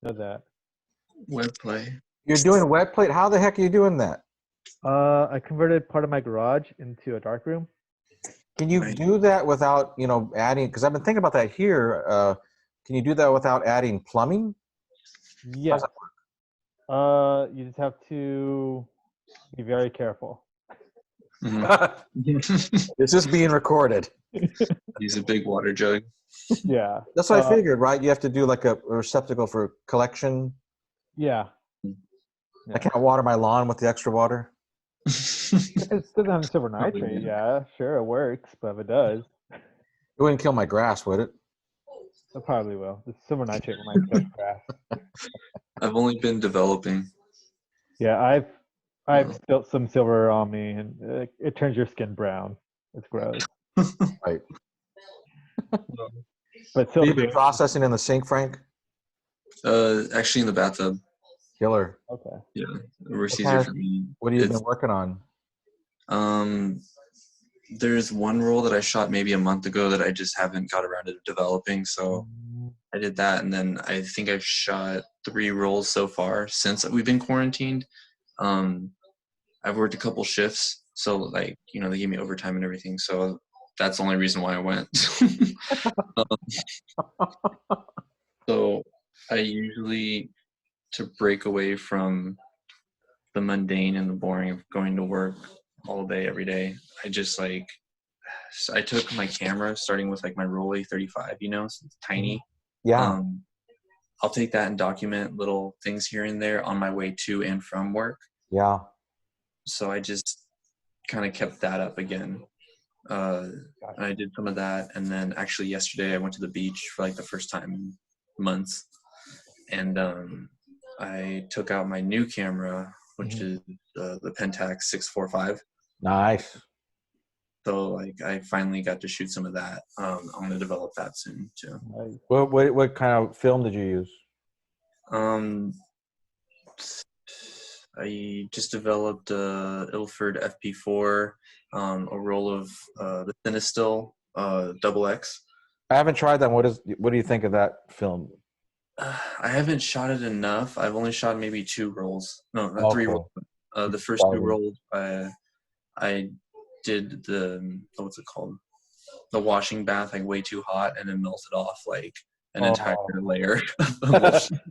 Know that. Web play. You're doing wet plate. How the heck are you doing that? I converted part of my garage into a dark room. Can you Right. do that without, adding? Because I've been thinking about that here. Can you do that without adding plumbing? Yes. You just have to be very careful. Mhm. This is being recorded. Use a big water jug. Yeah. That's what I figured, right? You have to do like a receptacle for collection. Yeah. I can't water my lawn with the extra water. If it doesn't have silver Probably nitrate, not. yeah, sure, it works. But if it does, It wouldn't kill my grass, would it? it probably will. The silver nitrate might kill your grass. I've only been developing. Yeah, I've spilt some silver on me, and it turns your skin brown. It's gross. Right. But Have silver. you been processing in the sink, Frank? Actually in the bathtub. Killer. Okay. Yeah, it works easier for me. What have you been working on? There's one roll that I shot maybe a month ago that I just haven't got around to developing. So I did that, and then I think I've shot 3 rolls so far since we've been quarantined. I've worked a couple shifts, so like they gave me overtime and everything. So that's the only reason why I went. So I usually, to break away from the mundane and the boring of going to work all day every day, I just I took my camera, starting with like my Rollei 35, so it's tiny. Yeah. I'll take that and document little things here and there on my way to and from work. Yeah. So I just kind of kept that up again. I did some of that, and then actually yesterday I went to the beach for like the first time in months, and I took out my new camera, which is the Pentax 645. Nice. So like I finally got to shoot some of that. I'm gonna develop that soon too. Nice. What kind of film did you use? I just developed a Ilford FP4, a roll of the Cinestill Double X. I haven't tried that. What do you think of that film? I haven't shot it enough. I've only shot maybe 2 rolls. No, not 3 rolls. The first 2 rolls, I did what's it called? The washing bath like way too hot, and then melted off like an entire layer.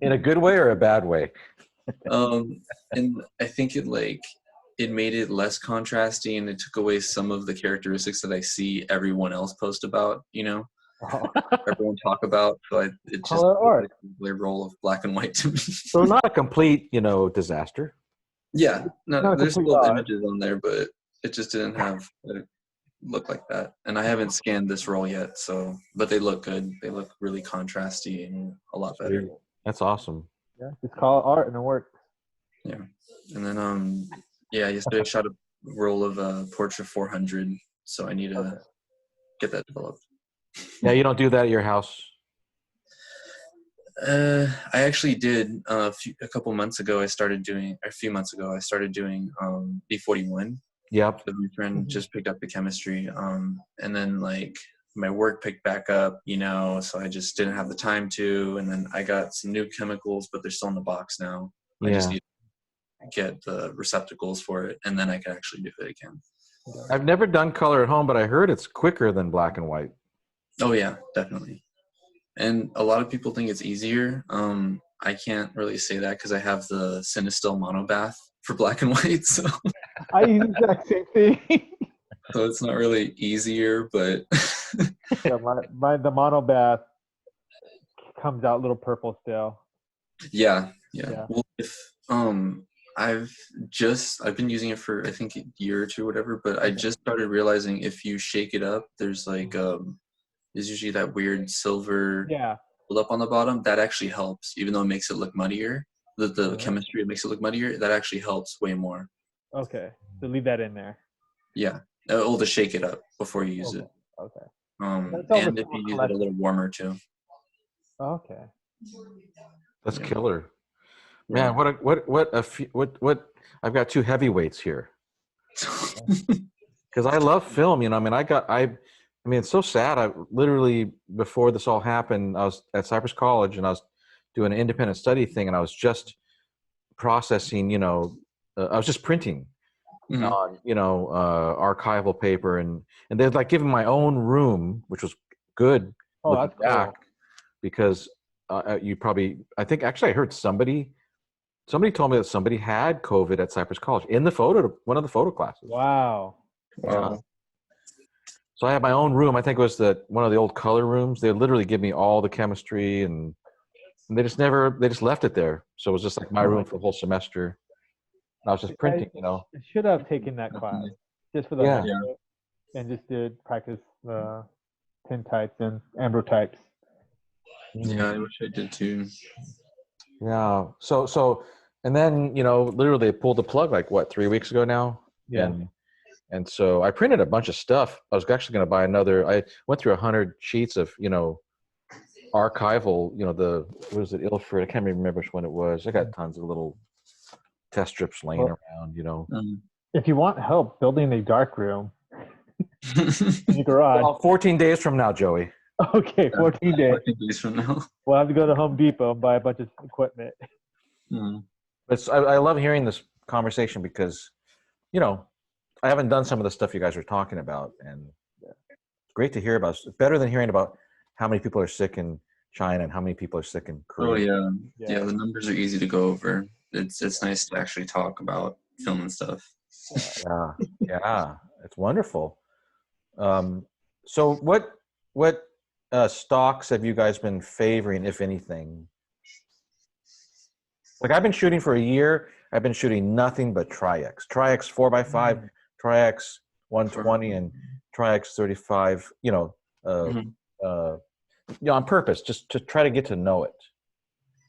In a good way or a bad way? And I think it made it less contrasty, and it took away some of the characteristics that I see everyone else post about, everyone talk about. So it just like a roll of black and white to me. So not a complete, disaster. Yeah, Not there's complete still loss. images on there, but it just didn't have it look like that. And I haven't scanned this roll yet, but they look good. They look really contrasty and a lot better. That's awesome. Yeah, just call it art and it works. Yeah, and then yesterday I shot a roll of Portra 400, so I need to get that developed. Yeah, you don't do that at your house. I actually did a few months ago. I started doing B41. Yep. So my friend just picked up the chemistry, and then my work picked back up, so I just didn't have the time to. And then I got some new chemicals, but they're still in the box now. I just need to get the receptacles for it, and then I can actually do it again. I've never done color at home, but I heard it's quicker than black and white. Oh yeah, definitely. And a lot of people think it's easier. I can't really say that because I have the Cinestill mono bath for black and white, so I use the exact same thing. so it's not really easier, but Yeah, the mono bath comes out a little purple still. yeah. Yeah. Well, if I've been using it for I think a year or two, or whatever. But I just started realizing if you shake it up, there's there's usually that weird silver buildup on the bottom. That actually helps, even though it makes it look muddier. The chemistry makes it look muddier. That actually helps way more. Okay, so leave that in there. Yeah, to shake it up before you use it. Okay. And if you use it a little warmer too. Okay. That's killer. Man, what I've got 2 heavyweights here. Because I love film, it's so sad. I literally, before this all happened, I was at Cypress College and I was doing an independent study thing, and I was just processing, I was just printing Mhm. on, archival paper, and they'd like given my own room, which was good Oh, looking that's cool. back, because I think actually I heard somebody told me that somebody had COVID at Cypress College in one of the photo classes. Wow. Wow. So I had my own room. I think it was one of the old color rooms. They literally give me all the chemistry, and they just left it there. So it was just like my room for the whole semester. And I was just printing, I should have taken that class just for the Yeah. heck of it, and just did practice the tintypes and ambrotypes. Yeah, I wish I did too. Yeah. So, and then, literally they pulled the plug like 3 weeks ago now. Yeah. And so I printed a bunch of stuff. I was actually going to buy another. I went through 100 sheets of, archival, what was it, Ilford? I can't remember which one it was. I got tons of little test strips laying around, If you want help building a dark room in your garage, Well, 14 days from now, Joey. okay, 14 days. 14 days from now. We'll have to go to Home Depot and buy a bunch of equipment. Mm. I love hearing this conversation because, I haven't done some of the stuff you guys are talking about, and it's great to hear about. It's better than hearing about how many people are sick in China and how many people are sick in Korea. Oh yeah. The numbers are easy to go over. It's nice to actually talk about film and stuff. Yeah, it's wonderful. So what stocks have you guys been favoring, if anything? Like I've been shooting for a year. I've been shooting nothing but Tri-X 4x5, Tri-X 120, and Tri-X 35. On purpose, just to try to get to know it.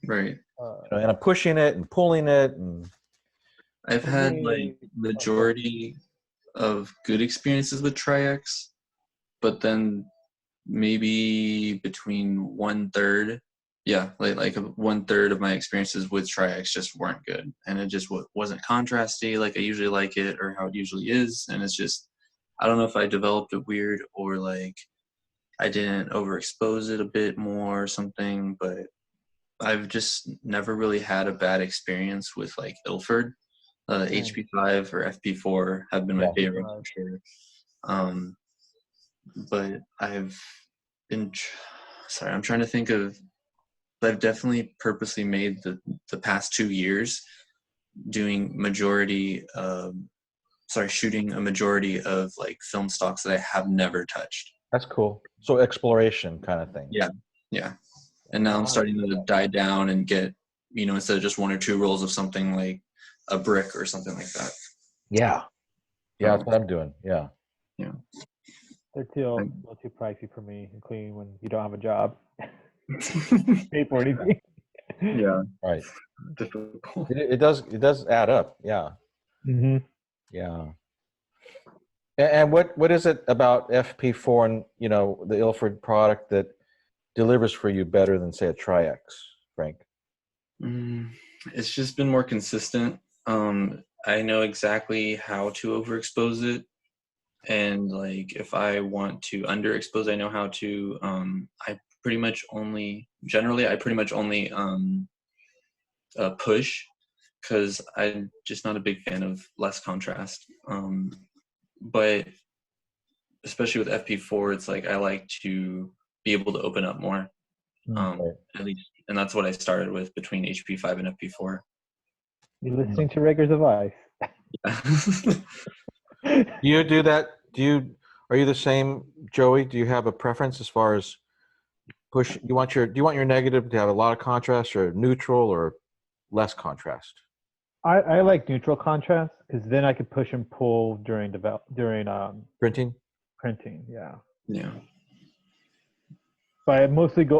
Right. And I'm pushing it and pulling it, and I've had like majority of good experiences with Tri-X, but then maybe between 1/3, like 1/3 of my experiences with Tri-X just weren't good, and it just wasn't contrasty like I usually like it or how it usually is, and it's just I don't know if I developed it weird or like I didn't overexpose it a bit more or something, but I've just never really had a bad experience with like Ilford. HP5 or FP4 have been my favorite for sure. But I've been sorry, I'm trying to think of. I've definitely purposely made the past 2 years doing shooting a majority of like film stocks that I have never touched. that's cool. So exploration kind of thing. Yeah. And now I'm starting to die down and get, instead of just 1 or 2 rolls of something like a brick or something like that. Yeah, that's what I'm doing. Yeah. They're a little too pricey for me, including when you don't have a job. Pay for anything. Yeah. Right. Difficult. It does add up. Yeah. Mm-hmm. Yeah. And what is it about FP4 and the Ilford product that delivers for you better than say a Tri-X, Frank? It's just been more consistent. I know exactly how to overexpose it, and like if I want to underexpose, I know how to. I pretty much only push, because I'm just not a big fan of less contrast. But especially with FP4, it's like I like to be able to open up more. At least, and that's what I started with between HP5 and FP4. You're listening to Rakers of Ice. Do you do that? Are you the same, Joey? Do you have a preference as far as push? Do you want your negative to have a lot of contrast, or neutral, or less contrast? I like neutral contrast because then I could push and pull during Printing. printing. Yeah. Yeah. But I mostly go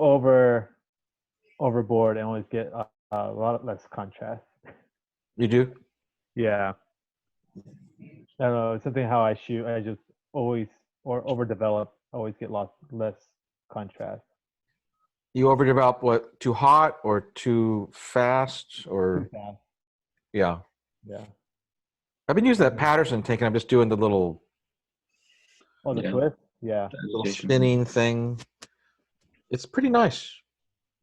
overboard and always get a lot less contrast. You do? Yeah. I don't know. It's something how I shoot. I just always overdevelop. Always get less contrast. You overdevelop what? Too hot or too fast or? Too fast. Yeah. Yeah. I've been using that Patterson tank, and I'm just doing the little. Oh, the twist. Yeah. Little spinning thing. It's pretty nice.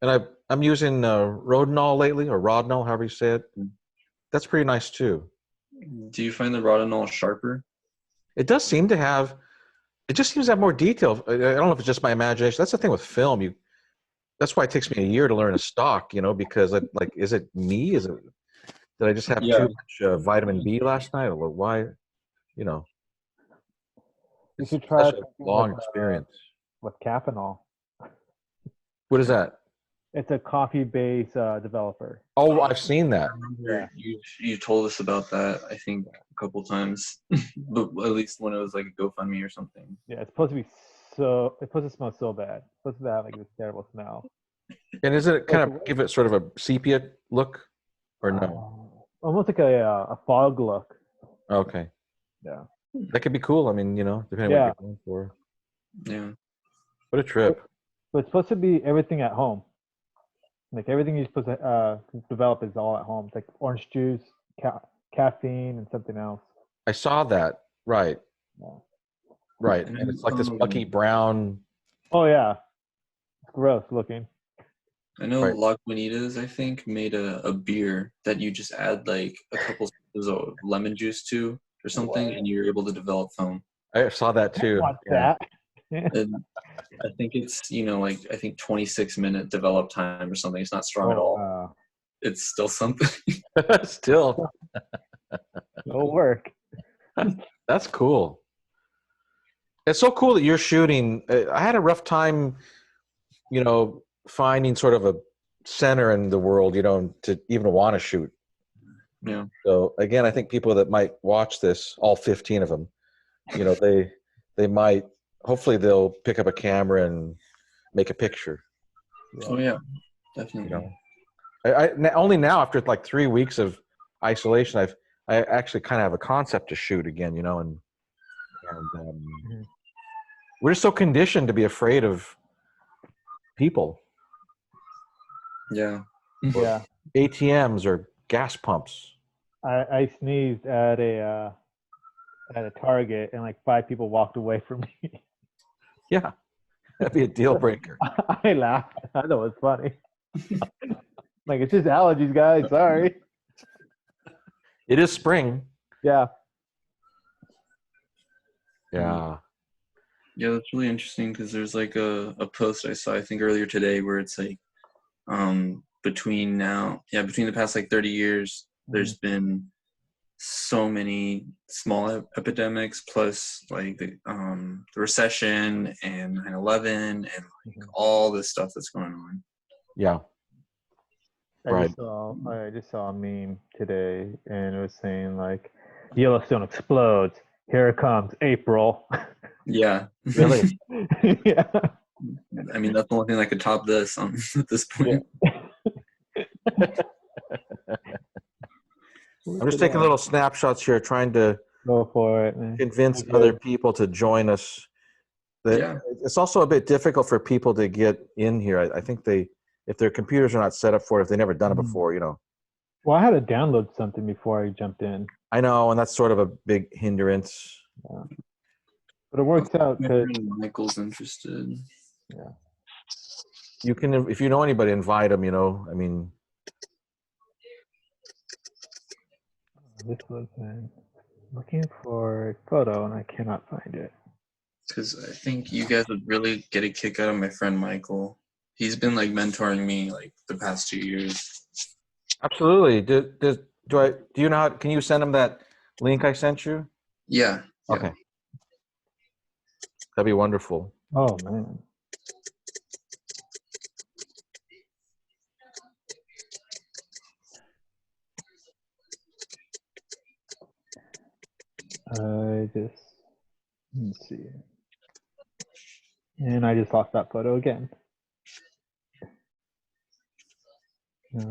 And I'm using Rodinal lately, or Rodinal, however you say it. That's pretty nice too. Do you find the Rodinal sharper? It does seem to have. It just seems to have more detail. I don't know if it's just my imagination. That's the thing with film. That's why it takes me a year to learn a stock. Because like, is it me? Did I just have Yeah. too much vitamin B last night, or why? You It's should try such a long experience. with Caffeinol. What is that? It's a coffee-based developer. Oh, I've seen that. Yeah. You told us about that, I think, a couple times, but at least when it was like a GoFundMe or something. Yeah, it's supposed to smell so bad. It's supposed to have like this terrible smell. And is it kind of give it sort of a sepia look, or no? Almost like a fog look. Okay. Yeah. That could be cool. I mean, depending on what you're going for. Yeah. What a trip. But it's supposed to be everything at home. Like everything you're supposed to develop is all at home. It's like orange juice, caffeine, and something else. I saw that. Right. Yeah. Right. And it's like this mucky brown. Oh yeah. It's gross looking. I know Right. Lagunitas, I think, made a beer that you just add like a couple sprinkles of lemon juice to or something, and you're able to develop foam. I saw that too. I want that. And I think it's, I think 26-minute develop time or something. It's not strong at all. It's still something. Still. It'll work. That's cool. It's so cool that you're shooting. I had a rough time, finding sort of a center in the world, to even want to shoot. Yeah. So again, I think people that might watch this, all 15 of them, they might, hopefully they'll pick up a camera and make a picture. Oh yeah, definitely. I only now, after like 3 weeks of isolation, I actually kind of have a concept to shoot again, and we're just so conditioned to be afraid of people. Yeah. Yeah. ATMs or gas pumps. I sneezed at a Target and like 5 people walked away from me. Yeah, that'd be a deal breaker. I laughed. I thought it was funny. Like, it's just allergies, guys. Sorry. It is spring. Yeah. Yeah. Yeah, that's really interesting because there's like a post I saw, I think earlier today, where it's like between the past like 30 years, there's been so many small epidemics, plus like the recession and 9/11 and like all this stuff that's going on. Yeah. I just saw a meme today, and it was saying like, Yellowstone explodes. Here comes April. Yeah. Really? Yeah. I mean, that's the only thing that could top this at this point. Yeah. I'm just taking little snapshots here, trying to go for it, man. convince other people to join us. It's also a bit difficult for people to get in here. I think if their computers are not set up for it, if they've never done it before, Well, I had to download something before I jumped in. I know, and that's sort of a big hindrance. Yeah. But it works out because Michael's interested. Yeah. You can, if you know anybody, invite them. I mean. This was looking for a photo and I cannot find it. Because I think you guys would really get a kick out of my friend Michael. He's been like mentoring me like the past 2 years. Absolutely. Do you know how? Can you send him that link I sent you? Yeah. Okay. That'd be wonderful. Oh man. Let's see. And I just lost that photo again. There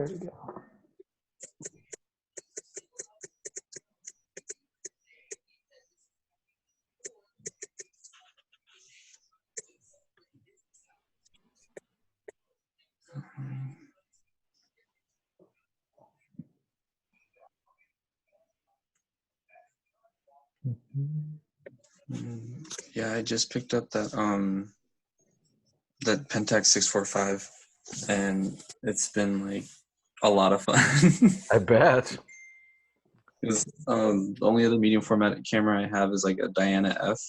we go. Yeah, I just picked up that Pentax 645, and it's been like a lot of fun. I bet. 'Cause, the only other medium format camera I have is like a Diana F,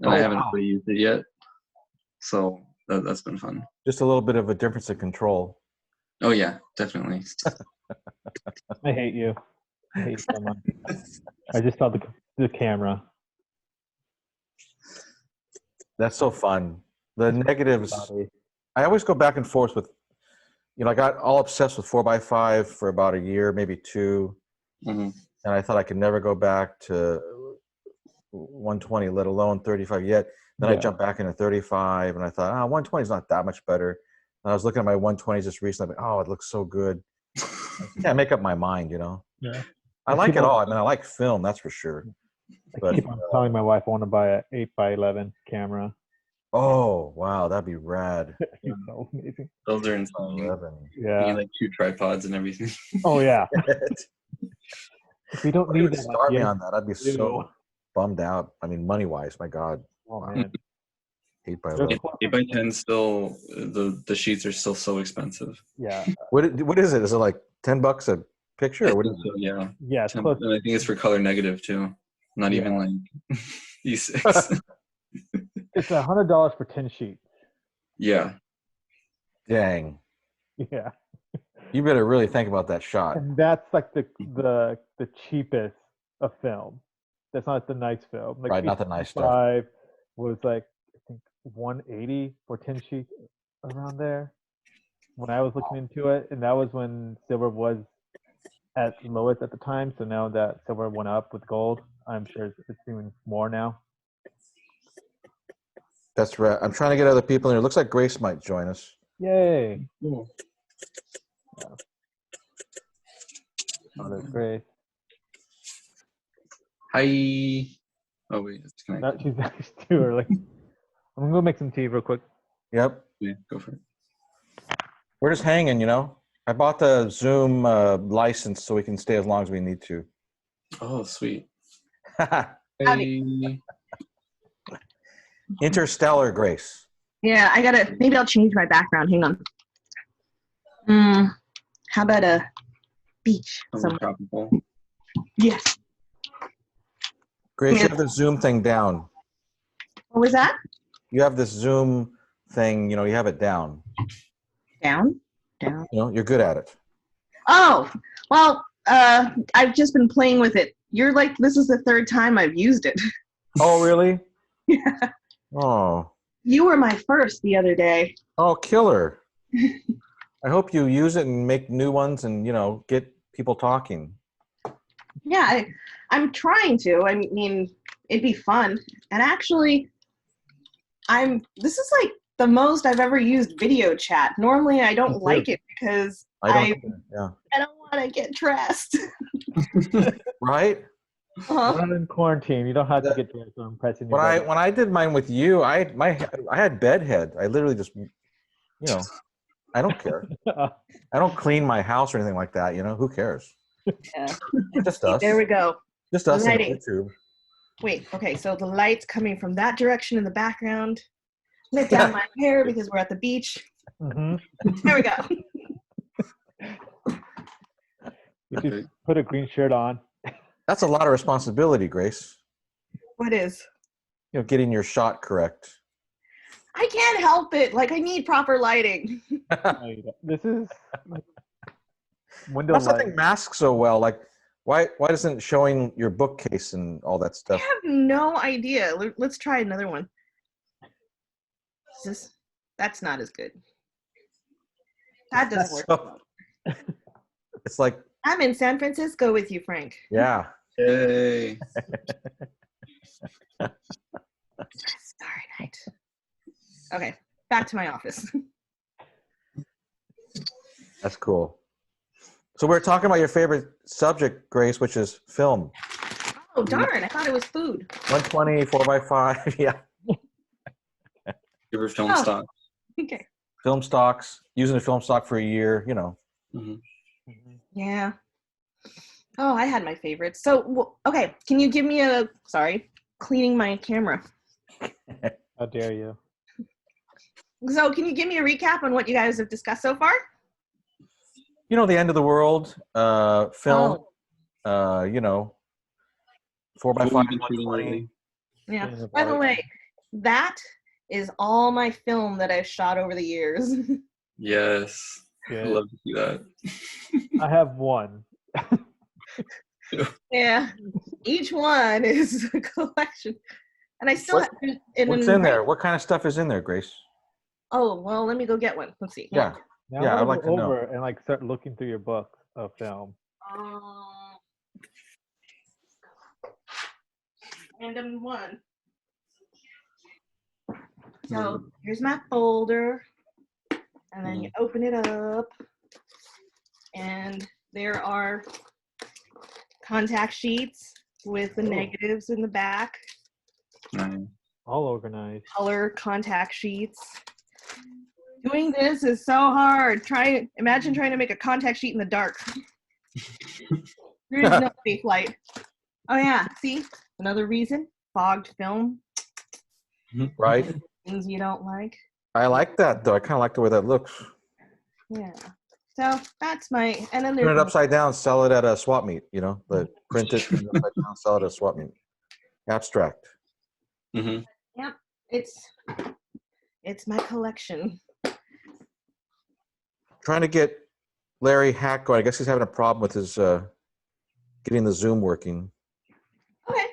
and I Oh, haven't wow. really used it yet. So that's been fun. Just a little bit of a difference in control. Oh yeah, definitely. I hate you. I hate you so much. I just saw the camera. That's so fun. The negatives, Sorry. I always go back and forth with, I got all obsessed with 4x5 for about a year, maybe 2. Hmm. And I thought I could never go back to 120, let alone 35 yet. Then I Yeah. jumped back into 35 and I thought, 120 is not that much better. And I was looking at my 120s just recently. Like, oh, it looks so good. I can't make up my mind, Yeah. I like it all. I mean, I like film, that's for sure. I But keep on telling my wife I want to buy a 8x11 camera. oh, wow, that'd be rad. It's so amazing. Those are insane. 11. You Yeah. need like 2 tripods and everything. Oh yeah. If we don't need that, Start me yes, on that. I'd be we do. so bummed out. I mean, money-wise, my God. Oh man. 8x11. 8x10 still, the sheets are still so expensive. Yeah. What is it? Is it like $10 a picture, or what is So, yeah, Yeah. It's 10, close. and I think it's for color negative too. Not Yeah. even like E6. It's $100 for 10 sheets. Yeah. it? Dang. Yeah. You better really think about that shot. And that's like the cheapest of film. That's not the nice film. Like Right, not the nice stuff. 5 was like I think 180 for 10 sheets around there when I was looking into it, and that was when silver was at lowest at the time. So now that silver went up with gold, I'm sure it's doing more now. That's right. I'm trying to get other people in here. Looks like Grace might join us. Yay! Cool. Oh, that's great. Hi. Oh wait, it's That connected. she's nice too early. I'm gonna go make some tea real quick. Yep. Yeah, go for it. We're just hanging, I bought the Zoom license so we can stay as long as we need to. Oh, sweet. Howdy. Hey. Interstellar, Grace. Yeah, maybe I'll change my background. Hang on. How about a beach somewhere? Tropical. Yes. Grace, you Yeah. have the Zoom thing down. What was that? You have this Zoom thing, you have it down. Down? Down. You're good at it. Oh, well, I've just been playing with it. This is the 3rd time I've used it. Oh really? Yeah. Oh. You were my first the other day. Oh, killer. I hope you use it and make new ones and, get people talking. Yeah, I'm trying to. I mean, it'd be fun. And actually, this is like the most I've ever used video chat. Normally, I don't like it because I don't want to get dressed. Right? Uh-huh. Not in quarantine. You don't have to get dressed. I'm pressing your button. When I did mine with you, I had bedhead. I literally just, I don't care. I don't clean my house or anything like that. Who cares? Yeah. Just us. There we go. Just us on Lighting. YouTube. Wait, okay, so the light's coming from that direction in the background. Let down my hair because we're at the beach. Mhm. There we go. You should put a green shirt on. That's a lot of responsibility, Grace. What is? Getting your shot correct. I can't help it. Like, I need proper lighting. No, you don't. This is window Plus, I light. think masks so well. Like, why isn't it showing your bookcase and all that I stuff? have no idea. Let's try another one. That's not as good. That doesn't work. So, it's like, I'm in San Francisco with you, Frank. yeah. Yay. Starry night. Okay, back to my office. That's cool. So we're talking about your favorite subject, Grace, which is film. Oh, darn. I thought it was food. 120, 4x5, yeah. Give her film Oh. stock. Okay. Film stocks, using a film stock for a year, Mm-hmm. Yeah. Oh, I had my favorites. So, okay, can you give me cleaning my camera? How dare you? So can you give me a recap on what you guys have discussed so far? You know, the end of the world film. Oh. You know, 4x5, What we've been shooting 120. lately. Yeah. Film of By the art. way, that is all my film that I've shot over the years. Yes. Good. I'd love to see that. I have one. Yeah. Each one is a collection. And I still have What's in there? What kind of stuff is in there, Grace? Oh, well, let me go get one. Let's see. Yeah. Now Yeah, I I'd want like to to go know. over and like start looking through your books of film. Random one. So here's my folder. And then you open it up. And there are contact sheets with the negatives in the back. Nice. All organized. Color contact sheets. Doing this is so hard. Imagine trying to make a contact sheet in the dark. There is no safe light. Oh yeah, see? Another reason. Fogged film. Right. Things you don't like. I like that though. I kind of like the way that looks. Yeah. So that's my, and then Turn there's it upside down, sell it at a swap meet. You know, print it, turn it upside down, sell it at a swap meet. Abstract. Mm-hmm. Yep. It's my collection. Trying to get Larry Hack going. I guess he's having a problem with his getting the Zoom working Okay.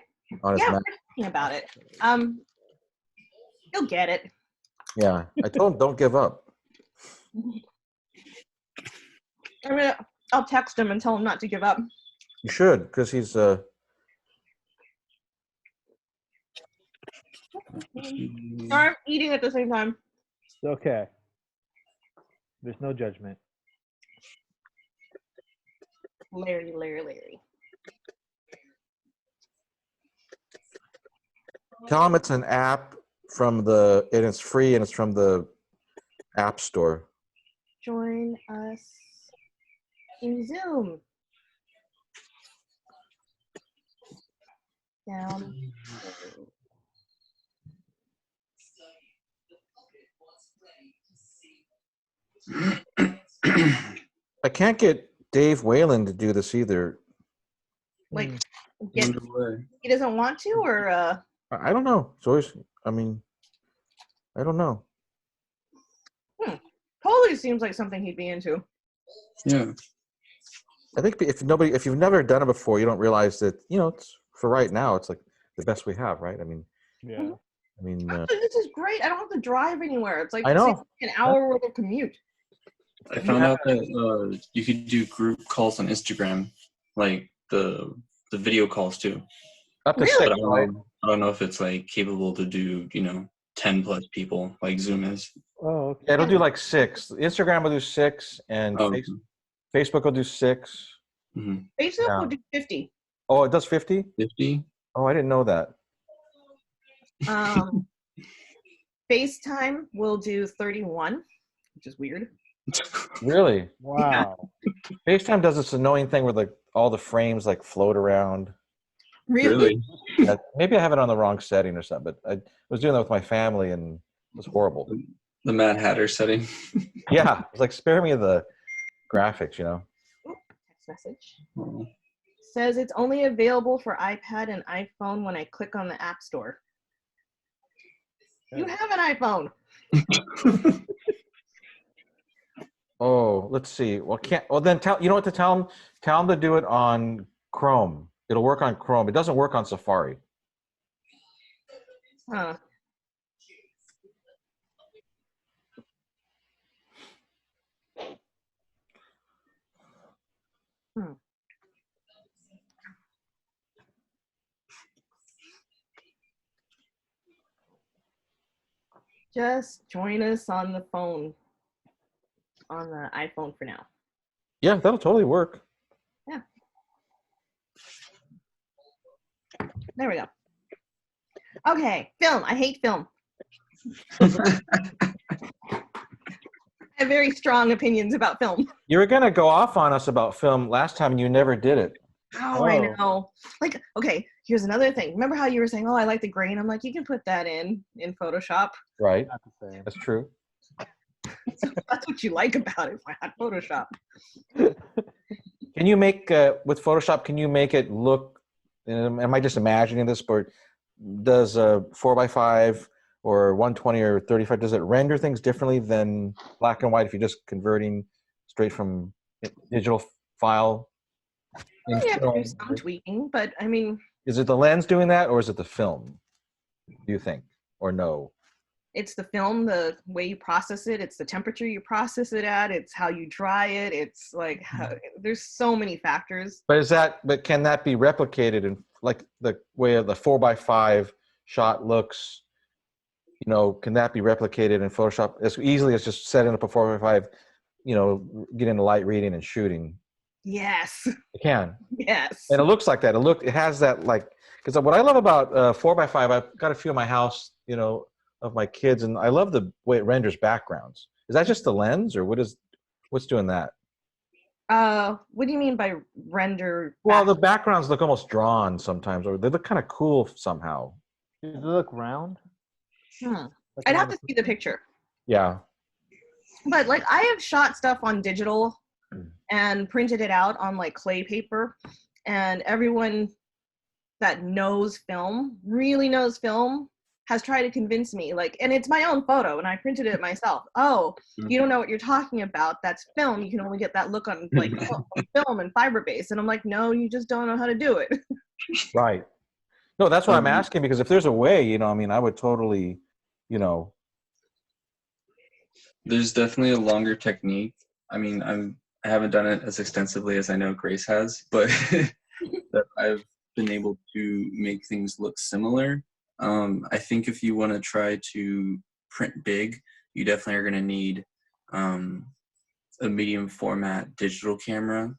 on his Yeah, Mac. we're talking about it. You'll get it. Yeah, I told him don't give up. I'll text him and tell him not to give up. You should, because he's Sorry, I'm eating at the same time. It's okay. There's no judgment. Larry. tell him it's an app and it's free and it's from the App Store. Join us in Zoom. Down. I can't get Dave Whalen to do this either. Like, Wonder why. he doesn't want to, or I don't know. It's always, I mean, I don't know. totally seems like something he'd be into. Yeah. I think if you've never done it before, you don't realize that, you know, it's for right now, it's like the best we have, right? I mean, Yeah. Actually, this is great. I don't have to drive anywhere. It's like I know. an hour worth of commute. I found out that you could do group calls on Instagram, like the video calls too. up to Really? six, right? I don't know if it's like capable to do 10 plus people like Zoom is. Oh, okay. Yeah, it'll do like 6. Instagram will do 6, and Oh, Facebook will do 6. mhm. Facebook Yeah. will do 50. Oh, it does 50? 50. Oh, I didn't know that. FaceTime will do 31, which is weird. Really? Wow. FaceTime does this annoying thing where like all the frames like float around. Really? Yeah, maybe I have it on the wrong setting or something, but I was doing that with my family and it was horrible. The Mad Hatter setting. Yeah, it's like spare me the graphics, you know. Text message. Oh. Says it's only available for iPad and iPhone when I click on the App Store. You have an iPhone. Oh, let's see. Well, then you know what to tell them? Tell them to do it on Chrome. It'll work on Chrome. It doesn't work on Safari. Huh. Just join us on the phone, on the iPhone for now. Yeah, that'll totally work. Yeah. There we go. Okay, film. I hate film. I have very strong opinions about film. You were going to go off on us about film last time and you never did it. Oh, I know. Like, okay, here's another thing. Remember how you were saying, "Oh, I like the grain." I'm like, you can put that in Photoshop. Right. Not the same. That's true. So that's what you like about it. Why not Photoshop? Can you make with Photoshop? Can you make it look? Am I just imagining this? But does a 4x5 or 120 or 35? Does it render things differently than black and white if you're just converting straight from digital file? You have to do some tweaking, but I mean, is it the lens doing that, or is it the film? Do you think, or no? It's the film, the way you process it. It's the temperature you process it at. It's how you dry it. It's like there's so many factors. But can that be replicated in like the way of the 4x5 shot looks? You know, can that be replicated in Photoshop as easily as just setting up a 4x5? You know, getting the light reading and shooting. Yes. It can. Yes. And it looks like that. It has that like because what I love about 4x5, I've got a few in my house. You know, of my kids, and I love the way it renders backgrounds. Is that just the lens, or what's doing that? What do you mean by render? Well, the backgrounds look almost drawn sometimes, or they look kind of cool somehow. Does it look round? I'd have to see the picture. Yeah. But like I have shot stuff on digital and printed it out on like clay paper, and everyone that knows film, really knows film, has tried to convince me, like, and it's my own photo and I printed it myself. Oh, you don't know what you're talking about. That's film. You can only get that look on like film and fiber base. And I'm like, no, you just don't know how to do it. Right. No, that's why I'm asking, because if there's a way, you know, I mean, I would totally, you know. There's definitely a longer technique. I mean, I haven't done it as extensively as I know Grace has, but that I've been able to make things look similar. I think if you want to try to print big, you definitely are going to need a medium format digital camera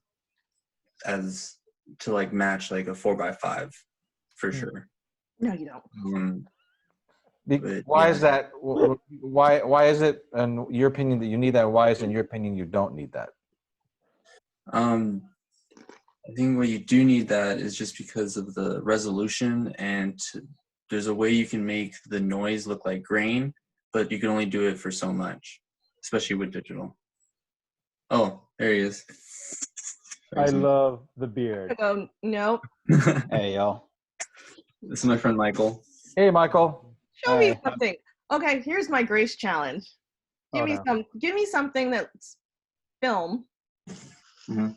as to like match like a 4x5 for sure. No, you don't. Why is that? Why is it, in your opinion, that you need that? Why is it, in your opinion, you don't need that? I think what you do need that is just because of the resolution, and there's a way you can make the noise look like grain, but you can only do it for so much, especially with digital. Oh, there he is. I love the beard. Nope. Hey, y'all. This is my friend Michael. Hey, Michael. Show me something. Okay, here's my Grace challenge. Give me something that's film. Mm-hmm.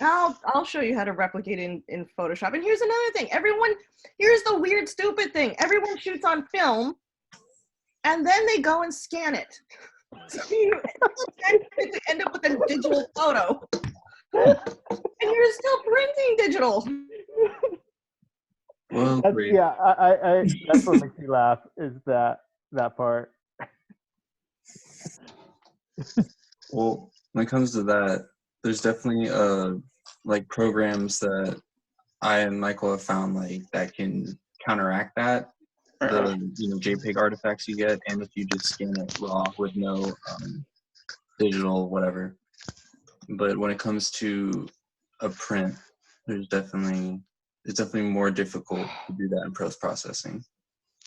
I'll show you how to replicate in Photoshop. And here's another thing. Here's the weird, stupid thing. Everyone shoots on film, and then they go and scan it. So you end up with a digital photo. And you're still printing digital. Well, Yeah, I that's what makes me laugh, is that part. Well, when it comes to that, there's definitely like programs that I and Michael have found like that can counteract that, the JPEG artifacts you get, and if you just scan it raw with no digital whatever. But when it comes to a print, it's definitely more difficult to do that in post processing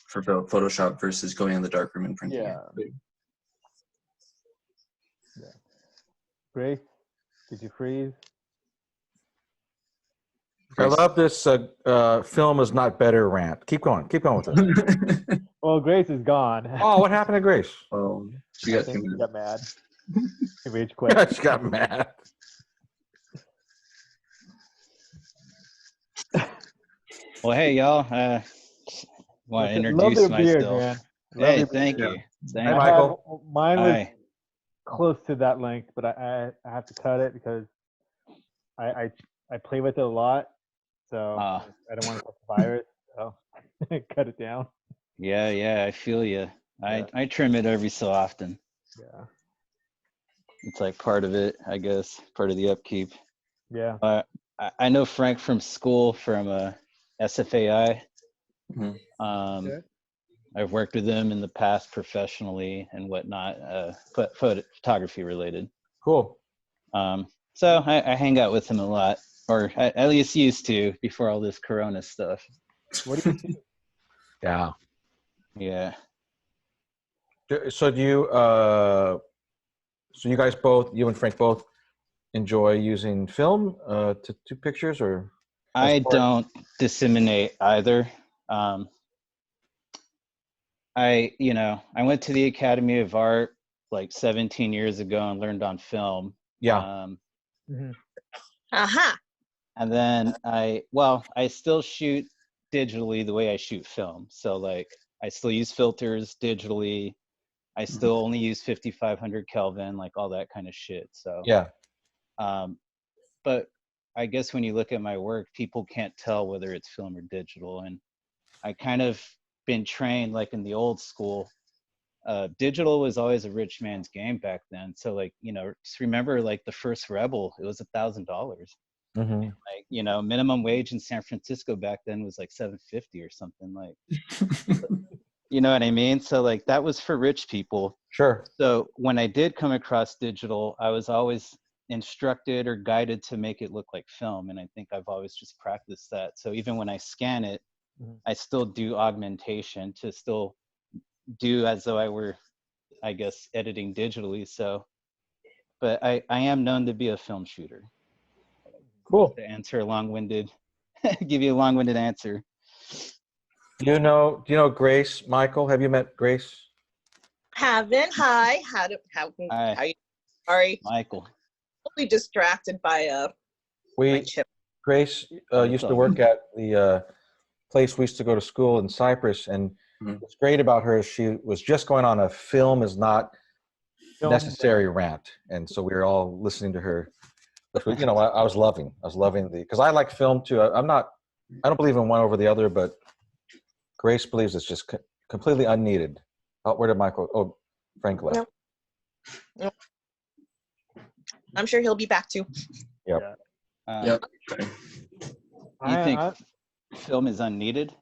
for Photoshop versus going in the darkroom and printing. Yeah. Grace, did you freeze? I love this film is not better rant. Keep going with it. Well, Grace is gone. Oh, what happened to Grace? Oh, she I got think she got mad. She rage quit. She got mad. Well, hey, y'all. Want to introduce Love your myself? Beard, man. Hey, thank you. Hey, Michael. Mine was Hi. close to that length, but I have to cut it because I play with it a lot, so I don't want to catch the virus, so cut it down. Yeah, I feel you. I trim it every so often. Yeah. It's like part of it, I guess, part of the upkeep. Yeah. I know Frank from school, from SFAI. Mm-hmm. I've worked with him in the past professionally and whatnot, photography related. Cool. So I hang out with him a lot. or at least used to before all this Corona stuff. What do you shoot? Yeah. Yeah. So do you? So you guys both, you and Frank both, enjoy using film to do pictures, or? as I part- don't disseminate either. I went to the Academy of Art like 17 years ago and learned on film. Yeah. Mhm. Aha. And then I still shoot digitally the way I shoot film. So like I still use filters digitally. I still only use 5500 Kelvin, like all that kind of shit. So Yeah. But I guess when you look at my work, people can't tell whether it's film or digital. And I kind of been trained like in the old school. Digital was always a rich man's game back then. So like, just remember like the first Rebel, it was $1,000. Mm-hmm. Like, minimum wage in San Francisco back then was like $7.50 or something, like, you know what I mean? So like that was for rich people. Sure. So when I did come across digital, I was always instructed or guided to make it look like film. And I think I've always just practiced that. So even when I scan it, I still do augmentation to still do as though I were, I guess, editing digitally. So, but I am known to be a film shooter. Cool. To answer a long-winded, give you a long-winded answer. Do you know Grace, Michael? Have you met Grace? Haven't. Hi. How Hi, you? Sorry. Michael. Totally distracted by my chip. Grace It's used all to work at the place we used to go to school in Cypress, and what's great about her is she was just going on a film is not necessary rant, and so we were all listening to her. But I was loving because I like film too. I don't believe in one over the other, but Grace believes it's just completely unneeded. Oh, where did Michael? Oh, Frank left. No. I'm sure he'll be back too. Yep. Yep. You think film is unneeded?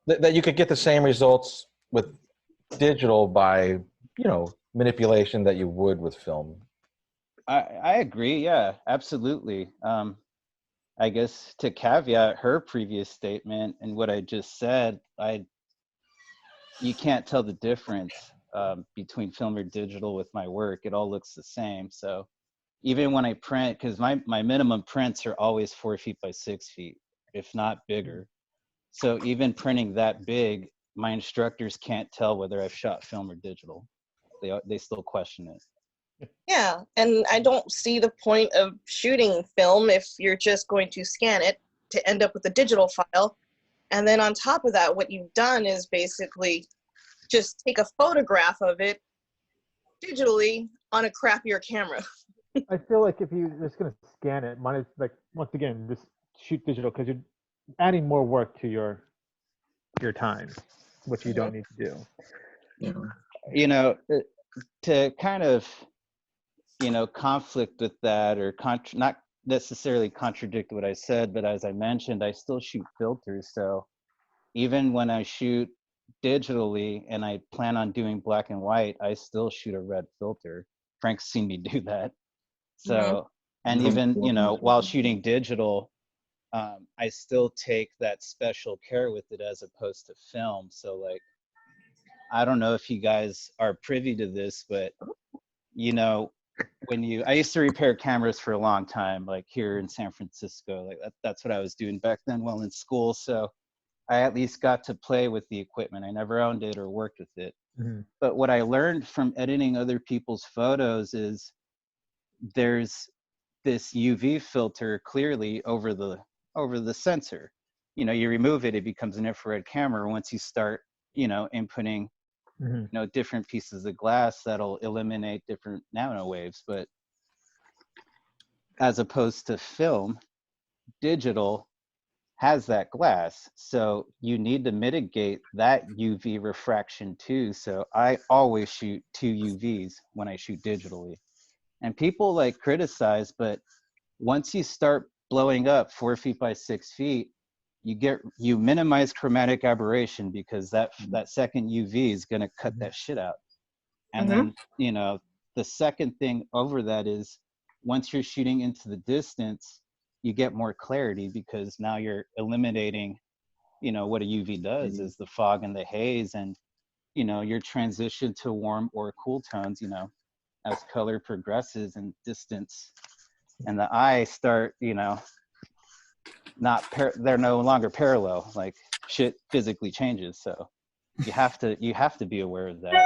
That you could get the same results with digital by manipulation that you would with film. I agree. Yeah, absolutely. I guess to caveat her previous statement and what I just said, you can't tell the difference between film or digital with my work. It all looks the same. So even when I print, because my minimum prints are always 4 feet by 6 feet, if not bigger. So even printing that big, my instructors can't tell whether I've shot film or digital. They still question it. Yeah, and I don't see the point of shooting film if you're just going to scan it to end up with a digital file. And then on top of that, what you've done is basically just take a photograph of it digitally on a crappier camera. I feel like if you're just gonna scan it, mine is like once again just shoot digital because you're adding more work to your time, which you don't need to do. Yeah. To kind of conflict with that or not necessarily contradict what I said, but as I mentioned, I still shoot filters. So even when I shoot digitally and I plan on doing black and white, I still shoot a red filter. Frank's seen me do that. So, and even, while shooting digital, I still take that special care with it as opposed to film. So like, I don't know if you guys are privy to this, but I used to repair cameras for a long time, like here in San Francisco, like that's what I was doing back then while in school. So I at least got to play with the equipment. I never owned it or worked with it. Mm-hmm. But what I learned from editing other people's photos is there's this UV filter clearly over the sensor. You remove it, it becomes an infrared camera. Once you start, inputting different pieces of glass, that'll eliminate different nanowaves. But as opposed to film, digital has that glass. So you need to mitigate that UV refraction too. So I always shoot 2 UVs when I shoot digitally. And people like criticize, but once you start blowing up 4 feet by 6 feet, you minimize chromatic aberration because that second UV is going to cut that shit out. And then, the second thing over that is once you're shooting into the distance, you get more clarity because now you're eliminating, you know, what a UV does is the fog and the haze, and you know, your transition to warm or cool tones, you know, as color progresses and distance and the eye start, you know, they're no longer parallel, like shit physically changes. So you have to be aware of that.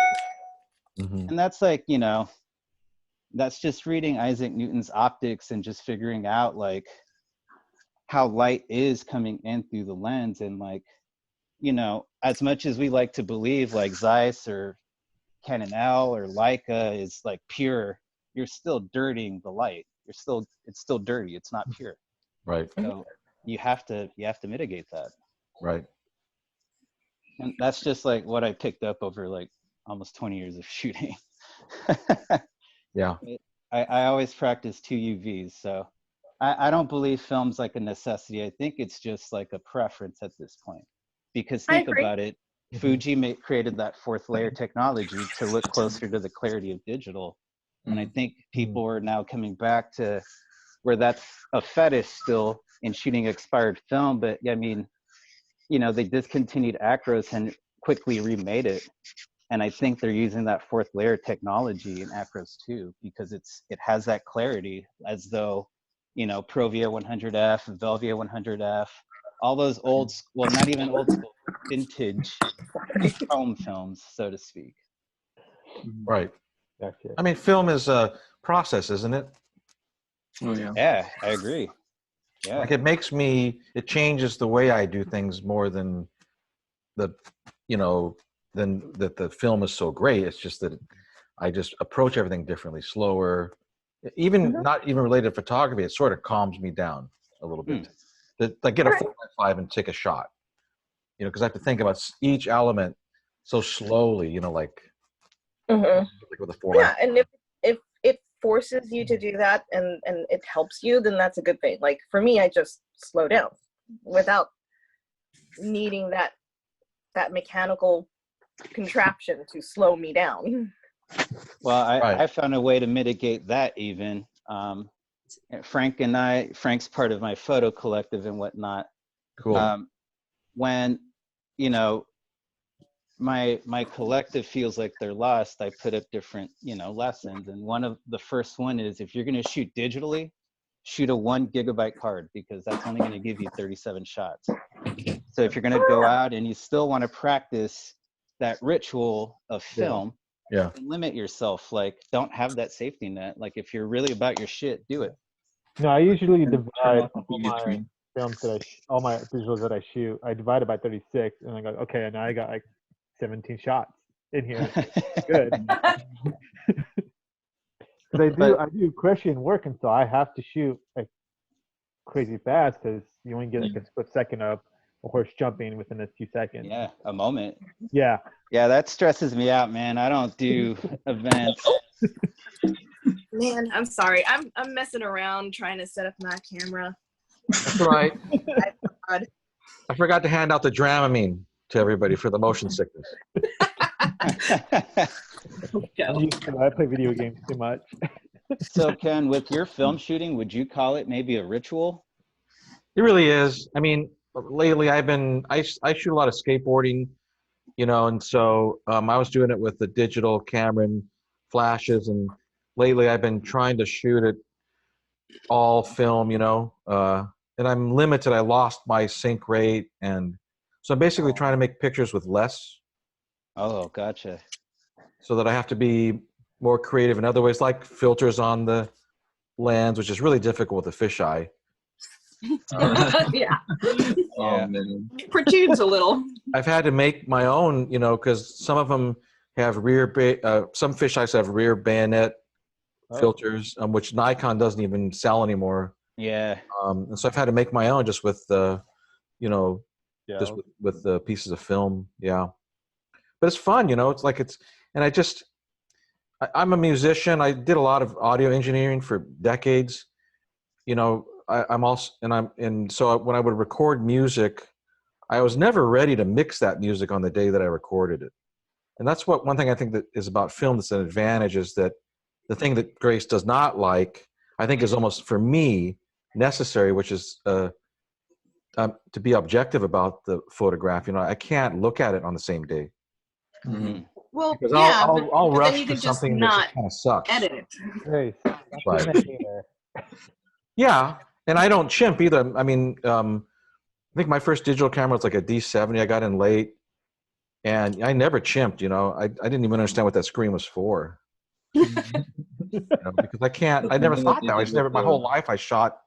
Mhm. And that's like, you know, that's just reading Isaac Newton's optics and just figuring out like how light is coming in through the lens. And like, you know, as much as we like to believe like Zeiss or Canon L or Leica is like pure, you're still dirtying the light. It's still dirty. It's not pure. Right. So you have to mitigate that. Right. And that's just like what I picked up over like almost 20 years of shooting. Yeah. I always practice 2 UVs. So I don't believe film's like a necessity. I think it's just like a preference at this point. Because I think agree. about it, Fuji created that 4th layer technology to look closer to the clarity of digital. And I think people are now coming back to where that's a fetish still in shooting expired film. But I mean, you know, they discontinued Acros and quickly remade it. And I think they're using that 4th layer technology in Acros too, because it has that clarity, as though, you know, Provia 100F, Velvia 100F, all those old, well, not even old school, vintage chrome films, so to speak. Right. Gotcha. I mean, film is a process, isn't it? Oh yeah. Yeah, I agree. Yeah. Like it changes the way I do things more than than that the film is so great. It's just that I just approach everything differently, slower, even not even related to photography. It sort of calms me down a little bit. To like get a 4x5 and take a shot, you know, because I have to think about each element so slowly, you know, like with a 4x5. Yeah, and if it forces you to do that and it helps you, then that's a good thing. Like for me, I just slow down without needing that mechanical contraption to slow me down. Well, Right. I found a way to mitigate that even. Frank's part of my photo collective and whatnot. Cool. When, you know, my collective feels like they're lost, I put up different, you know, lessons. And one of the first one is, if you're going to shoot digitally, shoot a 1 gigabyte card, because that's only going to give you 37 shots. So if you're going to go out and you still want to practice that ritual of film, Yeah. limit yourself. Like, don't have that safety net. Like, if you're really about your shit, do it. No, I usually Turn divide off the all media my screen. films all my visuals that I shoot. I divide it by 36, and I go, okay, and now I got like 17 shots in here. Good. Because I do Christian work, and so I have to shoot like crazy fast because you only get like a split second of a horse jumping within a few seconds. Yeah, a moment. Yeah. Yeah, that stresses me out, man. I don't do events. Man, I'm sorry. I'm messing around trying to set up my camera. That's right. God. I forgot to hand out the Dramamine to everybody for the motion sickness. I play video games too much. So, Ken, with your film shooting, would you call it maybe a ritual? It really is. I mean, lately I shoot a lot of skateboarding, you know, and so I was doing it with the digital camera and flashes, and lately I've been trying to shoot it all film, you know, and I'm limited. I lost my sync rate, and so I'm basically trying to make pictures with less, Oh, gotcha. so that I have to be more creative in other ways, like filters on the lens, which is really difficult with a fisheye. Yeah. Yeah. Man. Protrudes a little. I've had to make my own, you know, because some of them have some fisheyes have rear bayonet filters, which Nikon doesn't even sell anymore. Yeah. And so I've had to make my own just with you know, Yeah. just with the pieces of film. Yeah, but it's fun, you know. It's like and I'm a musician. I did a lot of audio engineering for decades. You know, so when I would record music, I was never ready to mix that music on the day that I recorded it. And that's one thing I think that is about film that's an advantage, is that the thing that Grace does not like, I think, is almost, for me, necessary, which is to be objective about the photograph. You know, I can't look at it on the same day Mhm. Well, because yeah, I'll but then rush you to can just something that not just kind of sucks. edit it. Grace, stop Right. doing that here. Yeah, and I don't chimp either. I mean, I think my first digital camera was like a D70. I got in late, and I never chimped. You know, I didn't even understand what that screen was for. You know, because I never Something that thought they that. I did just never. with My whole life, I shot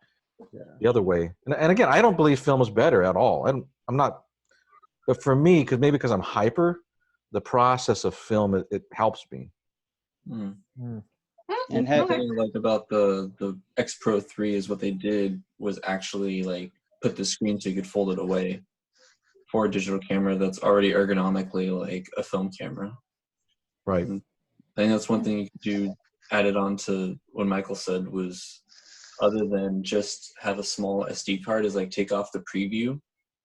the other way. And again, I don't believe film is better at all. I'm not. But for me, because I'm hyper, the process of film it helps me. Mm. Mm. And One thing I like about the X Pro 3 is what they did was actually like put the screen so you could fold it away for a digital camera that's already ergonomically like a film camera. Right. And I think that's one thing you could do added on to what Michael said was other than just have a small SD card is like take off the preview.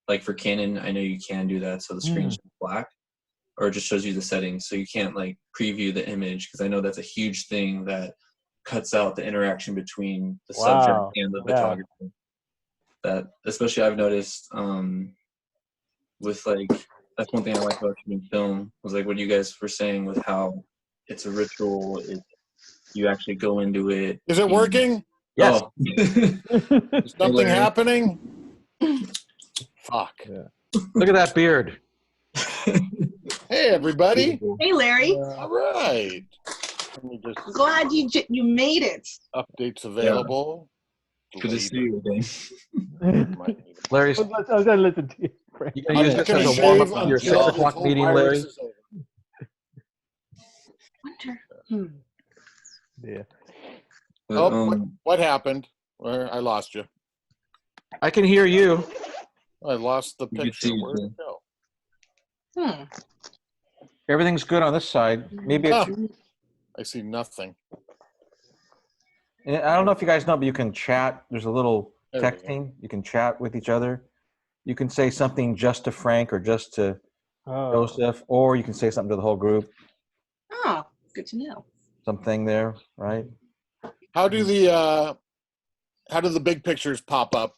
Like for Canon, I know you can do that so the screen's black or it just shows you the settings so you can't like preview the image because I know that's a huge thing that cuts out the interaction between the subject and the photographer. That especially I've noticed with like that's one thing I like about shooting film was like what you guys were saying with how it's a ritual. You actually go into it. Is it working? Yes. Oh. Is something Larry. happening? Fuck. Look at that beard. Hey, everybody. Hey, Larry. All right. Let me just Glad you made it. updates available. Good to see you again. Larry, I was gonna listen to you. Frank. you gonna use this gonna as a warm up shave for your until 6 this o'clock whole meeting, virus Larry? is over. Winter. Yeah. Oh, what happened? Where I lost you. I can hear you. I lost the You can picture. see it, Where'd it go? Hmm. Everything's good on this side. Maybe Ah, I see nothing. I don't know if you guys know, but you can chat. There's a little There we go. texting. You can chat with each other. You can say something just to Frank or just to Oh. Joseph, or you can say something to the whole group. Oh, good to know. Something there, right? How do the big pictures pop up?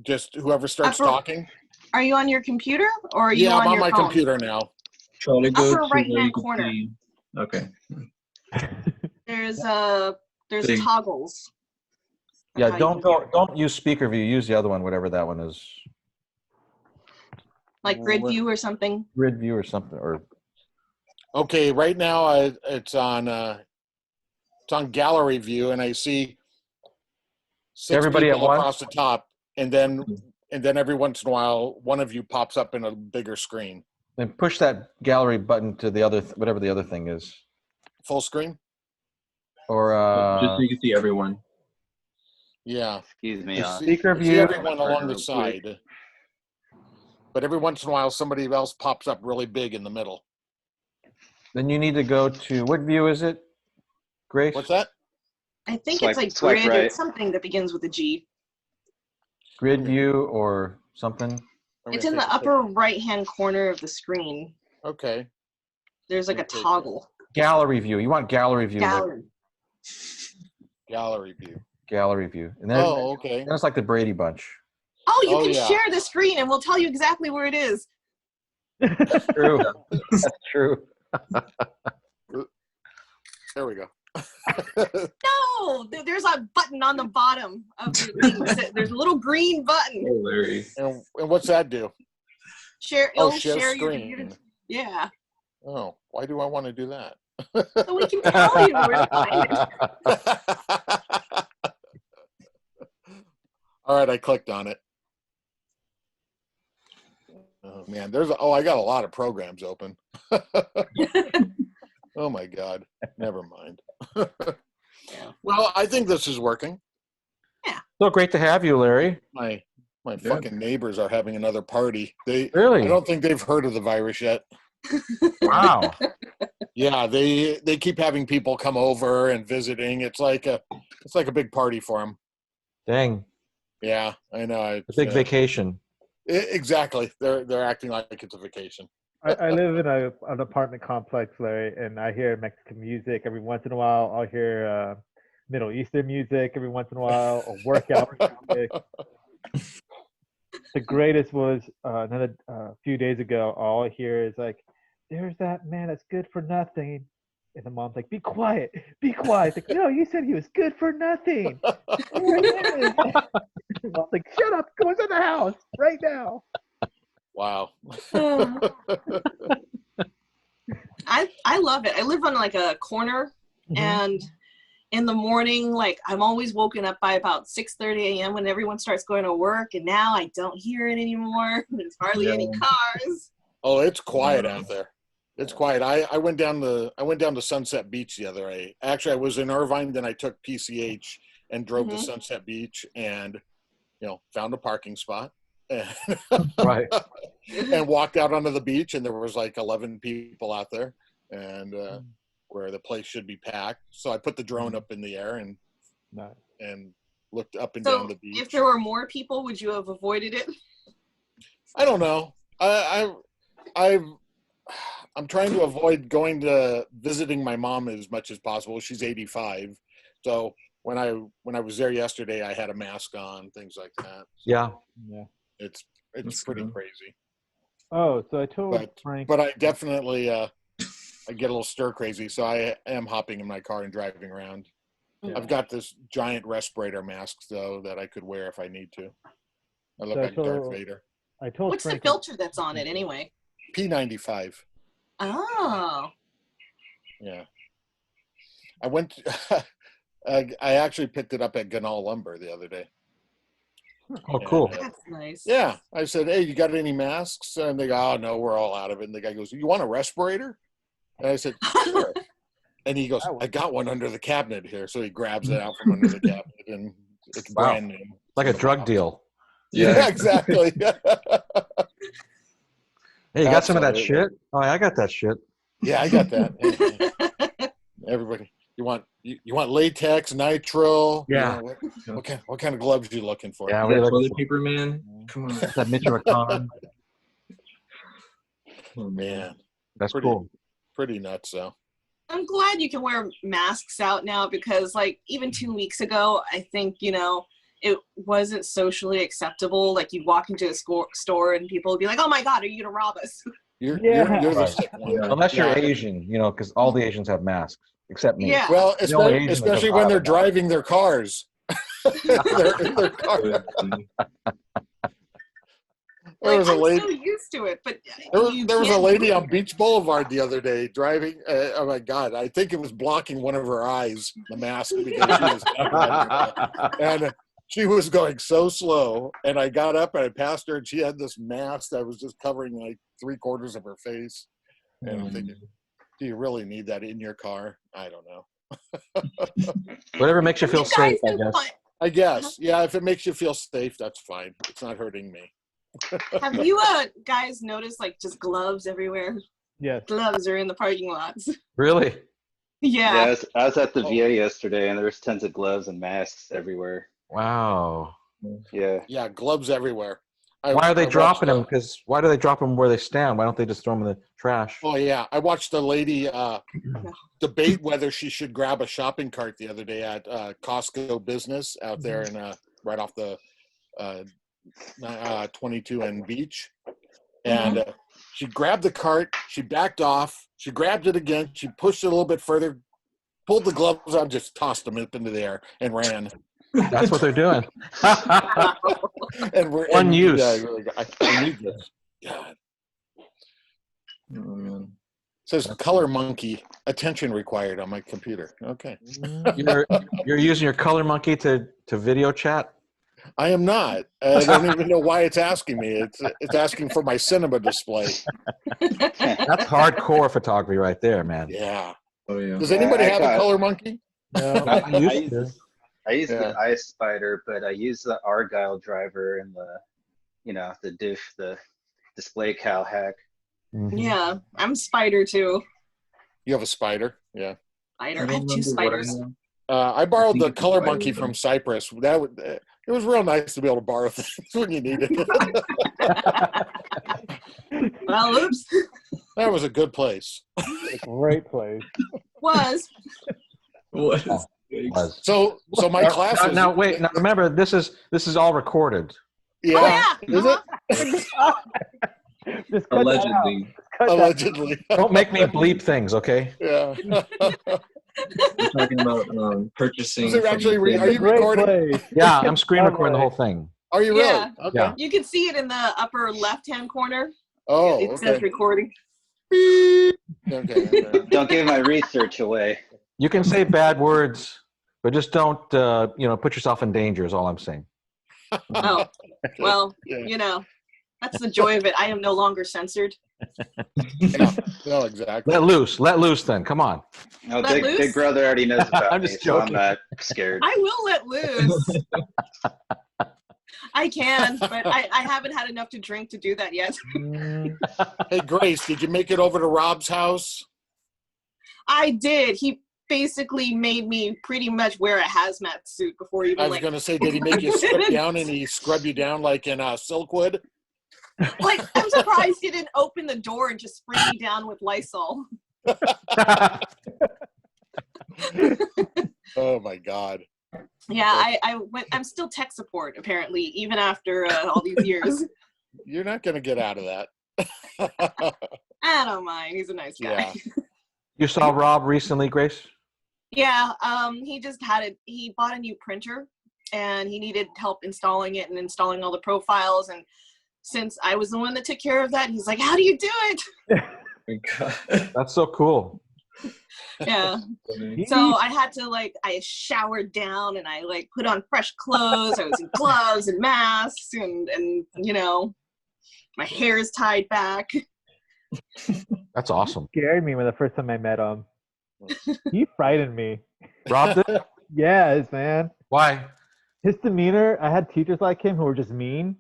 Just whoever starts Upper- talking? Are you on your computer or are you Yeah, I'm on your my phone? computer now. Try to go Upper to right-hand where you can corner. see. Okay. There's Big. toggles. of Yeah, how you don't can go. hear. Don't use speaker view. Use the other one, whatever that one is. Like grid view or something. Grid view or something. Or Okay, right now it's on gallery view, and I see 6 Everybody at people once? across the top, and then every once in a while, one of you pops up in a bigger screen. then push that gallery button to the other, whatever the other thing is. Full screen? Or Just so you can see everyone. Yeah. Excuse me. I see, Speaker I see view. everyone along the Real quick. side. But every once in a while, somebody else pops up really big in the middle. Then you need to go to, what view is it, Grace? What's that? I think Swipe- it's like swipe grid or right. something that begins with a G. Grid view or something? I'm It's gonna in the take a upper right-hand corner of the screen. picture. Okay. There's like a Let me take toggle. Gallery view. You want gallery view. Like Gallery. Gallery view. gallery view. And then, Oh, okay. then it's like the Brady Bunch. Oh, you Oh, can yeah. share the screen and we'll tell you exactly where it is. True. That's true. There we go. No, there's a button on the bottom of the thing. There's a little green button. Oh, Larry. And what's that do? Share. Oh, It'll share your screen. computer. Yeah. Oh, why do I want to do that? So we can tell you where to find it. All right, I clicked on it. Oh man, I got a lot of programs open. Oh my God, never mind. Well, I think this is working. So great to have you, Larry. My fucking neighbors are having another party. Really? I don't think they've heard of the virus yet. Wow. Yeah, they keep having people come over and visiting. It's like a big party for them. Dang. Yeah, I know. A big vacation. Exactly. They're acting like it's a vacation. I live in an apartment complex, Larry, and I hear Mexican music every once in a while. I'll hear Middle Eastern music every once in a while, or workout music. The greatest was another few days ago. All I hear is like, "There's that man that's good for nothing," and the mom's like, "Be quiet, be quiet." It's like, "No, you said he was good for nothing." There he is. The mom's like, "Shut up, go inside the house right now." Wow. I love it. I live on like a corner, and in the morning, like I'm always woken up by about 6:30 a.m. when everyone starts going to work, and now I don't hear it anymore. There's hardly any cars. Oh, it's quiet out there. It's quiet. I went down to Sunset Beach the other day. Actually, I was in Irvine, then I took PCH and drove to Sunset Beach, and found a parking spot, and, Right. and walked out onto the beach, and there was like 11 people out there, and where the place should be packed. So I put the drone up in the air and looked up and down the beach. If there were more people, would you have avoided it? I don't know. I'm trying to avoid visiting my mom as much as possible. She's 85, so when I was there yesterday, I had a mask on, things like that. Yeah. It's pretty crazy. Oh, so I told Frank. But I definitely I get a little stir crazy, so I am hopping in my car and driving around. Yeah. I've got this giant respirator mask though that I could wear if I need to. I look like Darth Vader. I told What's Frank the filter that's on it anyway? P95. Oh. Yeah. I went. I actually picked it up at Ganal Lumber the other day. Oh, cool. That's nice. Yeah. I said, "Hey, you got any masks?" And they go, "Oh, no, we're all out of it." And the guy goes, "You want a respirator?" And I said, "Sure." And he goes, "I got one under the cabinet here." So he grabs it out from under the cabinet, and it's brand new. Like a drug deal. Yeah, exactly. Hey, you got some of that shit? Oh, I got that shit. Yeah, I got that. Everybody, you want latex, nitrile? Yeah. What kind of gloves are you looking for? Yeah, toilet paper, man. Come on. That Michoacan. Oh man, that's cool. Pretty nuts, though. I'm glad you can wear masks out now because, like, even 2 weeks ago, I think it wasn't socially acceptable. Like, you'd walk into a store and people would be like, "Oh my God, are you gonna rob us?" You're the sick one. Unless you're Asian, because all the Asians have masks except me. Yeah. Well, especially when they're driving their cars. They're in their car. I'm so used to it, but there was a lady on Beach Boulevard the other day driving. Oh my God! I think it was blocking one of her eyes, the mask, because she was and she was going so slow. And I got up and I passed her, and she had this mask that was just covering like 3/4 of her face. And I'm thinking, do you really need that in your car? I don't know. Whatever makes you feel safe, I guess. I guess, yeah. If it makes you feel safe, that's fine. It's not hurting me. Have you guys noticed like just gloves everywhere? Yes. Gloves are in the parking lots. Really? Yeah. I was at the VA yesterday, and there was tons of gloves and masks everywhere. Wow. Yeah. Yeah, gloves everywhere. Why are they dropping them? Because why do they drop them where they stand? Why don't they just throw them in the trash? Oh yeah, I watched a lady debate whether she should grab a shopping cart the other day at Costco Business out there in right off the 22 and Beach, and she grabbed the cart, she backed off, she grabbed it again, she pushed it a little bit further, pulled the gloves out, just tossed them up into the air and ran. That's what they're doing. And we're One use. I need this. God. It says color monkey attention required on my computer. Okay. You're using your color monkey to video chat? I am not. I don't even know why it's asking me. It's asking for my cinema display. That's hardcore photography right there, man. Yeah. Oh yeah. Does anybody have a color monkey? No, I use the iSpider, but I use the Argyle driver and the display cal hack. Mm-hmm. Yeah, I'm Spider too. You have a spider? Yeah. Spider. I have 2 spiders. I borrowed the color monkey from Cypress. It was real nice to be able to borrow things when you needed it. Well, oops. That was a good place. A great place. Was. What? Was. So my class was Now wait. Now remember, this is all recorded. Yeah, Oh, is uh-huh. Just cut that out. Allegedly. Cut that out. allegedly. Don't make me bleep things, okay? Yeah. We're talking about purchasing. Is it from actually the are you Great recording? play. Yeah, I'm screen Love recording the it. whole thing. Are you really? Yeah. Okay. Yeah. You can see it in the upper left-hand corner. Oh, It says okay. recording. Okay. Don't give my research away. You can say bad words, but just don't put yourself in danger. Is all I'm saying. Oh, well, Yeah. that's the joy of it. I am no longer censored. No, exactly. Let loose. Then come on. No, Let loose? Big Brother already knows about I'm me, just so I'm joking. not scared. I will let loose. I can, but I haven't had enough to drink to do that yet. Hey, Grace, did you make it over to Rob's house? I did. He basically made me pretty much wear a hazmat suit before even I was going to say, did he make you strip down and he scrub you down like in Silkwood? Like, I'm surprised he didn't open the door and just spray me down with Lysol. Oh my God. Yeah, I'm still tech support apparently, even after all these years. You're not going to get out of that. I don't mind. He's a nice guy. Yeah. You saw Rob recently, Grace? Yeah. He just he bought a new printer and he needed help installing it and installing all the profiles. And since I was the one that took care of that, he's like, "How do you do it?" That's so cool. Yeah. So I had to I showered down and I put on fresh clothes. I was in gloves and masks and my hair is tied back. That's awesome. Scared me when the first time I met him. He frightened me. Rob did? Yes, man. Why? His demeanor. I had teachers like him who were just mean.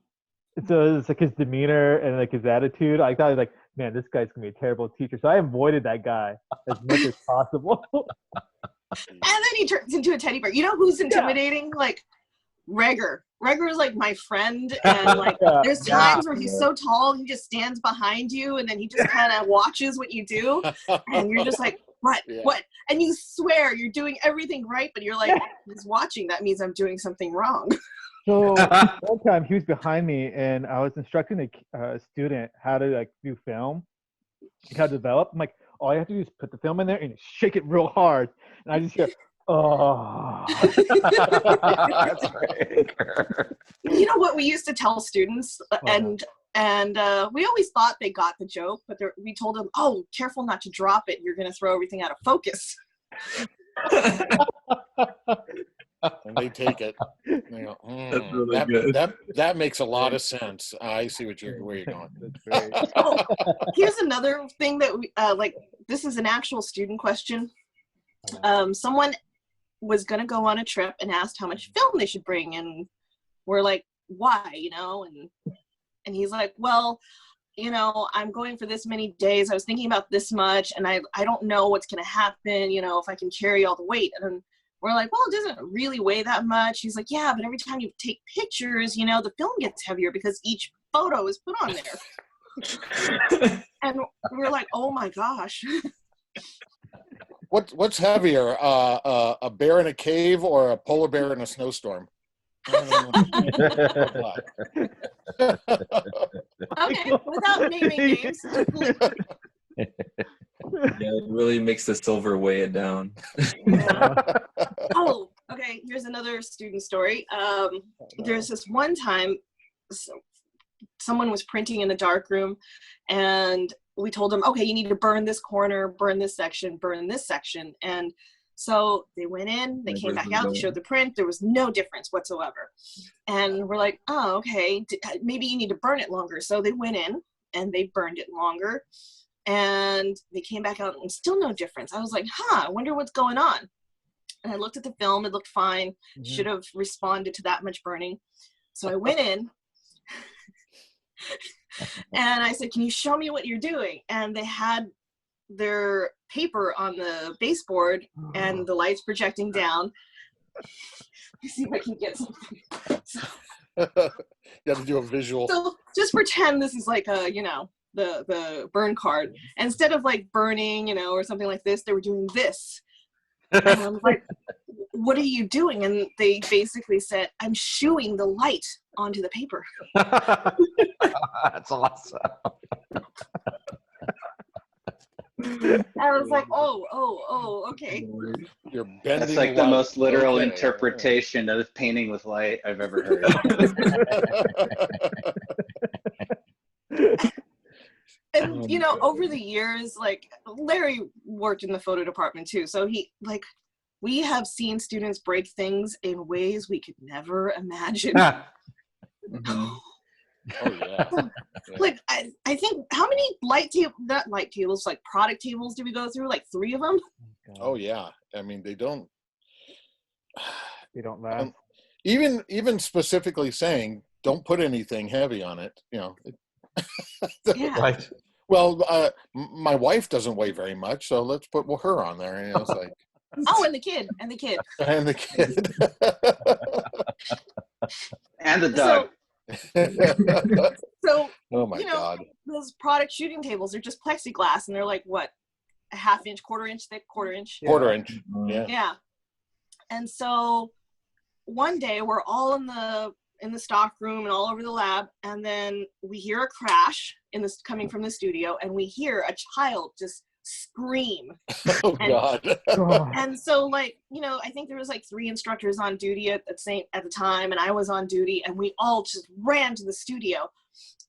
So it's like his demeanor and his attitude. I thought man, this guy's gonna be a terrible teacher. So I avoided that guy as much as possible. And then he turns into a teddy bear. You know who's intimidating? Regger. Regger is my friend, and there's times where he's so tall, he just stands behind you, and then he just kind of watches what you do, and you're just like, what? Yeah. What? And you swear you're doing everything right, but you're like, he's watching. That means I'm doing something wrong. So one time he was behind me, and I was instructing a student how to do film, how to develop. I'm like, all you have to do is put the film in there and shake it real hard, and I just hear, oh. That's great. You know what we used to tell students, and we always thought they got the joke, but we told them, "Oh, careful not to drop it. You're going to throw everything out of focus." And they take it. They go, That's really good. That makes a lot of sense. I see where you're going. That's great. Oh, here's another thing that we this is an actual student question. Someone was going to go on a trip and asked how much film they should bring, and we're like, why, and he's like, well, I'm going for this many days. I was thinking about this much, and I don't know what's going to happen, if I can carry all the weight. And we're like, well, it doesn't really weigh that much. He's like, yeah, but every time you take pictures, the film gets heavier because each photo is put on there. And we're like, oh my gosh. What's heavier, a bear in a cave or a polar bear in a snowstorm? Okay, without naming names. Yeah, it really makes the silver weigh it down. Oh, okay. Here's another student story. There's this one time, someone was printing in the dark room, and we told them, okay, you need to burn this corner, burn this section, and so they went in, they came back out, they showed the print. There was no difference whatsoever. And we're like, oh, okay, maybe you need to burn it longer. So they went in and they burned it longer, and they came back out and still no difference. I was like, I wonder what's going on. And I looked at the film, it looked fine. Should have responded to that much burning. So I went in and I said, can you show me what you're doing? And they had their paper on the baseboard and the lights projecting down. Let me see if I can get something. You have to do a visual. So just pretend this is like a, the burn card. And instead of burning, or something like this, they were doing this. And I'm like, what are you doing? And they basically said, I'm shooing the light onto the paper. That's awesome. I was like, oh, okay. You're bending. That's like the most literal Okay. interpretation of painting with light I've ever heard. And you know, over the years, like Larry worked in the photo department too, so we have seen students break things in ways we could never imagine. Mhm. Oh yeah. Like I think how many not light tables, like product tables did we go through? Like 3 of them? Oh yeah. I mean, they don't laugh. even specifically saying don't put anything heavy on it. You know. Yeah. Right. Well, my wife doesn't weigh very much, so let's put her on there. You know, it's like. Oh, and the kid. And the kid. And the dog. So Oh my you know, God. those product shooting tables are just plexiglass, and they're like what, a half inch, quarter inch thick, quarter inch. Quarter inch. Yeah. Yeah. And so one day we're all in the stock room and all over the lab, and then we hear a crash coming from the studio, and we hear a child just scream. Oh God. And so, like, you know, I think there was like 3 instructors on duty at the time, and I was on duty, and we all just ran to the studio,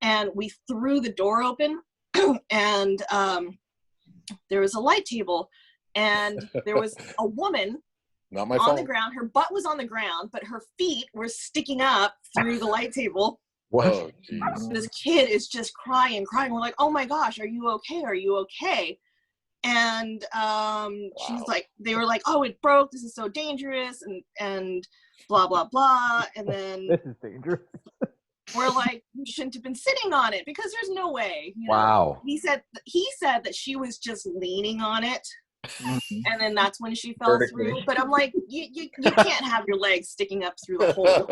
and we threw the door open, and there was a light table, and there was a woman Not my on fault. the ground. Her butt was on the ground, but her feet were sticking up through the light table. What? Oh jeez. This kid is just crying. We're like, oh my gosh, are you okay? Are you okay? And she's like, they were like, oh, it broke. This is so dangerous, and blah, blah, blah. And then This is dangerous. we're like, you shouldn't have been sitting on it because there's no way. You know? Wow. He said that she was just leaning on it. Mhm. And then that's when she fell Vertically. through. But I'm like, you can't have your legs sticking up through the hole.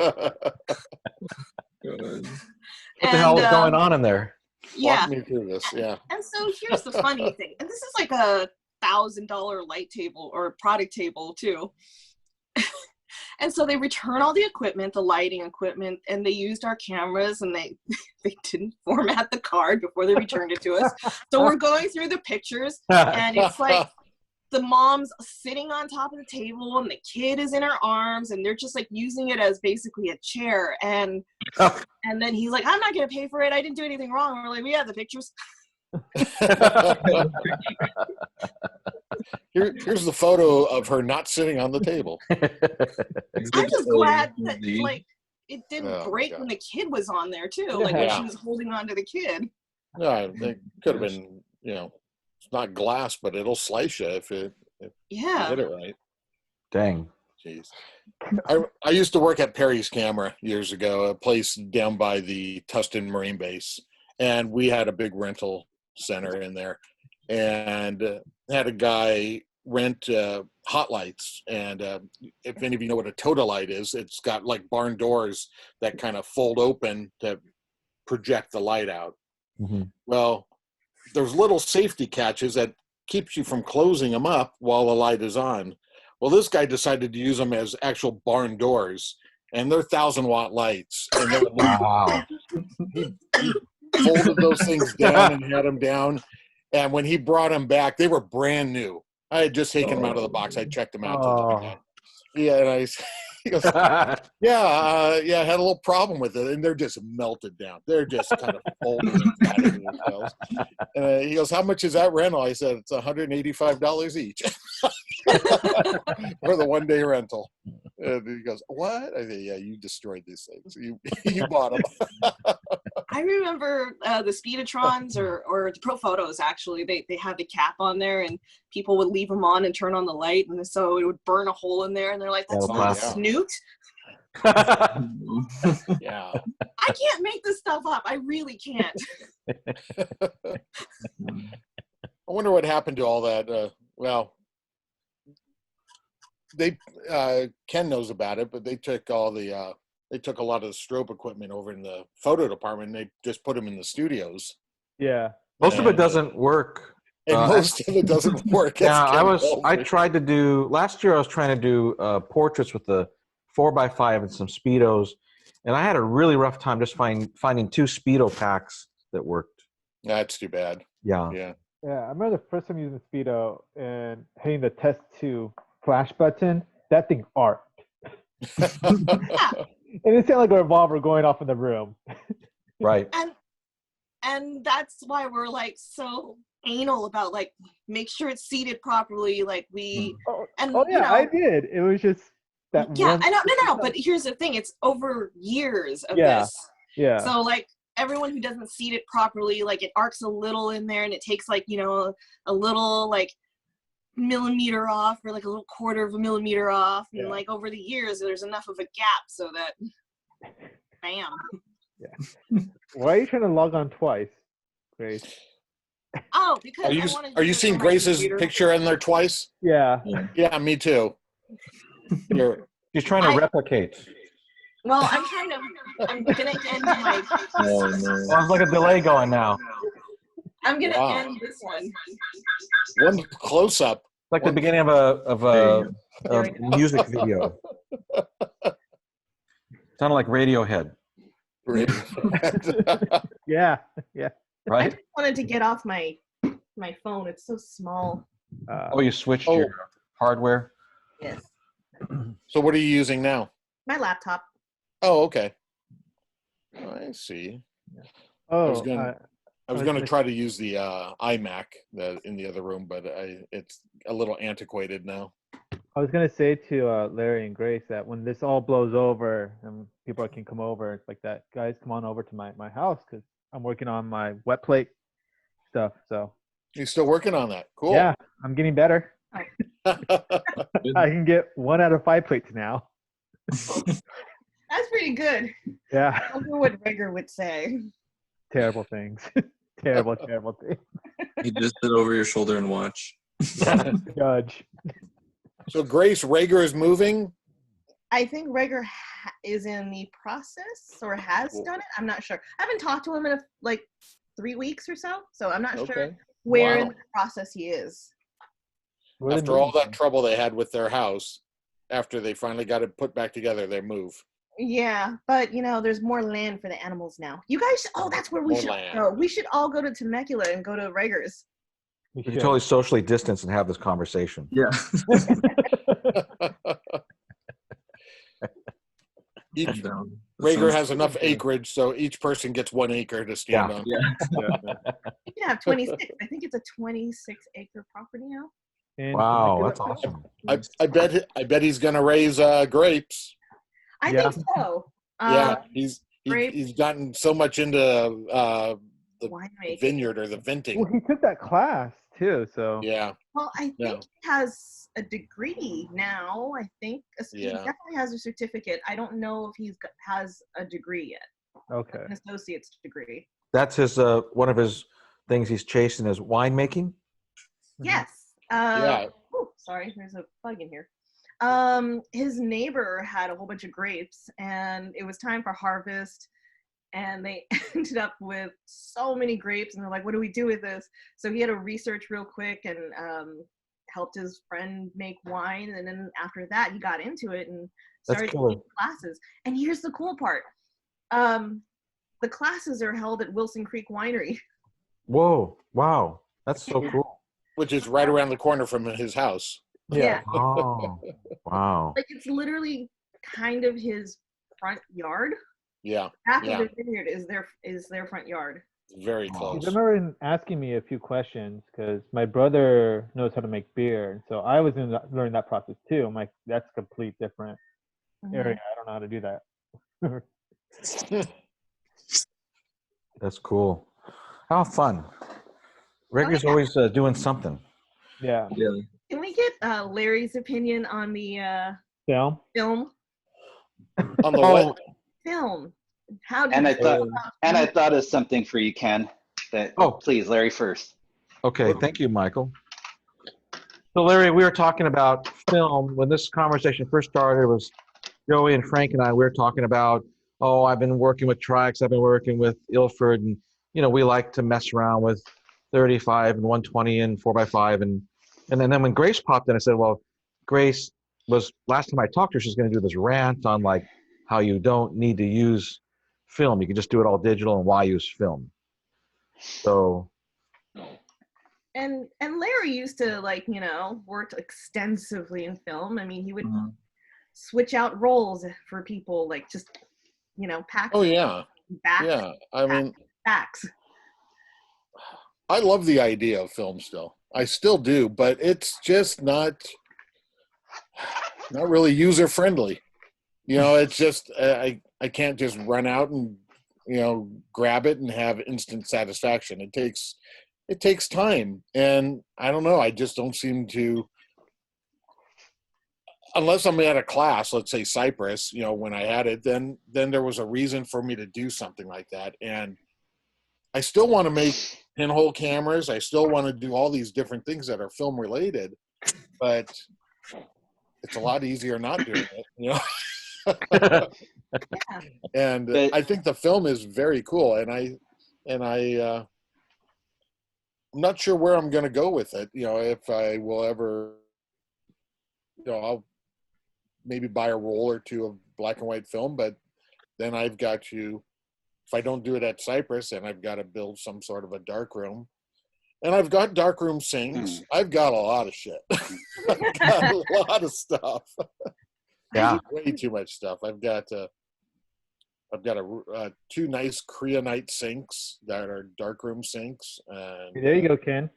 Good. What the hell is going on in there? Yeah. Walk me through this. Yeah. And so here's the funny thing. And this is like a $1,000 light table or product table too. And so they return all the equipment, the lighting equipment, and they used our cameras, and they didn't format the card before they returned it to us. So we're going through the pictures, and it's like the mom's sitting on top of the table, and the kid is in her arms, and they're just like using it as basically a chair. And then he's like, I'm not going to pay for it. I didn't do anything wrong. And we're like, we have the pictures. Here's the photo of her not sitting on the table. I'm just glad that like it didn't Oh, break God. when the kid was on there too. Like when Yeah. she was holding on to the kid. No, it could have been, you know, it's not glass, but it'll slice you if you Yeah. hit it right. Dang. Jeez. I used to work at Perry's Camera years ago, a place down by the Tustin Marine Base, and we had a big rental center in there, and had a guy rent hot lights. And if any of you know what a Totolite is, it's got like barn doors that kind of fold open to project the light out. Mm-hmm. Well, there's little safety catches that keeps you from closing them up while the light is on. Well, this guy decided to use them as actual barn doors, and they're 1,000-watt lights. And they're Wow. he folded those things down and had them down. And when he brought them back, they were brand new. I had just taken them out of the box. I checked them out. Oh. Yeah, and he goes, I had a little problem with it, and they're just melted down. They're just kind of folding and patting themselves. And he goes, how much is that rental? I said, it's $185 each for the one-day rental. And he goes, what? I said, yeah, you destroyed these things. You bought them. I remember the Speedotrons or the Pro Photos, actually, they had the cap on there, and people would leave them on and turn on the light, and so it would burn a hole in there, and they're like, that's not a yeah. snoot. Yeah. I can't make this stuff up. I really can't. I wonder what happened to all that. Well, they Ken knows about it, but they took all the they took a lot of the strobe equipment over in the photo department, and they just put them in the studios. Yeah. Most of it doesn't work and most of it doesn't work. as Yeah, Ken I Holmes. tried to do, last year I was trying to do portraits with the 4x5 and some Speedos, and I had a really rough time just finding 2 Speedo packs that worked. That's too bad. Yeah. Yeah. Yeah, I remember the first time using Speedo and hitting the test 2 flash button. That thing arced. And it sounded like a revolver going off in the room. Right. And that's why we're like so anal about like make sure it's seated properly. Like we and Oh yeah, you know, I did. It was just that yeah, one. I know, no. But here's the thing: it's over years of Yeah. this. Yeah. So like everyone who doesn't seat it properly, like it arcs a little in there, and it takes like a little like millimeter off or like a little quarter of a millimeter off, and like over the years, there's enough of a gap so that, bam. Yeah. Why are you trying to log on twice, Grace? Oh, because Are you seeing Grace's picture in there twice? Yeah. Yeah, me too. Here. She's trying to replicate. Well, I'm gonna end my. Oh, no. Well, there's like a delay going now. I'm gonna Wow. end this one. One close up. Like the beginning of a music video. Sounded like Radiohead, Yeah. Yeah. I right? just wanted to get off my phone. It's so small. Oh, you switched your hardware? Yes. So what are you using now? My laptop. Oh, okay. I see. Oh, I was going to try to use the iMac in the other room, but it's a little antiquated now. I was gonna say to Larry and Grace that when this all blows over and people can come over, it's like that. Guys, come on over to my house because I'm working on my wet plate stuff. So You're still working on that. Cool. yeah, I'm getting better. I can get 1 out of 5 plates now. That's pretty good. Yeah. I wonder what Rigger would say. Terrible things. terrible things. You just sit over your shoulder and watch. Judge. So Grace Rager is moving. I think Rigger is in the process or has done it. I'm not sure. I haven't talked to him in like 3 weeks or so, so I'm not sure where in the process he is. After all that trouble they had with their house, after they finally got it put back together, they move. Yeah, but there's more land for the animals now. You guys, that's where we should go. We should all go to Temecula and go to Rager's. We can totally socially distance and have this conversation. Yeah. Rager has enough acreage, so each person gets 1 acre to stand on. Yeah. You can have 26. I think it's a 26-acre property now. Wow, that's awesome. I bet he's gonna raise grapes. I think so. Yeah, he's gotten so much into the vineyard or the vinting. Well, he took that class too, so yeah. Well, I think he has a degree now. I think he definitely has a certificate. I don't know if he has a degree yet. Okay. An associate's degree. That's his one of his things he's chasing is winemaking. Yes. Sorry, there's a bug in here. His neighbor had a whole bunch of grapes, and it was time for harvest. And they ended up with so many grapes, and they're like, what do we do with this? So he had to research real quick and helped his friend make wine. And then after that, he got into it and started taking classes. And here's the cool part. The classes are held at Wilson Creek Winery. Whoa. Wow. That's so cool. Which is right around the corner from his house. Yeah. Oh, wow. Like it's literally kind of his front yard. Yeah. Half of the vineyard is their front yard. Very close. I remember him asking me a few questions because my brother knows how to make beer, and so I was learning that process too. I'm like, that's a complete different area. I don't know how to do that. That's cool. How fun. Rager's always doing something. Yeah. Can we get Larry's opinion on the Film? On the what? Film. How do I thought of something for you, Ken. Please, Larry first. Okay, thank you, Michael. So, Larry, we were talking about film when this conversation first started. It was Joey and Frank and I. We were talking about, I've been working with Trikes, I've been working with Ilford, and we like to mess around with 35 and 120 and 4x5 and then when Grace popped in, I said, well, Grace was last time I talked to her, she's going to do this rant on like how you don't need to use film. You can just do it all digital and why use film. So. And Larry used to work extensively in film. I mean, he would switch out roles for people, like just pack. Oh yeah, backs, yeah. I mean, backs. I love the idea of film still. I still do, but it's just not really user friendly. It's just I can't just run out and grab it and have instant satisfaction. It takes time, and I don't know. I just don't seem to, unless I'm at a class, let's say Cypress. When I had it, then there was a reason for me to do something like that, and I still want to make pinhole cameras. I still want to do all these different things that are film related, but it's a lot easier not doing it, And I think the film is very cool, and I'm not sure where I'm going to go with it. If I will ever, I'll maybe buy a roll or two of black and white film, but then I've got to, if I don't do it at Cypress, then I've got to build some sort of a dark room. And I've got darkroom sinks. I've got a lot of shit. I've got a lot of stuff. Yeah. Way too much stuff. I've got two nice Creonite sinks that are darkroom sinks. And There you go, Ken.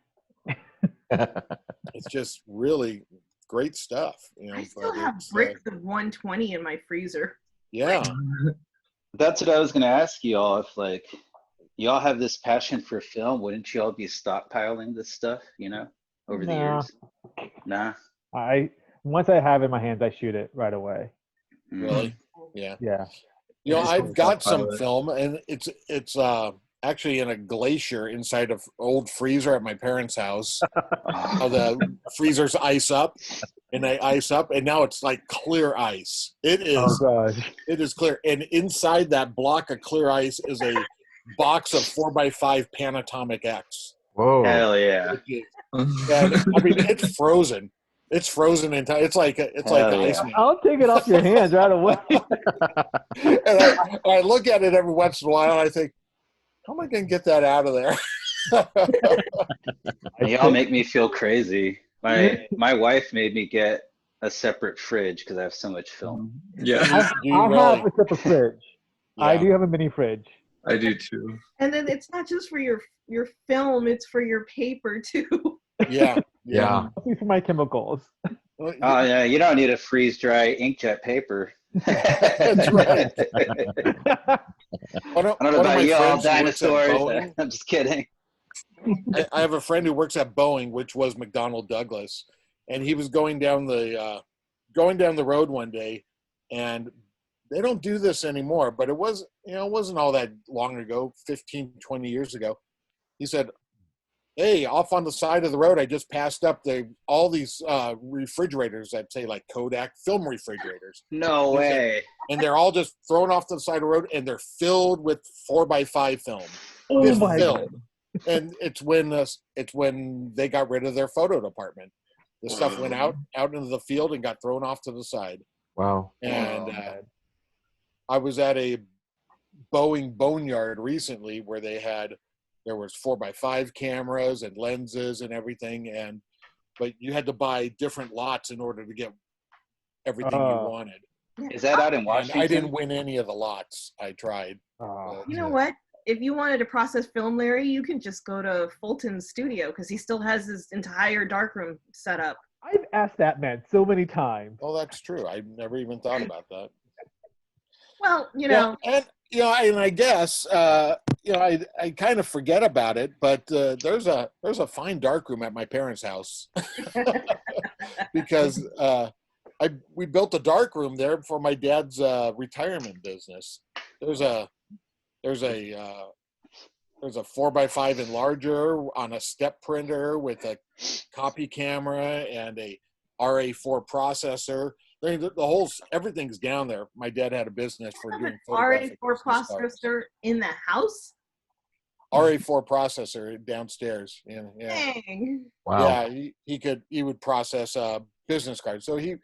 it's just really great stuff. I still have bricks of 120 in my freezer. Yeah. That's what I was going to ask you all. If y'all have this passion for film, wouldn't you all be stockpiling this stuff, over the years? Nah. Once I have it in my hands, I shoot it right away. Really? Yeah. Yeah. I've got some film, and it's actually in a glacier inside an old freezer at my parents' house. How the freezers ice up, and they ice up, and now it's like clear ice. It is. Oh gosh. It is clear, and inside that block of clear ice is a box of 4x5 Panatomic X. Whoa. Hell yeah. And I mean, it's frozen. It's frozen in time. It's like ice man. I'll take it off your hands right away. And I look at it every once in a while, and I think, how am I going to get that out of there? Y'all make me feel crazy. My wife made me get a separate fridge because I have so much film. Yeah, I have a separate fridge. Yeah. I do have a mini fridge. I do too. And then it's not just for your film; it's for your paper too. Yeah. Yeah. These are my chemicals. Oh yeah, you don't need a freeze dry inkjet paper. That's right. I don't know about you all dinosaurs. I'm just kidding. I have a friend who works at Boeing, which was McDonnell Douglas, and he was going down the road one day, and they don't do this anymore, but it wasn't all that long ago, 15, 20 years ago. He said, hey, off on the side of the road, I just passed up all these refrigerators that say like Kodak film refrigerators. No way. And they're all just thrown off to the side of the road, and they're filled with 4x5 film. Oh my film. God. And it's when they got rid of their photo department. The stuff went out into the field and got thrown off to the side. Wow. And I was at a Boeing boneyard recently where there was 4x5 cameras and lenses and everything, but you had to buy different lots in order to get everything you wanted. Is that out in Washington? And I didn't win any of the lots. I tried. You know what? If you wanted to process film, Larry, you can just go to Fulton's studio because he still has his entire darkroom set up. I've asked that man so many times. Oh, that's true. I never even thought about that. Well, Yeah, and I guess I kind of forget about it, but there's a fine darkroom at my parents' house because we built a darkroom there for my dad's retirement business. There's a 4x5 enlarger on a step printer with a copy camera and a RA4 processor. Everything's down there. My dad had a business for doing photographic RA4 processor in the house? RA4 processor downstairs. Yeah, Dang. Wow. yeah. He would process business cards. So he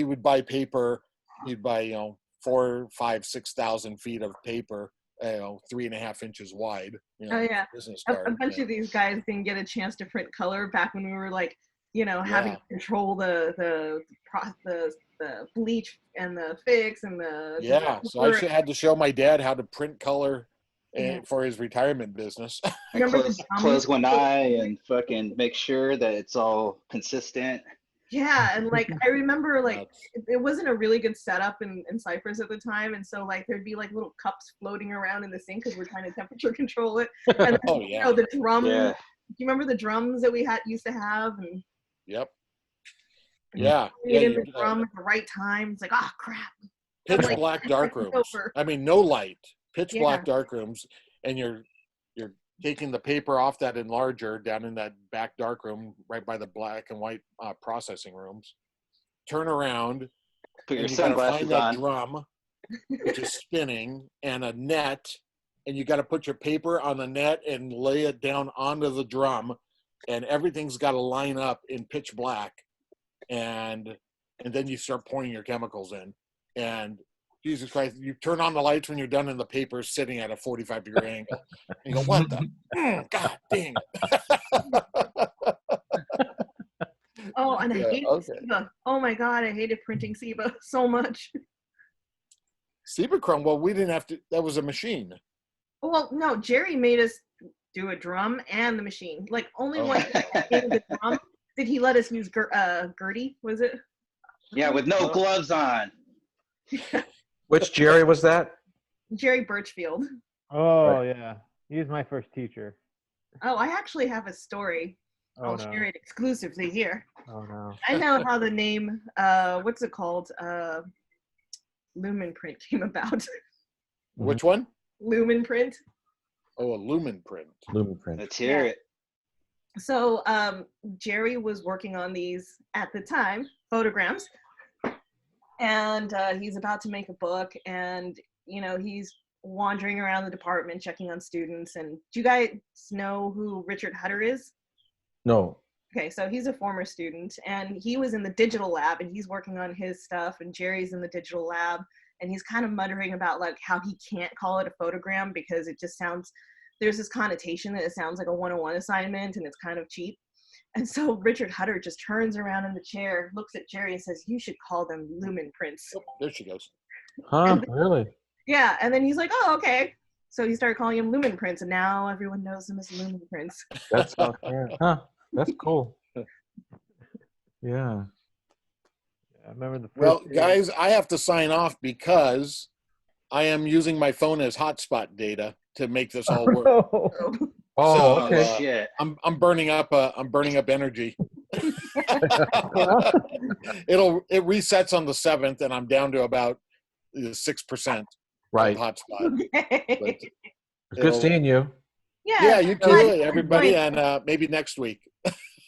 would buy paper. He'd buy 4, 5, 6,000 feet of paper. 3.5 inches wide. Oh yeah, business a card. bunch of these guys didn't get a chance to print color back when we were like, having to control the bleach and the fix and the Yeah, so I had to show my dad how to print color for his retirement business. I Remember the close one eye and fucking make sure that it's all consistent. Yeah, and like I remember like Nuts. it wasn't a really good setup in Cypress at the time, and so like there'd be like little cups floating around in the sink because we're trying to temperature control it. And then, Oh yeah. the drum. Yeah. Do you remember the drums that we used to have? And Yep. Yeah. you Yeah. in the drum at the right time. It's like, oh crap. Pitch like, black it's dark like rooms. over. I mean, no light. Pitch Yeah. black dark rooms, and you're taking the paper off that enlarger down in that back dark room right by the black and white processing rooms. Turn around. Put your and you gotta sunglasses find that on. drum, which is spinning, and a net, and you got to put your paper on the net and lay it down onto the drum, and everything's got to line up in pitch black, and then you start pouring your chemicals in, and Jesus Christ, you turn on the lights when you're done, and the paper's sitting at a 45-degree angle. And you go, what the? God dang it. Oh, and I Yeah, hated okay. SIBA. Oh my god, I hated printing SIBA so much. Chrome, well, we didn't have to, that was a machine. Well, no, Jerry made us do a drum and the machine. Like only Oh. once in the drum did he let us use Gertie, was it? Yeah, with no gloves on. Which Jerry was that? Jerry Birchfield. Oh yeah, he's my first teacher. Oh, I actually have a story. Oh I'll no. share it exclusively here. Oh no. I know how the name, what's it called? Lumen Print came about. Which one? Lumen Print. Oh, a lumen print. Lumen print. Let's hear it. So Jerry was working on these at the time, photograms, and he's about to make a book, and he's wandering around the department checking on students. And do you guys know who Richard Hutter is? No. Okay, so he's a former student, and he was in the digital lab, and he's working on his stuff, and Jerry's in the digital lab, and he's kind of muttering about like how he can't call it a photogram because it just sounds, there's this connotation that it sounds like a 101 assignment and it's kind of cheap. And so Richard Hutter just turns around in the chair, looks at Jerry and says, you should call them lumen prints. Oh, there she goes. Huh? Really? Yeah, and then he's like, oh, okay. So he started calling him lumen prints, and now everyone knows them as lumen prints. That's huh. That's cool. Yeah. I remember the first Well, day- guys, I have to sign off because I am using my phone as hotspot data to make this all work. No. Oh, So, okay. Shit. I'm burning up energy. It resets on the 7th, and I'm down to about 6% Right. hotspot. Okay. It's good seeing you. Yeah, you too, glad- everybody, glad- and maybe next week.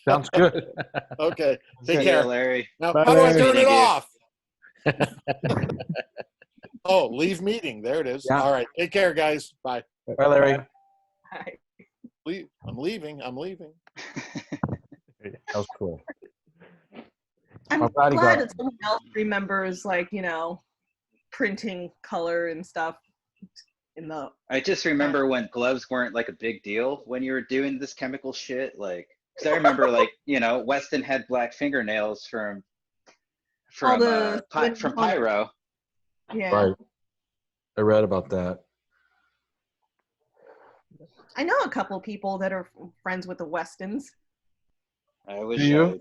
Sounds good. Okay, take See care. ya, Larry. Now, Bye, how do I Larry. turn it Meeting you. off? Oh, leave meeting. There it is. Yeah. All right, take care, guys. Bye. Bye, Larry. I'm leaving. That was cool. I'm I'm glad he glad got- that someone else remembers, like, printing color and stuff in the. I just remember when gloves weren't like a big deal when you were doing this chemical shit. Like, because I remember, like, Weston had black fingernails from Pyro. Yeah. Right. I read about that. I know a couple people that are friends with the Westons. I wish Do you?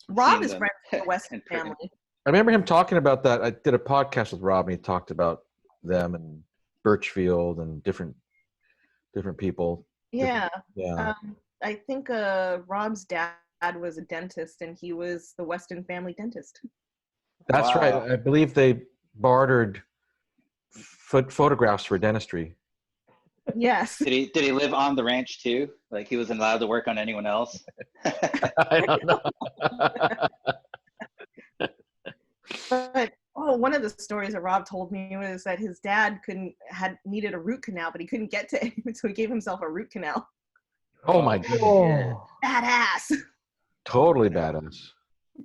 I Rob Seen is them friends with the Weston in print. family. I remember him talking about that. I did a podcast with Rob, and he talked about them and Birchfield and different people. Yeah. Yeah. I think Rob's dad was a dentist, and he was the Weston family dentist. That's Wow. right. I believe they bartered photographs for dentistry. Yes. Did he live on the ranch too? Like he wasn't allowed to work on anyone else? I don't know. But Well, one of the stories that Rob told me was that his dad needed a root canal, but he couldn't get to it, so he gave himself a root canal. Oh my goodness. Oh, Badass. Totally badass.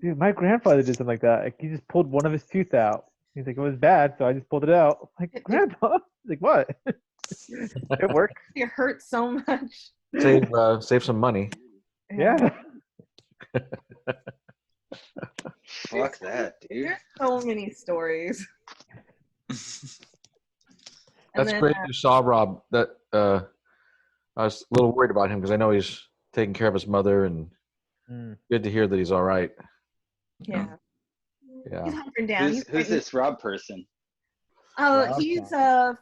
dude, my grandfather did something like that. Like, he just pulled one of his teeth out. He's like, it was bad, so I just pulled it out. I'm like, Grandpa? He's like, what? It works. It hurts so much. Save some money. Yeah. Fuck that, dude. There's so many stories. That's great you saw Rob. That I was a little worried about him because I know he's taking care of his mother, and good to hear that he's all right. Yeah. Yeah. He's hunkering down. Who's this Rob person? Oh, he's a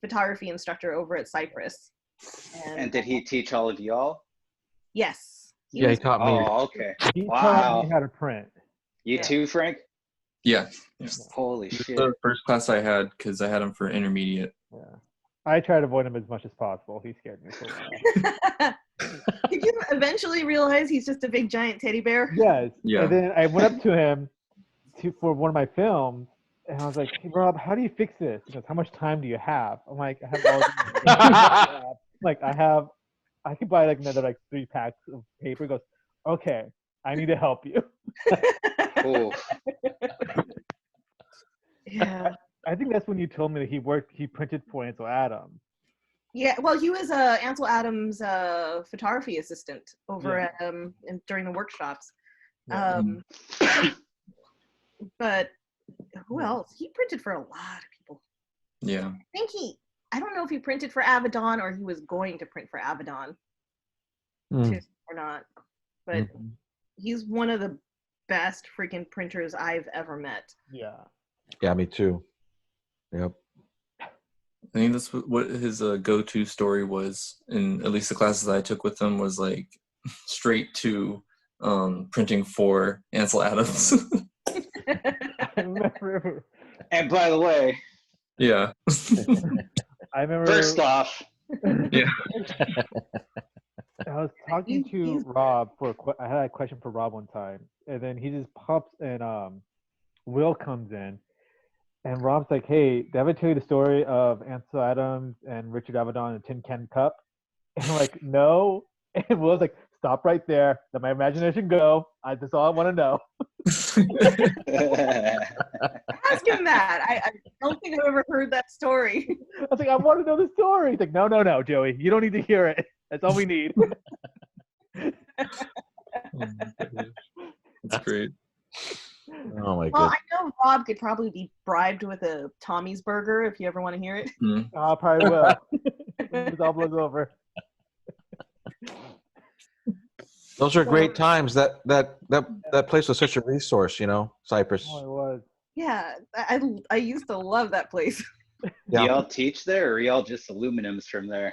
photography instructor over at Cypress. And did he teach all of y'all? Yes. Yeah, he taught me. Oh, okay. He Wow. taught me how to print. You too, Frank? Yeah. Holy It's shit. the first class I had because I had him for intermediate. Yeah. I try to avoid him as much as possible. He scared me for a while. Did you eventually realize he's just a big giant teddy bear? Yes. Yeah. And then I went up to him for one of my films, and I was like, hey, Rob, how do you fix this? He goes, how much time do you have? I'm like, I have all like, I could buy like another like 3 packs of paper. He goes, okay, I need to help you. Oh, Yeah. I think that's when you told me that he printed for Ansel Adams. Yeah, well, he was Ansel Adams' photography assistant over at during the workshops. Yeah. But who else? He printed for a lot of people. Yeah. I don't know if he printed for Avedon or he was going to print for Avedon too, or not. But he's one of the best freaking printers I've ever met. Yeah. Yeah, me too. Yep. I think that's what his go-to story was, in at least the classes I took with him, was like straight to printing for Ansel Adams. I remember. and by the way, Yeah. I remember. first off, Yeah. I was talking to Rob I had a question for Rob one time, and then he just pops and Will comes in, and Rob's like, "Hey, did I ever tell you the story of Ansel Adams and Richard Avedon and a tin can cup?" And I'm like, "No." And Will's like, "Stop right there. Let my imagination go. That's all I want to know." Ask him that. I don't think I've ever heard that story. I was like, "I want to know the story." He's like, "No, Joey. You don't need to hear it. That's all we need." That's great. Oh my Well, god. I know Rob could probably be bribed with a Tommy's burger if you ever want to hear it. I probably will. It all blows over. Those are great times. That place was such a resource, Cypress. Oh, it was. Yeah, I used to love that place. Yeah. do y'all teach there, or are y'all just aluminums from there?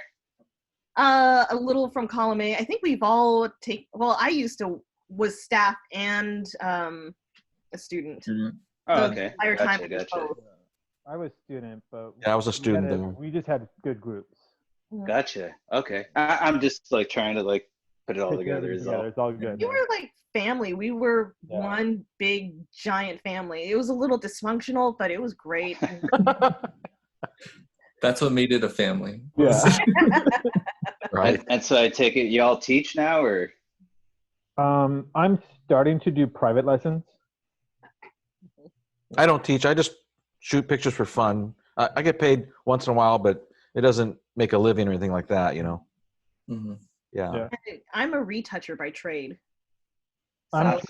A little from column A. I think we've all I was staff and a student. Oh, So okay. the entire time Gotcha, it was gotcha. both. I was a student, but Yeah, I was a student there. we just had good groups. Gotcha. Okay. I'm just like trying to like put it all Take together. everything together. It's all good. We were like family. We were Yeah. one big giant family. It was a little dysfunctional, but it was great. That's what made it a family. Yeah. Right. And so I take it y'all teach now, or? I'm starting to do private lessons. I don't teach. I just shoot pictures for fun. I get paid once in a while, but it doesn't make a living or anything like that, Mhm. Yeah. I'm a retoucher by trade. I'm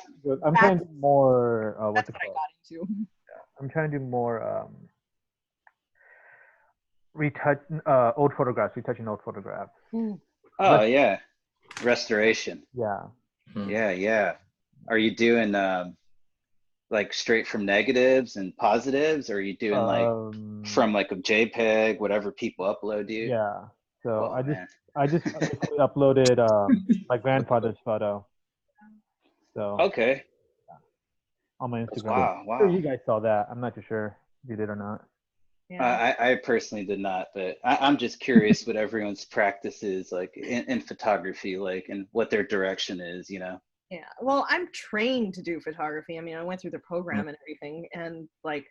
trying to do more. What's That's it what I called? got into. I'm trying to do more old photographs, retouching old photographs. Oh yeah, restoration. Yeah. Yeah. Are you doing like straight from negatives and positives, or are you doing like from like a JPEG, whatever people upload you? Yeah. So Oh, man. I just basically uploaded my grandfather's photo. So Okay. on my Instagram. Wow. I'm sure you guys saw that. I'm not too sure if you did or not. Yeah. I personally did not, but I'm just curious what everyone's practice is like in photography, like, and what their direction is, Yeah. Well, I'm trained to do photography. I mean, I went through the program and everything, and like,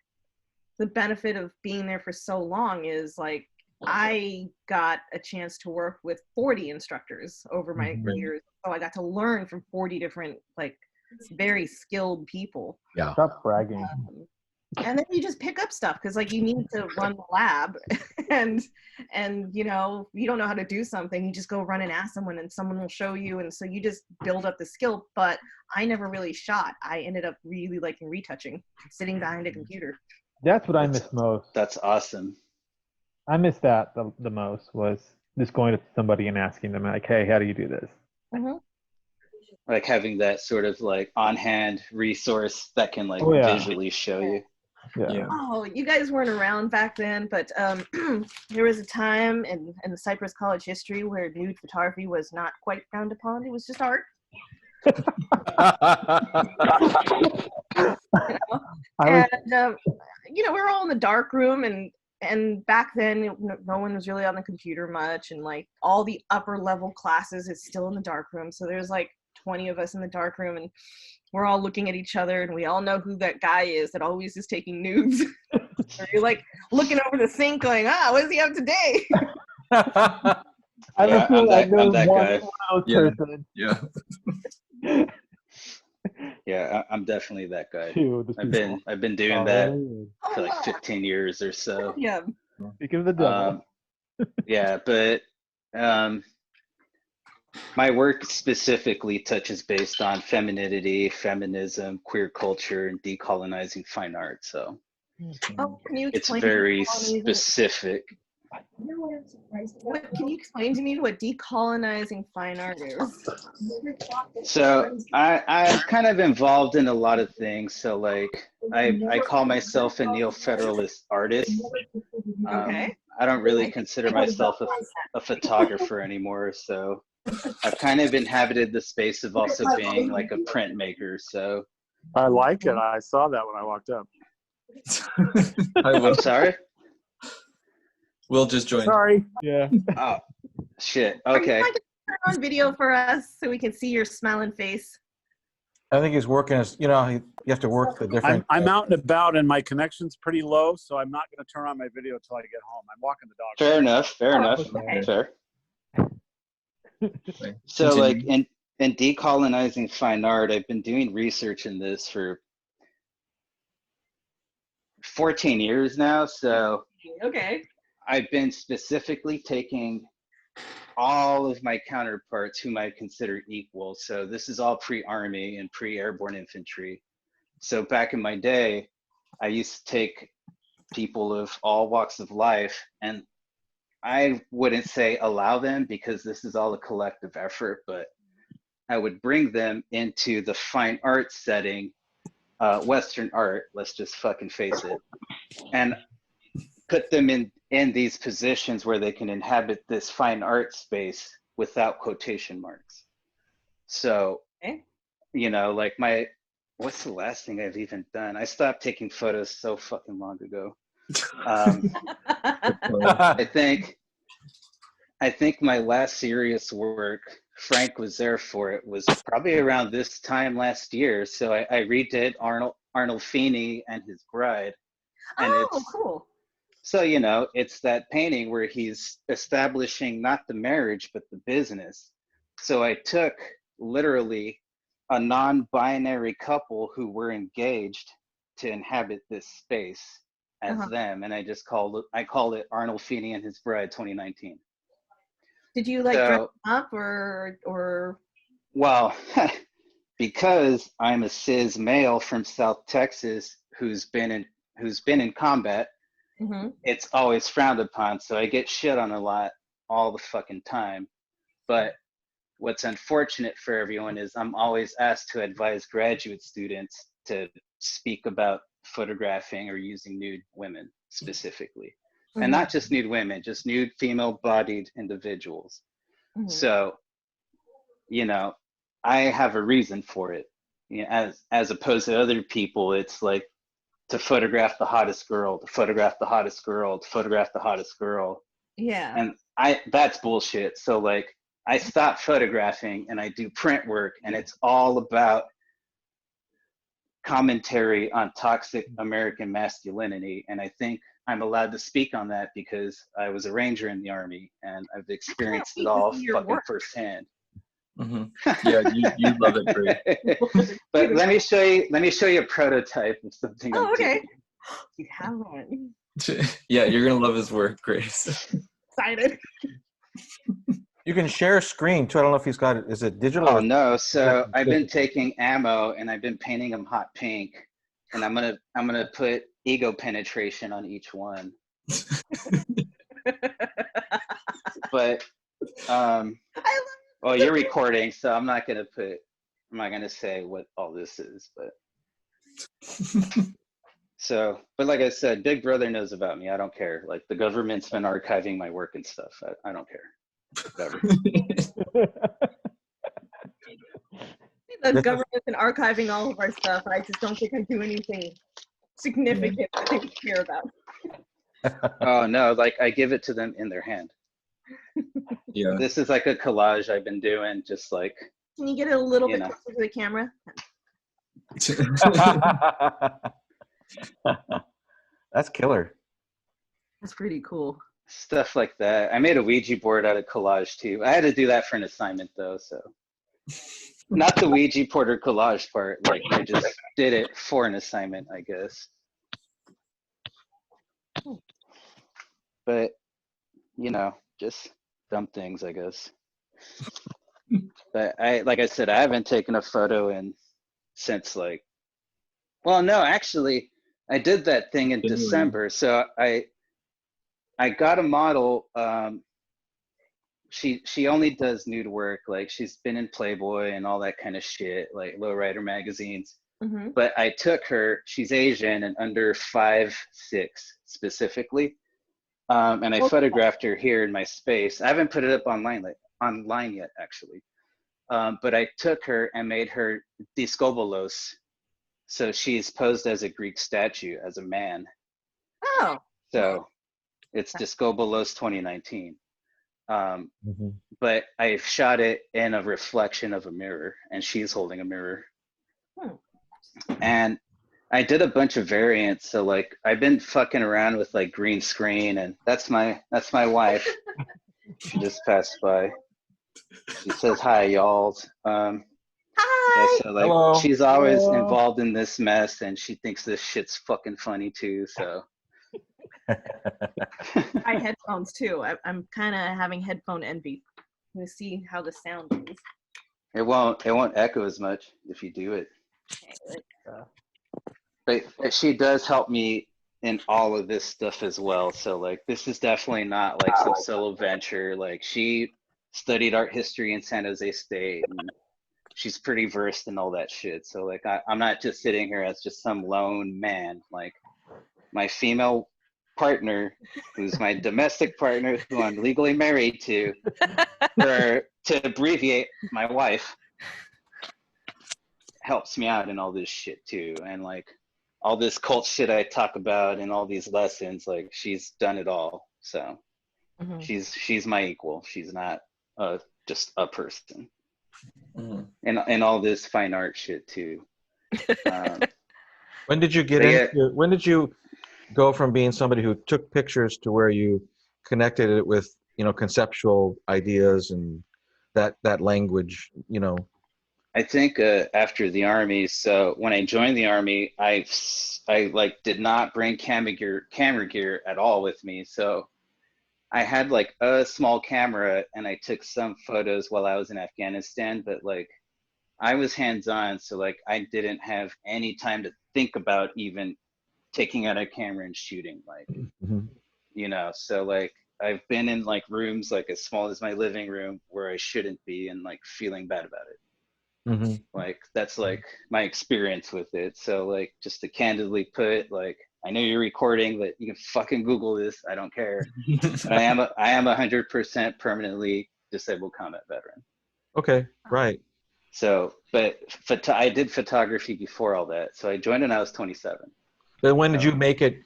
the benefit of being there for so long is like I got a chance to work with 40 instructors over my years. So I got to learn from 40 different, like, very skilled people. Yeah. Stop bragging. And then you just pick up stuff because, like, you need to run the lab, and you know, you don't know how to do something, you just go run and ask someone, and someone will show you, and so you just build up the skill. But I never really shot. I ended up really liking retouching, sitting behind a computer. That's what I miss most. That's awesome. I miss that the most, was just going to somebody and asking them, like, hey, how do you do this? Mm-hmm. Like having that sort of like on-hand resource that can like visually show you. Yeah. Oh, you guys weren't around back then, but there was a time in the Cypress College history where nude photography was not quite frowned upon. It was just art. You know, we were all in the dark room, and back then no one was really on the computer much, and like all the upper level classes is still in the dark room. So there's like 20 of us in the dark room, and we're all looking at each other, and we all know who that guy is that always is taking nudes. Or you're like looking over the sink going, what does he have today? I'm that guy. Yeah, I'm definitely that guy. I've been doing that for like 15 years or so. Yeah. Speaking of the devil. Yeah, but my work specifically touches based on femininity, feminism, queer culture, and decolonizing fine art. So it's very specific. Can you explain to me what decolonizing fine art is? So I'm kind of involved in a lot of things. So like I call myself a neo-federalist artist. Okay. I don't really consider myself a photographer anymore. So I've kind of inhabited the space of also being like a printmaker. So I like it. I saw that when I walked up. I'm sorry. Will just joined. Sorry. Yeah. Oh, shit. Okay. Are you turn on video for us so we can see your smiling face? I think he's working as, you know, you have to work the different. I'm out and about, and my connection's pretty low, so I'm not going to turn on my video until I get home. I'm walking the dog. Fair enough. Fair enough. Okay. Fair. So like in decolonizing fine art, I've been doing research in this for 14 years now. So okay. I've been specifically taking all of my counterparts whom I consider equal. So this is all pre-army and pre-airborne infantry. So back in my day, I used to take people of all walks of life, and I wouldn't say allow them because this is all a collective effort, but I would bring them into the fine art setting, Western art, let's just fucking face it, and put them in these positions where they can inhabit this fine art space without quotation marks. So, you know, like what's the last thing I've even done? I stopped taking photos so fucking long ago. I think my last serious work, Frank was there for it, was probably around this time last year. So I redid Arnold Feeney and His Bride. And cool. So, you know, it's that painting where he's establishing not the marriage, but the business. So I took literally a non-binary couple who were engaged to inhabit this space as them. And I called it Arnold Feeney and His Bride 2019. Did you like dress them up or? Well, because I'm a cis male from South Texas who's been in combat, it's always frowned upon. So I get shit on a lot all the fucking time. But what's unfortunate for everyone is I'm always asked to advise graduate students to speak about photographing or using nude women specifically. And not just nude women, just nude female-bodied individuals. So, you know, I have a reason for it. You know, as opposed to other people, it's like to photograph the hottest girl, to photograph the hottest girl, to photograph the hottest girl. Yeah. And that's bullshit. So like, I stopped photographing and I do print work, and it's all about commentary on toxic American masculinity, and I think I'm allowed to speak on that because I was a ranger in the Army and I've experienced it all fucking firsthand. Mm-hmm. Yeah, you love it, great. But let me show you a prototype of something I'm okay. doing. You have one. Yeah, you're gonna love his work, Grace. Excited. You can share a screen too. I don't know if he's got it. Is it digital? Oh or no! So I've been taking ammo and I've been painting them hot pink, and I'm gonna put ego penetration on each one. But well, you're recording, so I'm not gonna say what all this is, but but like I said, Big Brother knows about me. I don't care. Like the government's been archiving my work and stuff. I don't care. Whatever. The government's been archiving all of our stuff. I just don't think I do anything significant that they would care about. Oh no, like I give it to them in their hand. Yeah. This is like a collage I've been doing, just like. Can you get it a little bit closer to the camera? That's killer. That's pretty cool. Stuff like that. I made a Ouija board out of collage too. I had to do that for an assignment though, so. Not the Ouija board or collage part. Like I just did it for an assignment, I guess. But just dumb things, I guess. But like I said, I haven't taken a photo since like. Well, no, actually, I did that thing in December. So I got a model. She only does nude work. Like she's been in Playboy and all that kind of shit, like lowrider magazines. Mm-hmm. But I took her. She's Asian and under 5'6" specifically. And I photographed her here in my space. I haven't put it up online yet, actually. But I took her and made her diskobolos. So she's posed as a Greek statue, as a man. Oh. So it's Diskobolos 2019. But I shot it in a reflection of a mirror, and she's holding a mirror. And I did a bunch of variants. So like I've been fucking around with like green screen, and that's my wife. She just passed by. She says hi, y'all. Hi. Yeah, so like Hello. she's always involved in this mess, and she thinks this shit's fucking funny too. So. I headphones too. I'm kind of having headphone envy. Let's see how the sound is. It won't echo as much if you do it. But she does help me in all of this stuff as well. So like this is definitely not like some solo venture. Like she studied art history in San Jose State, and she's pretty versed in all that shit. So like I'm not just sitting here as just some lone man. Like my female partner, who's my domestic partner, who I'm legally married to, or to abbreviate, my wife, helps me out in all this shit too. And like all this cult shit I talk about and all these lessons, like she's done it all. So she's my equal. She's not just a person. And all this fine art shit too. When did you get into? When did you go from being somebody who took pictures to where you connected it with conceptual ideas and that language? I think after the Army. So when I joined the Army, I like did not bring camera gear at all with me. So I had like a small camera and I took some photos while I was in Afghanistan, but like I was hands-on. So like I didn't have any time to think about even taking out a camera and shooting, like, so like I've been in like rooms like as small as my living room where I shouldn't be and like feeling bad about it. Like that's like my experience with it. So like just to candidly put, like I know you're recording, but you can fucking Google this. I don't care. But I am 100% permanently disabled combat veteran. Okay, right. So, but I did photography before all that. So I joined when I was 27. Then when did you make it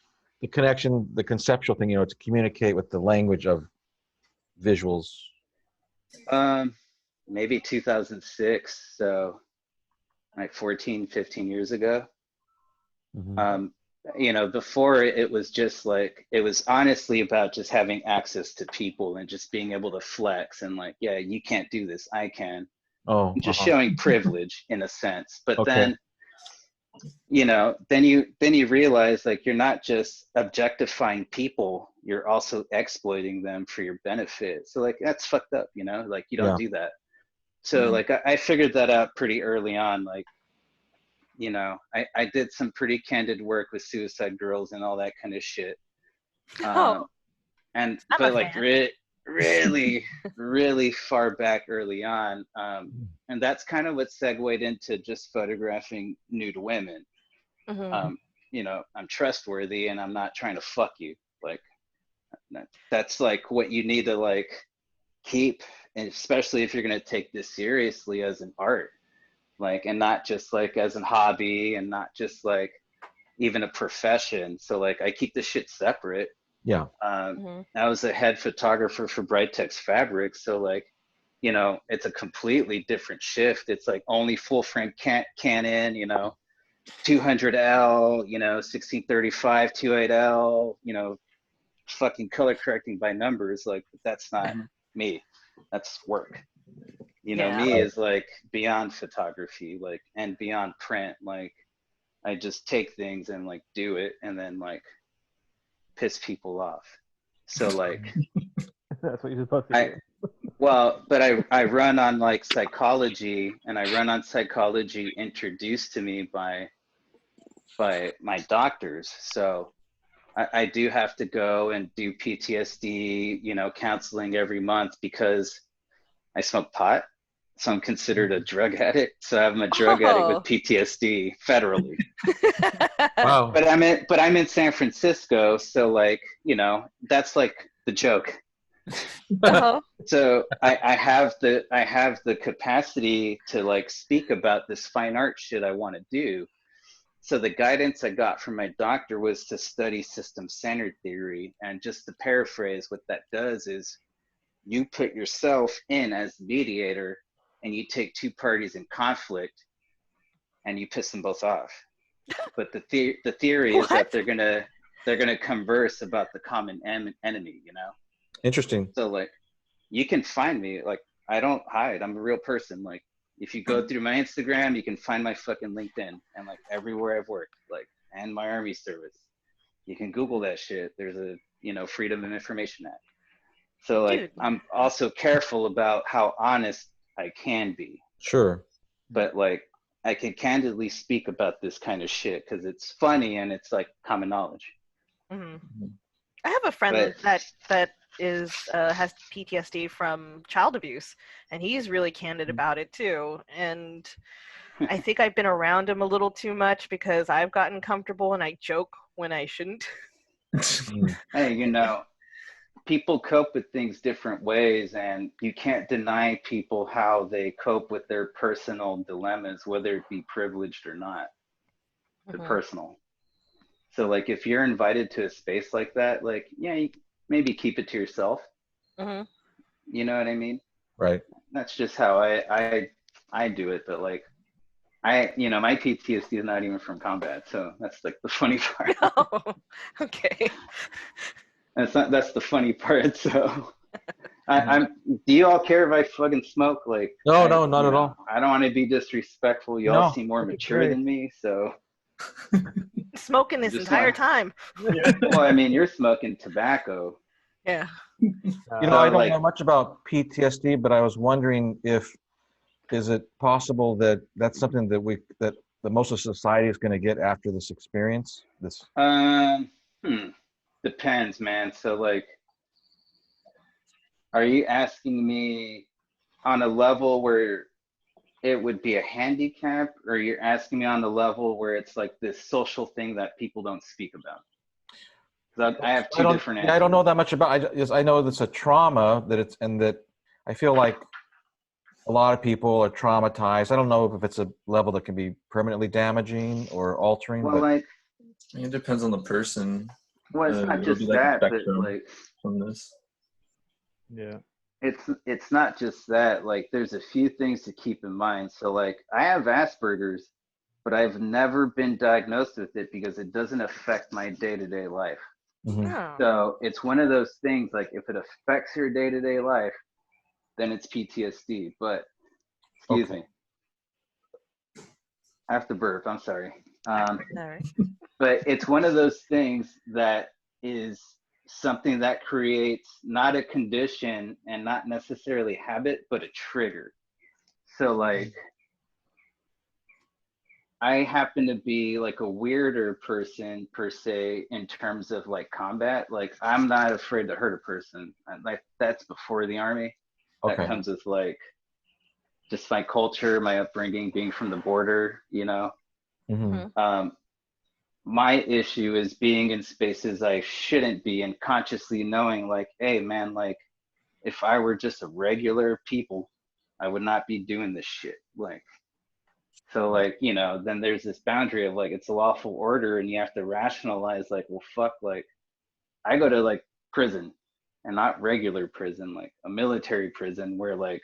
the connection, the conceptual thing, to communicate with the language of visuals? Maybe 2006. So like 15 years ago. Mhm. You know, before it was just like, it was honestly about just having access to people and just being able to flex and like, yeah, you can't do this, I can. Oh, Just showing privilege in a sense. But okay. then, you know, then you realize like you're not just objectifying people, you're also exploiting them for your benefit. So like that's fucked up, you know, like you don't Yeah. do that. So like I figured that out pretty early on. Like, you know, I did some pretty candid work with suicide girls and all that kind of shit. Oh, And I'm but a like fan. really really far back early on, and that's kind of what segued into just photographing nude women. Hmm. You know, I'm trustworthy and I'm not trying to fuck you. Like that's like what you need to like keep, and especially if you're going to take this seriously as an art, like, and not just like as a hobby and not just like even a profession. So like I keep this shit separate. Yeah. I was a head photographer for Brightex Fabrics, so like, you know, it's a completely different shift. It's like only full frame Canon, you know, 200L, you know, 1635 28L, you know, fucking color correcting by numbers. Like that's not me. That's work. You know, Yeah. me is like beyond photography, like, and beyond print. Like I just take things and like do it and then like piss people off. So like That's what you're supposed to do. well, but I run on like psychology, and I run on psychology introduced to me by my doctors. So I do have to go and do PTSD, you know, counseling every month because I smoke pot. So I'm considered a drug addict. So I'm a drug addict with Oh. PTSD federally. Wow. But I'm in San Francisco, so like, you know, that's like the joke. Uh-huh. So I have the capacity to like speak about this fine art shit I want to do. So the guidance I got from my doctor was to study system-centered theory. And just to paraphrase, what that does is you put yourself in as the mediator and you take two parties in conflict and you piss them both off. But the theory is that What? they're gonna converse about the common enemy, you know? Interesting. So like you can find me, like I don't hide, I'm a real person. Like if you go through my Instagram, you can find my fucking LinkedIn and like everywhere I've worked, like, and my Army service. You can Google that shit. There's a, you know, Freedom of Information Act. So like Dude. I'm also careful about how honest I can be, Sure. but like I can candidly speak about this kind of shit because it's funny and it's like common knowledge. Mhm. I have a friend But that is has PTSD from child abuse, and he's really candid about it too. And I think I've been around him a little too much because I've gotten comfortable and I joke when I shouldn't. hey, you know, people cope with things different ways, and you can't deny people how they cope with their personal dilemmas, whether it be privileged or not. They're Mhm. personal. So like if you're invited to a space like that, like yeah, you maybe keep it to yourself. Mhm. You know what I mean? Right. That's just how I do it. But like you know, my PTSD is not even from combat, so that's like the funny part. Oh, okay. That's the funny part. So I'm. Do you all care if I fucking smoke? Like No, no, not you at know, all. I don't want to be disrespectful. You all No, seem more I think it's mature great. than me, so Smoking this just entire want. time. Well, I mean, you're smoking tobacco. Yeah. You know, So I don't like, know much about PTSD, but I was wondering if is it possible that that's something that the most of society is going to get after this experience? This. um, depends, man. So like, are you asking me on a level where it would be a handicap, or you're asking me on the level where it's like this social thing that people don't speak about? Because I have two different answers. I don't know that much about. I know it's a trauma that it's, and that I feel like a lot of people are traumatized. I don't know if it's a level that can be permanently damaging or altering, Well, but like, It depends on the person. well, it's not It'll be just like a that, but spectrum like, from this. Yeah. it's not just that. Like, there's a few things to keep in mind. So like, I have Asperger's, but I've never been diagnosed with it because it doesn't affect my day-to-day life. Mhm. Oh. So it's one of those things, like if it affects your day-to-day life, then it's PTSD. But excuse Okay. me, I have to burp. I'm sorry. All right. But it's one of those things that is something that creates not a condition and not necessarily habit, but a trigger. So like, I happen to be like a weirder person per se in terms of like combat. Like I'm not afraid to hurt a person. Like that's before the army. That Okay. comes with like just my culture, my upbringing, being from the border, you know. Mhm. My issue is being in spaces I shouldn't be and consciously knowing like, hey man, like if I were just a regular people, I would not be doing this shit. Like, so like, you know, then there's this boundary of like, it's a lawful order and you have to rationalize like, well, fuck, like I go to like prison and not regular prison, like a military prison where like,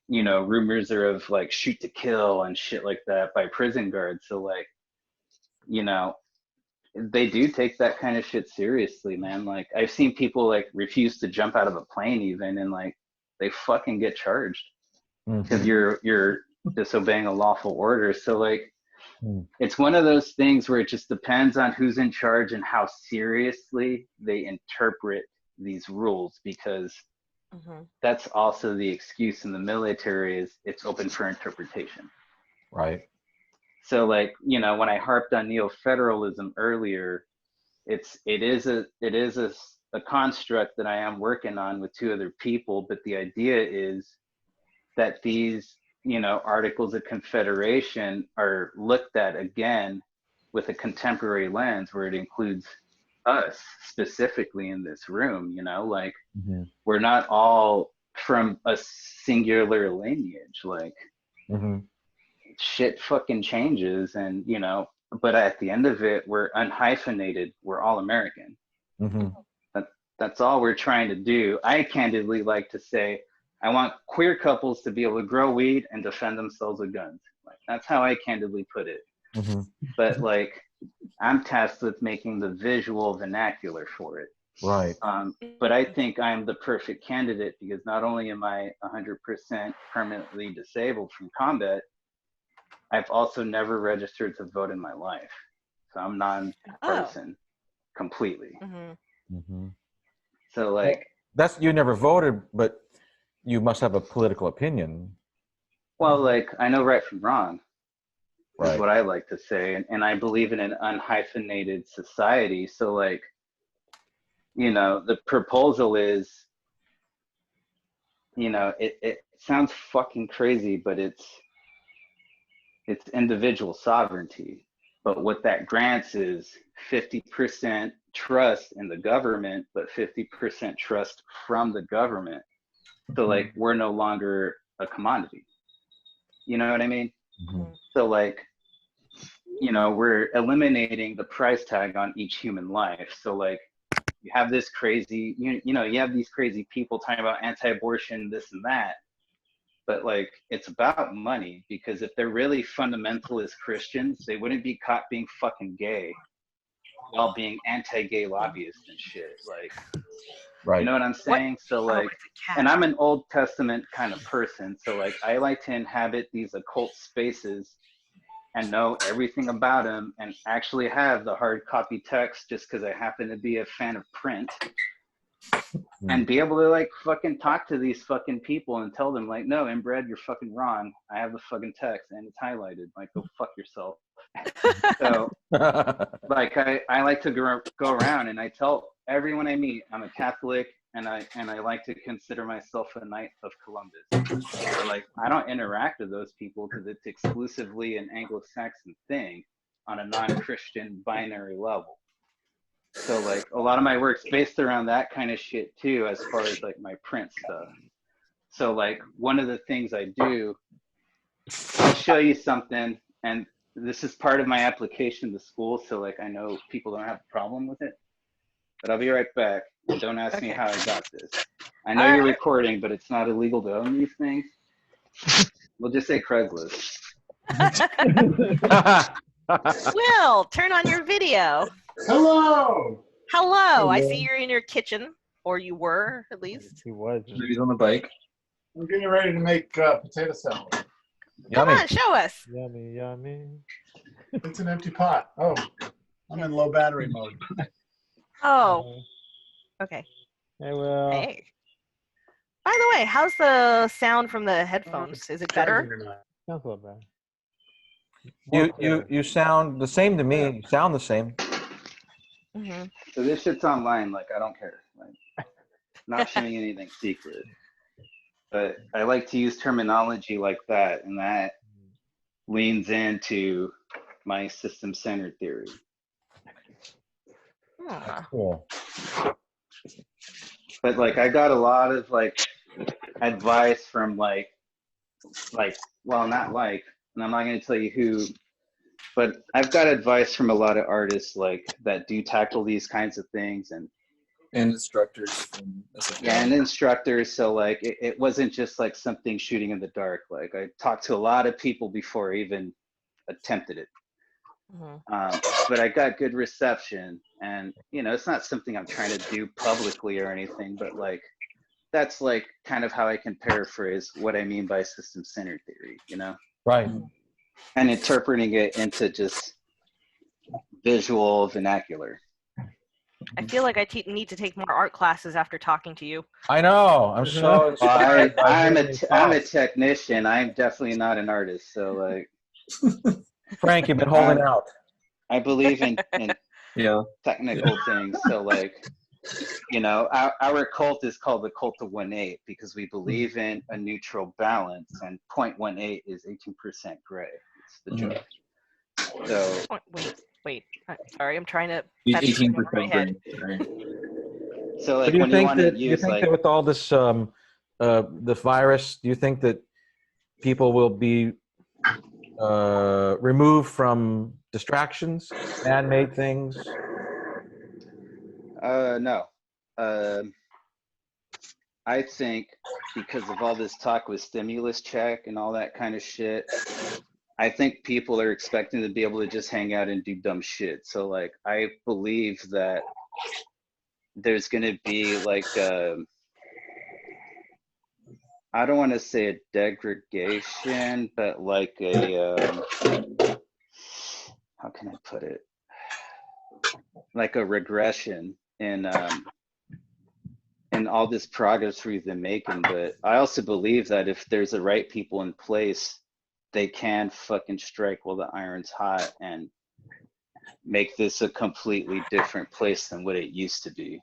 you know, rumors are of like shoot to kill and shit like that by prison guards. So like, you know, they do take that kind of shit seriously, man. Like I've seen people like refuse to jump out of a plane even, and like they fucking get charged because Mhm. you're disobeying a lawful order. So like Mm. it's one of those things where it just depends on who's in charge and how seriously they interpret these rules, because that's also the excuse in the military is it's open for interpretation. Right. So like, you know, when I harped on neo-federalism earlier, it is a construct that I am working on with two other people, but the idea is that these, you know, articles of confederation are looked at again with a contemporary lens where it includes us specifically in this room, you know, like Mhm. we're not all from a singular lineage, like Mhm. shit fucking changes, and you know, but at the end of it we're unhyphenated, we're all American. Mhm. That's all we're trying to do. I candidly like to say I want queer couples to be able to grow weed and defend themselves with guns. Like that's how I candidly put it. Mhm. But like I'm tasked with making the visual vernacular for it. Right. But I think I'm the perfect candidate because not only am I 100% permanently disabled from combat, I've also never registered to vote in my life. So I'm non-partisan completely. Mhm. So Well, like, that's you never voted, but you must have a political opinion. well, like I know right from wrong is Right. what I like to say. And I believe in an unhyphenated society. So like, you know, the proposal is, you know, it sounds fucking crazy, but it's individual sovereignty. But what that grants is 50% trust in the government, but 50% trust from the government. So like we're no longer a commodity. You know what I mean? Mhm. So like, you know, we're eliminating the price tag on each human life. So like you have this crazy, you know, you have these crazy people talking about anti-abortion, this and that. But like it's about money, because if they're really fundamentalist Christians, they wouldn't be caught being fucking gay while being anti-gay lobbyists and shit. Like, you Right. know what I'm saying? So Oh, like, it's a cat. and I'm an Old Testament kind of person. So like, I like to inhabit these occult spaces and know everything about them and actually have the hard copy text just because I happen to be a fan of print, and be able to like fucking talk to these fucking people and tell them like, no, inbred, you're fucking wrong. I have the fucking text and it's highlighted. Like, go fuck yourself. So like I like to go around and I tell everyone I meet I'm a Catholic, and I like to consider myself a Knight of Columbus. So like I don't interact with those people because it's exclusively an Anglo-Saxon thing on a non-Christian binary level. So like a lot of my work's based around that kind of shit too, as far as like my print stuff. So like one of the things I do, I'll show you something, and this is part of my application to school, so like I know people don't have a problem with it. But I'll be right back, and don't ask me how I got this. I know you're recording, but it's not illegal to own these things. We'll just say Craigslist. Will, turn on your video. Hello. Hello. I see you're in your kitchen, or you were at least. He was. Maybe he's on the bike. I'm getting ready to make potato salad. Come Yummy. on, show us. Yummy, yummy. It's an empty pot. Oh, I'm in low battery mode. Oh, okay. Hey, Will. Hey. By the way, how's the sound from the headphones? Is it better? Charging or not? Sounds a little better. More clear. You sound the same to me. You sound the same. Mm-hmm. So this shit's online. Like, I don't care. Like, not showing anything secret. But I like to use terminology like that, and that leans into my system-centered theory. Cool. But like, I got a lot of like advice from well, not like, and I'm not going to tell you who, but I've got advice from a lot of artists like that do tackle these kinds of things, and instructors from SFL. yeah, and instructors. So like, it wasn't just like something shooting in the dark. Like, I talked to a lot of people before I even attempted it. Mm-hmm. But I got good reception, and it's not something I'm trying to do publicly or anything, but like, that's like kind of how I can paraphrase what I mean by system-centered theory, Right. and interpreting it into just visual vernacular. I feel like I need to take more art classes after talking to you. I know. I'm so inspired. I'm a technician. I'm definitely not an artist. So like, Frank, you've been holding out. I believe in Yeah. technical things. So like, our cult is called the cult of 1/8 because we believe in a neutral balance, and 0.18 is 18% gray. It's the joke. So Wait. Sorry, I'm trying to. He's that's 18% over my head. green. Right. so like, But do you when you think want to that you use think like, that with all this the virus, do you think that people will be removed from distractions, man-made things? no. I think because of all this talk with stimulus check and all that kind of shit, I think people are expecting to be able to just hang out and do dumb shit. So like, I believe that there's going to be like, I don't want to say a degradation, but like how can I put it? Like a regression in all this progress we've been making. But I also believe that if there's the right people in place, they can fucking strike while the iron's hot and make this a completely different place than what it used to be.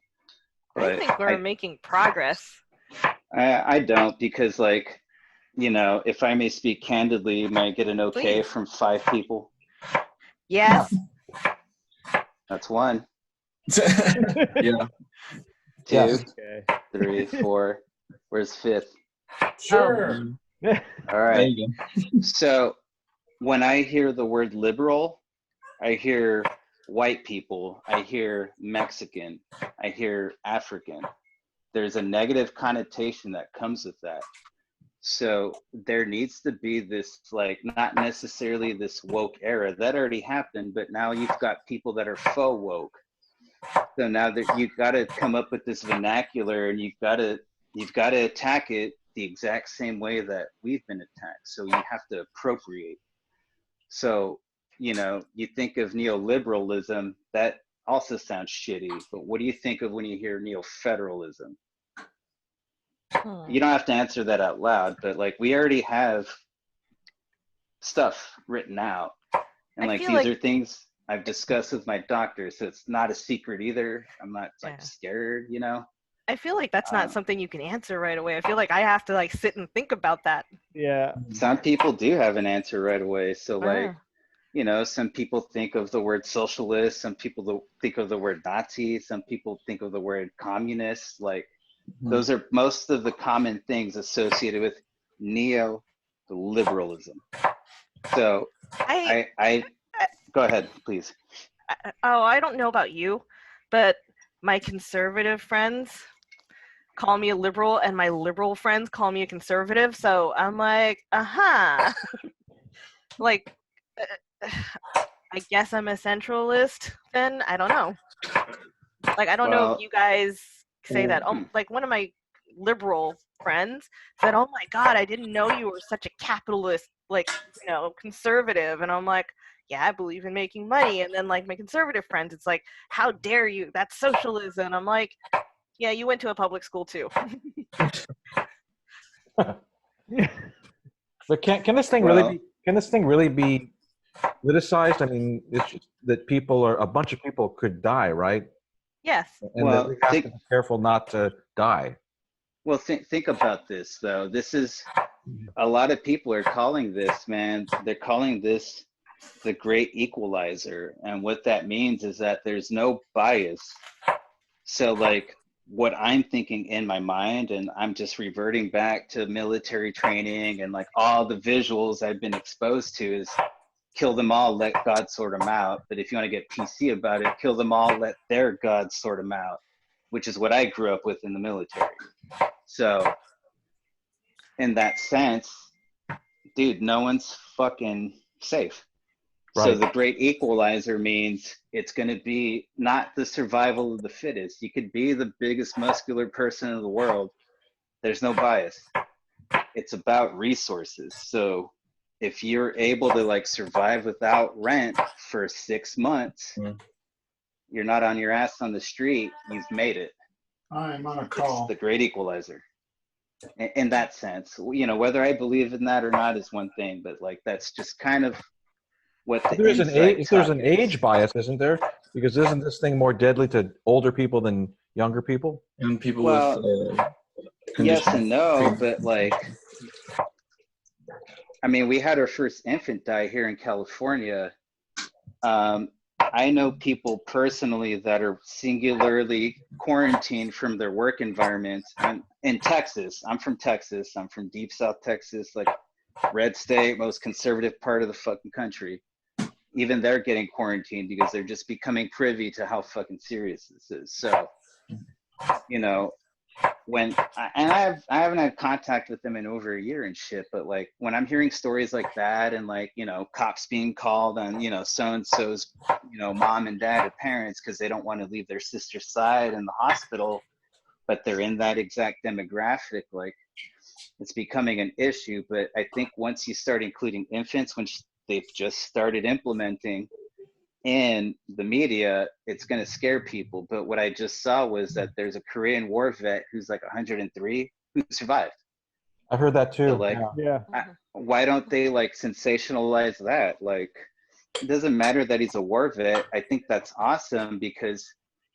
I think we're making progress. I don't, because like, if I may speak candidly, may I get an okay Please. from 5 people? Yes. That's 1. Yeah. 2, Yes. Okay. 3, 4. Where's 5th? Sure. All There right. you go. So when I hear the word liberal, I hear white people, I hear Mexican, I hear African. There's a negative connotation that comes with that. So there needs to be this, like, not necessarily this woke era that already happened, but now you've got people that are faux woke. So now that you've got to come up with this vernacular, and you've got to attack it the exact same way that we've been attacked. So you have to appropriate. So, you think of neoliberalism, that also sounds shitty, but what do you think of when you hear neo-federalism? You don't have to answer that out loud, but like, we already have stuff written out, and like, these are things I've discussed with my doctor, so it's not a secret either. I'm not like scared, I feel like that's not something you can answer right away. I feel like I have to like sit and think about that. Yeah. Some people do have an answer right away. So like, some people think of the word socialist, some people think of the word Nazi, some people think of the word communist. Like, those are most of the common things associated with neoliberalism. So I go ahead, please. I don't know about you, but my conservative friends call me a liberal, and my liberal friends call me a conservative. So I'm like, Like, I guess I'm a centralist then. I don't know. Like, I don't know Well, if you guys say that. Like, one of my liberal friends said, "Oh my God, I didn't know you were such a capitalist, like, conservative." And I'm like, "Yeah, I believe in making money." And then, like, my conservative friends, it's like, "How dare you? That's socialism." I'm like, "Yeah, you went to a public school too." But can this thing well, really be politicized? I mean, it's just that a bunch of people could die, right? Yes. And that well, we have to be careful not to die. think about this though. This is a lot of people are calling this, man. They're calling this the great equalizer, and what that means is that there's no bias. So like what I'm thinking in my mind, and I'm just reverting back to military training and like all the visuals I've been exposed to, is kill them all, let God sort them out. But if you want to get PC about it, kill them all, let their God sort them out, which is what I grew up with in the military. So in that sense, dude, no one's fucking safe. So Right. the great equalizer means it's going to be not the survival of the fittest. You could be the biggest muscular person in the world. There's no bias. It's about resources. So if you're able to like survive without rent for 6 months, you're not on your ass on the street, you've made it. I'm on a It's call. the great equalizer. In that sense, whether I believe in that or not is one thing, but like that's just kind of what the There's inside there's talk an is. age bias, isn't there? Because isn't this thing more deadly to older people than younger people? And people Well, with yes conditions. and no, but like, I mean, we had our first infant die here in California. I know people personally that are singularly quarantined from their work environments. I'm in Texas. I'm from Texas. I'm from deep South Texas, like red state, most conservative part of the fucking country. Even they're getting quarantined because they're just becoming privy to how fucking serious this is. So, when I haven't had contact with them in over a year and shit, but like when I'm hearing stories like that and like cops being called on so and so's mom and dad or parents because they don't want to leave their sister's side in the hospital, but they're in that exact demographic, like it's becoming an issue. But I think once you start including infants, which they've just started implementing in the media, it's going to scare people. But what I just saw was that there's a Korean war vet who's like 103 who survived. I've heard that too. So like, Yeah. why don't they like sensationalize that? Like, it doesn't matter that he's a war vet. I think that's awesome because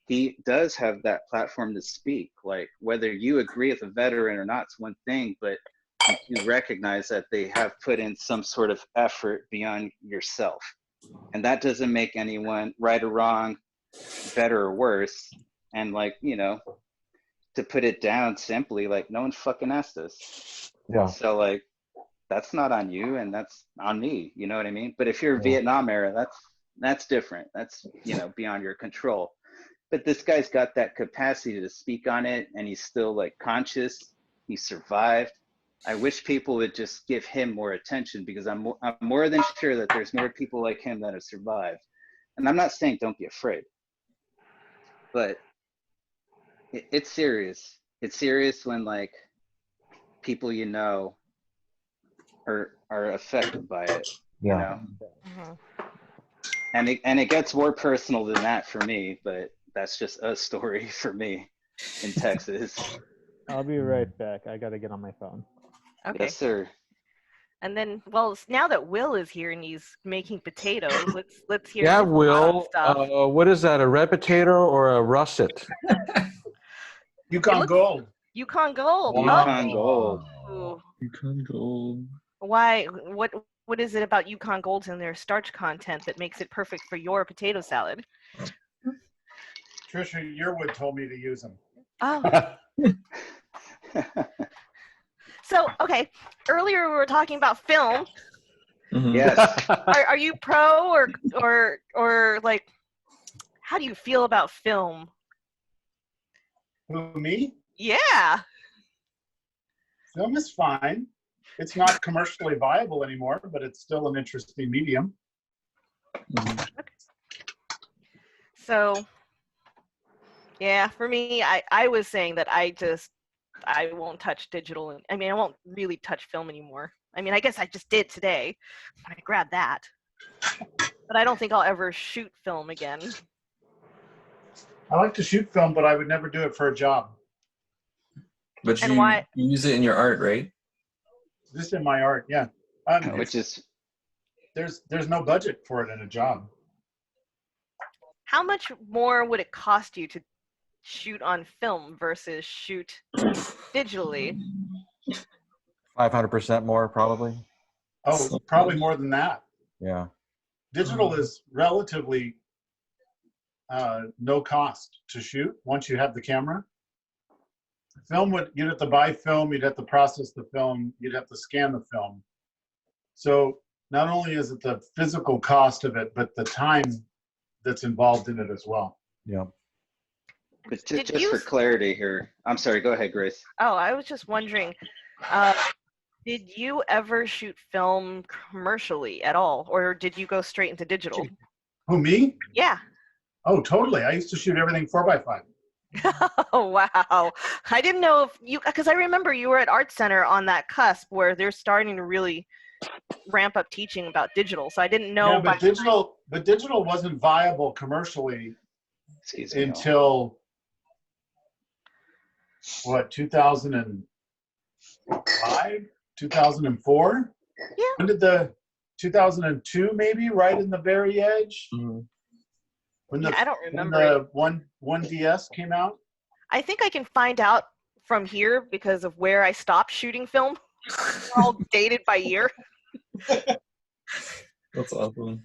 he does have that platform to speak. Like, whether you agree with a veteran or not is one thing, but you recognize that they have put in some sort of effort beyond yourself. And that doesn't make anyone right or wrong, better or worse. And like, to put it down simply, like no one fucking asked us. Yeah. So like, that's not on you and that's on me. You know what I mean? But if you're Vietnam era, that's different. That's, beyond your control. But this guy's got that capacity to speak on it and he's still like conscious. He survived. I wish people would just give him more attention because I'm more than sure that there's more people like him that have survived. And I'm not saying don't be afraid, but it's serious. It's serious when like people are affected by it. Yeah. And it gets more personal than that for me, but that's just a story for me in Texas. I'll be right back. I gotta get on my phone. Okay. Yes, sir. And then, well, now that Will is here and he's making potatoes, let's hear. Yeah, his Will. stuff. What is that? A red potato or a russet? Yukon Gold. Yukon Gold. Yukon Gold. Oh. Yukon Gold. Why? What is it about Yukon Golds and their starch content that makes it perfect for your potato salad? Trisha Yearwood told me to use them. Oh. So, okay. Earlier we were talking about film. Yes. Are you pro or like, how do you feel about film? Who, me? Yeah. Film is fine. it's not commercially viable anymore, but it's still an interesting medium. So, yeah, for me, I was saying that I won't touch digital. I mean, I won't really touch film anymore. I mean, I guess I just did today. I grabbed that. But I don't think I'll ever shoot film again. I like to shoot film, but I would never do it for a job. But And you why? use it in your art, right? Just in my art, yeah. Which is There's no budget for it in a job. How much more would it cost you to shoot on film versus shoot digitally? 500% more, probably. Oh, probably more than that. Yeah. Digital is relatively no cost to shoot once you have the camera. Film you'd have to buy film, you'd have to process the film, you'd have to scan the film. So not only is it the physical cost of it, but the time that's involved in it as well. Yeah. But just for clarity here, I'm sorry, go ahead, Grace. Oh, I was just wondering, did you ever shoot film commercially at all, or did you go straight into digital? Who, me? Yeah. Oh, totally. I used to shoot everything 4x5. Oh, wow. I didn't know if you, because I remember you were at Art Center on that cusp where they're starting to really ramp up teaching about digital. So I didn't know. Yeah, but digital wasn't viable commercially until what, 2005, 2004? Yeah. When did 2002 maybe, right in the very edge? Mm-hmm. I don't remember. When the 1DS came out? I think I can find out from here because of where I stopped shooting film. All dated by year. That's awesome.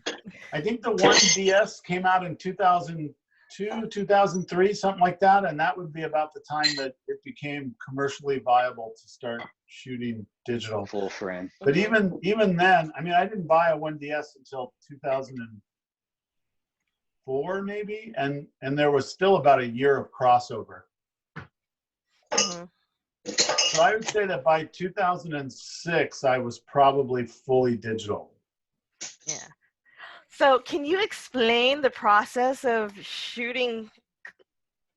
I think the 1DS came out in 2002, 2003, something like that, and that would be about the time that it became commercially viable to start shooting digital. Full frame. But even then, I mean, I didn't buy a 1DS until 2004 maybe, and there was still about a year of crossover. Mm-hmm. So I would say that by 2006, I was probably fully digital. Yeah. So can you explain the process of shooting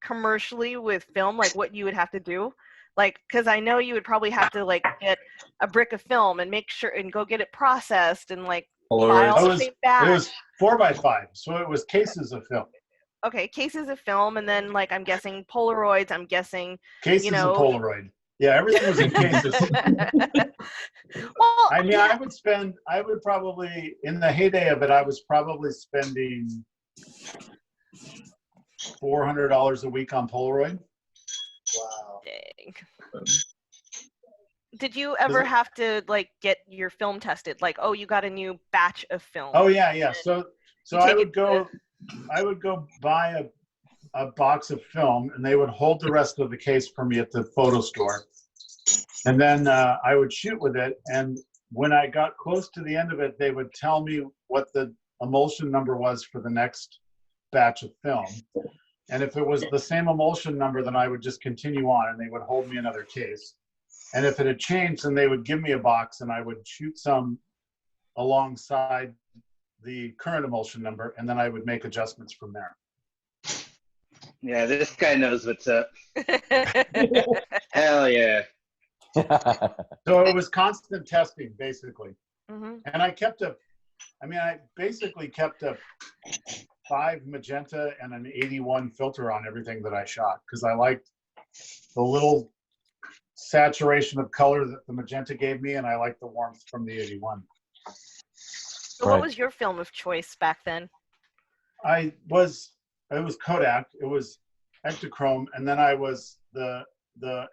commercially with film, like what you would have to do? Like, because I know you would probably have to like get a brick of film and make sure and go get it processed and like file the same batch. It was 4x5, so it was cases of film. Okay, cases of film, and then like I'm guessing Polaroids. I'm guessing cases of Polaroid. Yeah, everything was in cases. Well, I mean, yeah. I would probably, in the heyday of it, I was probably spending $400 a week on Polaroid. Wow. Dang. Did you ever have to like get your film tested? Like, oh, you got a new batch of film. Oh yeah. So I would go buy a box of film, and they would hold the rest of the case for me at the photo store. And then I would shoot with it. And when I got close to the end of it, they would tell me what the emulsion number was for the next batch of film. And if it was the same emulsion number, then I would just continue on, and they would hold me another case. And if it had changed, then they would give me a box, and I would shoot some alongside the current emulsion number, and then I would make adjustments from there. Yeah, this guy knows what's up. Hell yeah. So it was constant testing, basically. Mm-hmm. And I basically kept a 5 magenta and an 81 filter on everything that I shot, because I liked the little saturation of color that the magenta gave me, and I liked the warmth from the 81. So what was your film of choice back then? It was Kodak. It was Ektachrome, and then I was the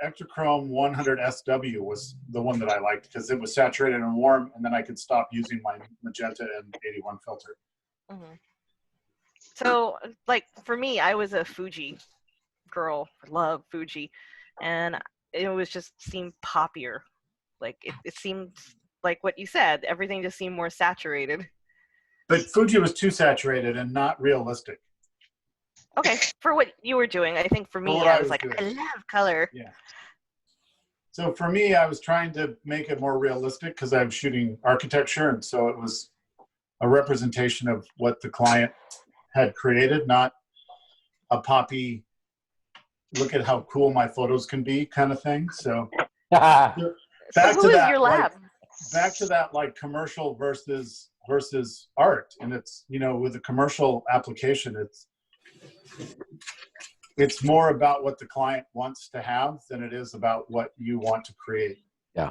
Ektachrome 100 SW was the one that I liked because it was saturated and warm, and then I could stop using my magenta and 81 filter. Mm-hmm. So, like for me, I was a Fuji girl. I love Fuji, and it was just seemed poppier. Like it seemed like what you said. Everything just seemed more saturated. But Fuji was too saturated and not realistic. Okay, for what you were doing, I think for me, I was like, I love color. Yeah. So for me, I was trying to make it more realistic because I was shooting architecture, and so it was a representation of what the client had created, not a poppy, look at how cool my photos can be kind of thing. So back So to who is that, your lab? back to that, like commercial versus art. And it's, you know, with a commercial application, it's more about what the client wants to have than it is about what you want to create. Yeah.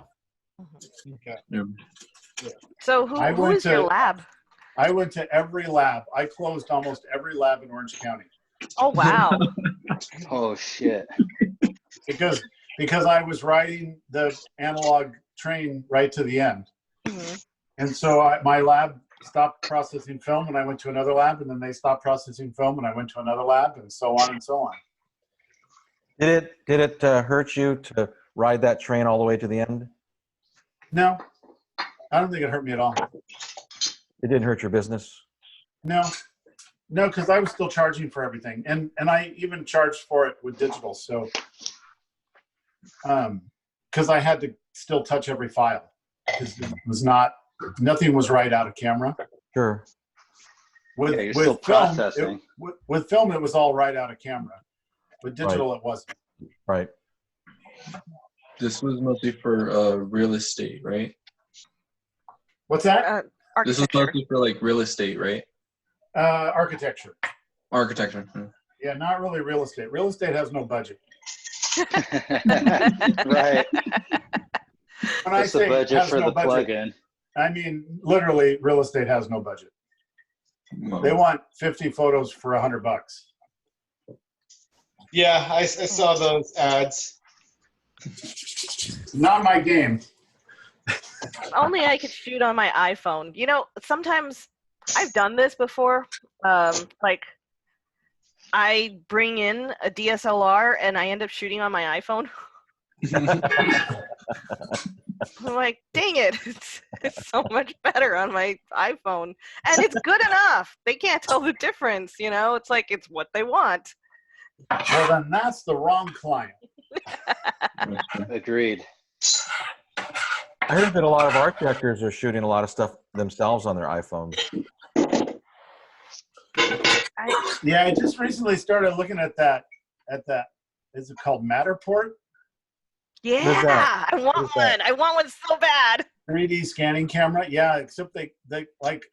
Okay. Yeah. So who is your lab? I went to every lab. I closed almost every lab in Orange County. Oh wow. Oh shit. Because I was riding the analog train right to the end. Mm-hmm. And so my lab stopped processing film and I went to another lab, and then they stopped processing film and I went to another lab, and so on and so on. Did it hurt you to ride that train all the way to the end? No, I don't think it hurt me at all. It didn't hurt your business? No, because I was still charging for everything. And I even charged for it with digital. So, because I had to still touch every file. Because it was nothing was right out of camera. Sure. You're With still film, processing. with film, it was all right out of camera. With digital, it wasn't. Right. This was mostly for real estate, right? What's that? This was mostly for like real estate, right? Architecture. Architecture. Yeah, not really real estate. Real estate has no budget. Right. When I What's the say budget has for no the budget, plug-in? I mean literally, real estate has no budget. Well, They want 50 photos for $100. Yeah, I saw those ads. Not my game. Only I could shoot on my iPhone. You know, sometimes I've done this before. Like I bring in a DSLR and I end up shooting on my iPhone. I'm like, dang it, it's so much better on my iPhone. And it's good enough. They can't tell the difference, you know? It's like, it's what they want. Well, then that's the wrong client. Agreed. I heard that a lot of art directors are shooting a lot of stuff themselves on their iPhones. Yeah, I just recently started looking at that, is it called Matterport? Yeah, I want one. I want one so bad. 3D scanning camera. Yeah, except they like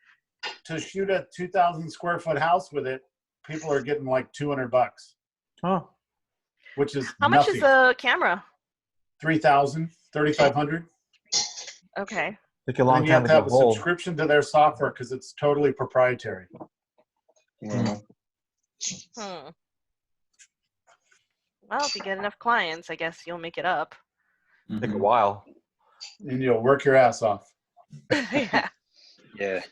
to shoot a 2,000 square foot house with it, people are getting like $200. Oh. Which is How much is the camera? 3,000, 3,500. Okay. Took you a long And you time have to to go have a whole. subscription to their software because it's totally proprietary. wow. Well, if you get enough clients, I guess you'll make it up. Take a while. And you'll work your ass off. Yeah. Yeah.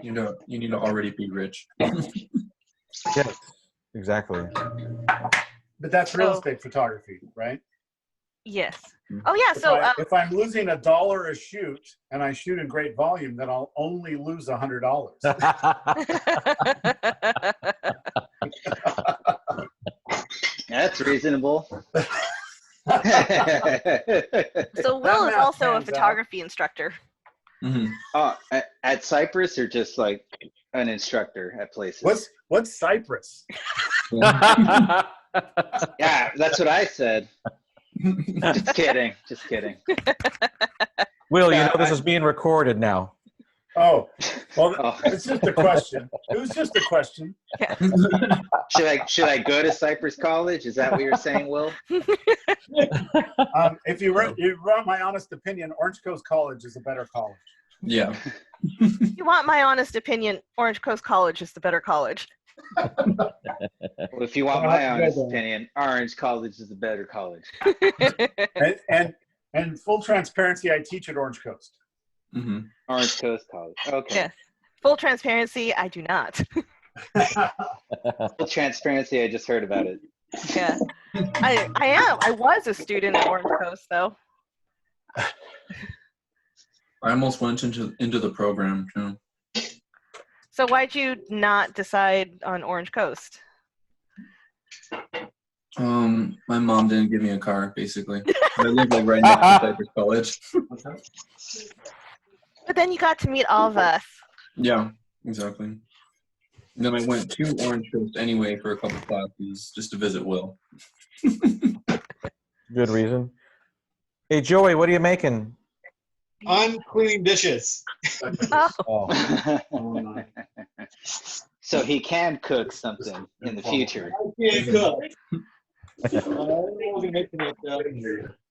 You know, you need to already be rich. Yes, exactly. But that's real estate photography, right? Yes. Oh yeah. So If I'm losing $1 a shoot and I shoot in great volume, then I'll only lose $100. That's reasonable. so Will is math also a pans out. photography instructor. Oh, at Cypress or just like an instructor at places? What's Cypress? Yeah, that's what I said. Just kidding. Just kidding. Will, Yeah, you know this is being recorded now. Oh, well, Oh. it's just a question. It was just a question. Should I go to Cypress College? Is that what you're saying, Will? If you want my honest opinion, Orange Coast College is a better college. Yeah. If you want my honest opinion, Orange Coast College is the better college. Well, if you want my honest opinion, Orange College is a better college. And full transparency, I teach at Orange Coast. Orange Coast College. Okay. Yes. Full transparency, I do not. Full transparency, I just heard about it. Yeah. I am. I was a student at Orange Coast, though. I almost went into the program too. So why'd you not decide on Orange Coast? My mom didn't give me a car, basically. I live like right next to Cypress College. But then you got to meet all of us. Yeah, exactly. And then I went to Orange Coast anyway for a couple classes just to visit Will. Good reason. Hey, Joey, what are you making? I'm cleaning dishes. Oh. Oh, So he can cook something in the future. I can't cook. I don't know what we're gonna make tonight, though.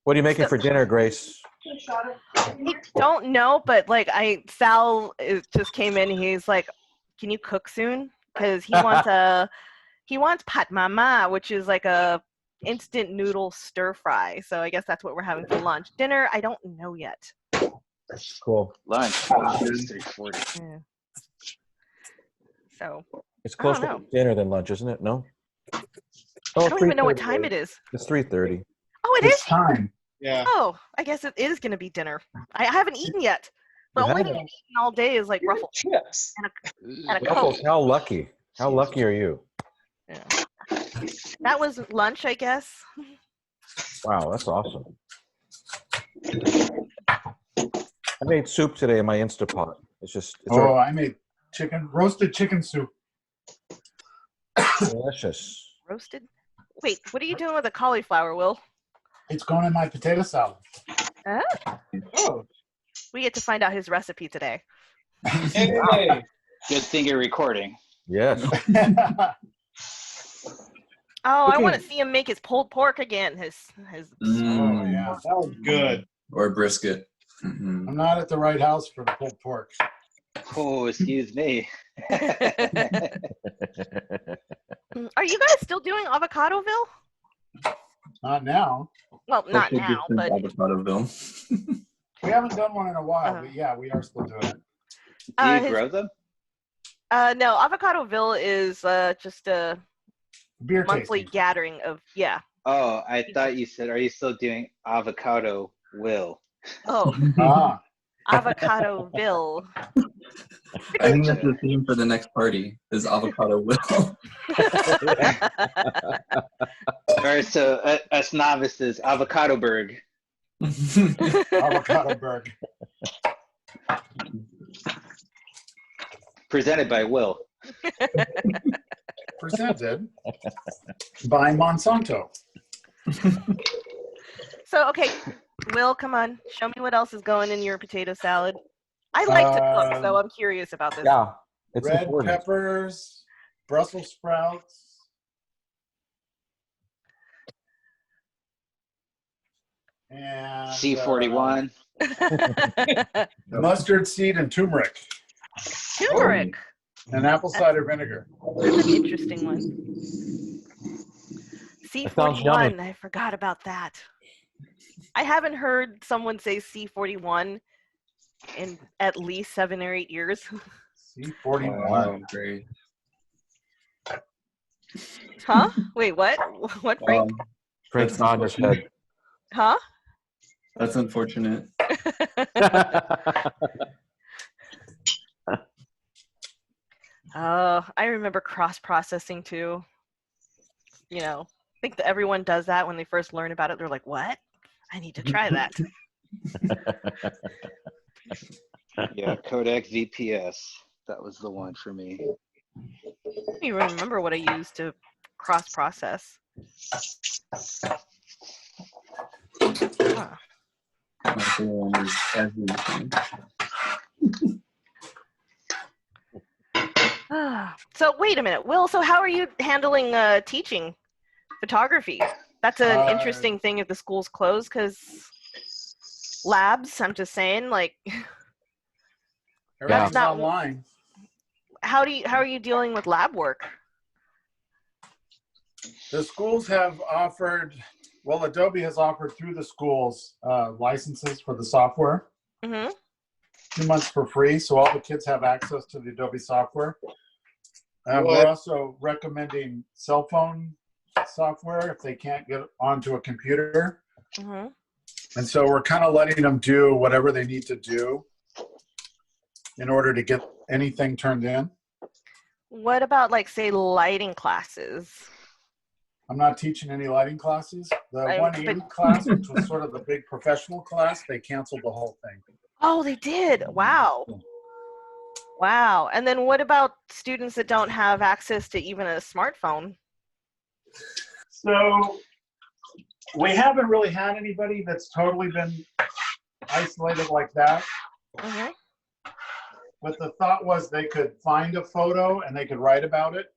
what are you making for dinner, Grace? I don't know, but like Sal just came in. He's like, "Can you cook soon?" Because he wants pat mama, which is like a instant noodle stir fry. So I guess that's what we're having for lunch. Dinner, I don't know yet. Cool. Lunch. 3:40. Yeah. So It's I don't closer know. to dinner than lunch, isn't it? No. I don't even know what 3:30. time it is. It's 3:30. Oh, it It's is. time. Yeah. Oh, I guess it is going to be dinner. I haven't etten yet. The You only haven't? thing I've eaten all day is like Ruffles Chips. and a Ruffles, Coke. how lucky. How lucky are you? Yeah. That was lunch, I guess. Wow, that's awesome. I made soup today in my Instapot. It's Oh, I made roasted chicken soup. delicious. Roasted. Wait, what are you doing with the cauliflower, Will? It's going in my potato salad. Oh. We get to find out his recipe today. Hey. Good thing you're recording. Yes. Oh, I Cooking- want to see him make his pulled pork again. His Oh, yeah. That was good. Or brisket. Mhm. I'm not at the right house for the pulled pork. Oh, excuse me. Are you guys still doing Avocadoville? Not now. Well, not Social now, distance but Avocadoville. We haven't done one in a while, Uh-huh. but yeah, we are still doing it. Do you his- grow them? no, Avocadoville is just a Beer monthly tasting. gathering of Oh, I thought you said, are you still doing avocado will? Oh, Ah, Avocadoville. I think that's the theme for the next party is Avocado Will. All right, so us novices, Avocadoberg. avocado burg. Presented by Will. Presented by Monsanto. So, okay, Will, come on. Show me what else is going in your potato salad. I like to cook, so I'm curious about this. Yeah, it's Red important. peppers, Brussels sprouts, and C41. mustard seed and turmeric Turmeric. and apple cider vinegar. That's an interesting one. sounds yummy. C41. I forgot about that. I haven't heard someone say C41 in at least 7 or 8 years. C41. Wow, great. Huh? Wait, what? What, Frank? Frank's That's nodding his head. Huh? That's unfortunate. I remember cross-processing too. You know, I think that everyone does that when they first learn about it. They're like, what? I need to try that. Yeah, Kodak VPS. That was the one for me. I don't even remember what I used to cross-process. Huh. My one is everything. So wait a minute, Will. So how are you handling teaching photography? That's an interesting thing if the school's closed, because labs. I'm just saying, like, Everything's not- online. how are you dealing with lab work? The schools have offered, well, Adobe has offered through the schools licenses for the software. Mm-hmm. 2 months for free, so all the kids have access to the Adobe software. What? We're also recommending cell phone software if they can't get onto a computer. Mm-hmm. And so we're kind of letting them do whatever they need to do in order to get anything turned in. What about, like, say, lighting classes? I'm not teaching any lighting classes. The Right, 180 class, which was sort of the big professional class, they canceled the whole thing. Oh, they did. Wow. Wow. And then what about students that don't have access to even a smartphone? So we haven't really had anybody that's totally been isolated like that. Mhm. But the thought was they could find a photo and they could write about it.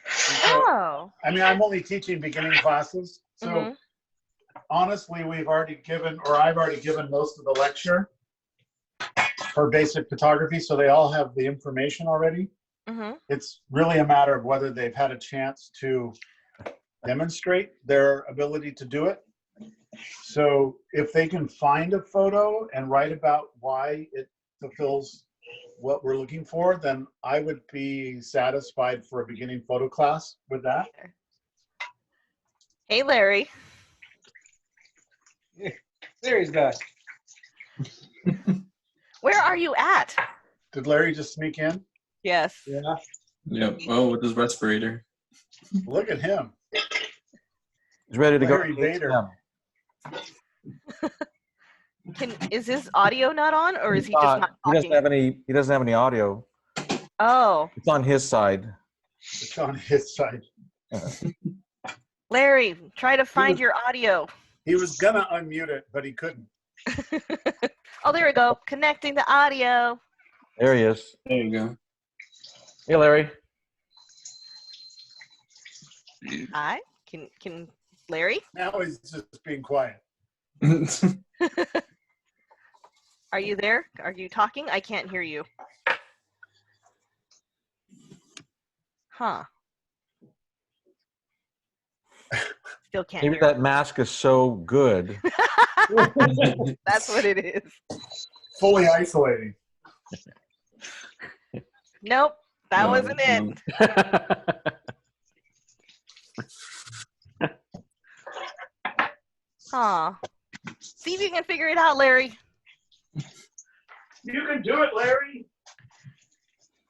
And so, Oh. I mean, I'm only teaching beginning classes. So Mhm. honestly, I've already given most of the lecture for basic photography. So they all have the information already. Mhm. It's really a matter of whether they've had a chance to demonstrate their ability to do it. So if they can find a photo and write about why it fulfills what we're looking for, then I would be satisfied for a beginning photo class with that. Hey, Larry. Larry's back. Where are you at? Did Larry just sneak in? Yes. Yeah. Yep. Oh, with his respirator. Look at him. He's ready to Larry go. Vader. Is his audio not on, or is he just not He doesn't talking? have any. He doesn't have any audio. Oh, It's on his side. It's on his side. Larry, try to find was- your audio. He was gonna unmute it, but he couldn't. Oh, there we go. Connecting the audio. There he is. There you go. Hey, Larry. Hi. Can Larry? Now he's just being quiet. Are you there? Are you talking? I can't hear you. Huh. Still can't Maybe hear. that mask is so good. That's what it is. Fully isolating. Nope, that No, wasn't it. Huh. See if you can figure it out, Larry. You can do it, Larry.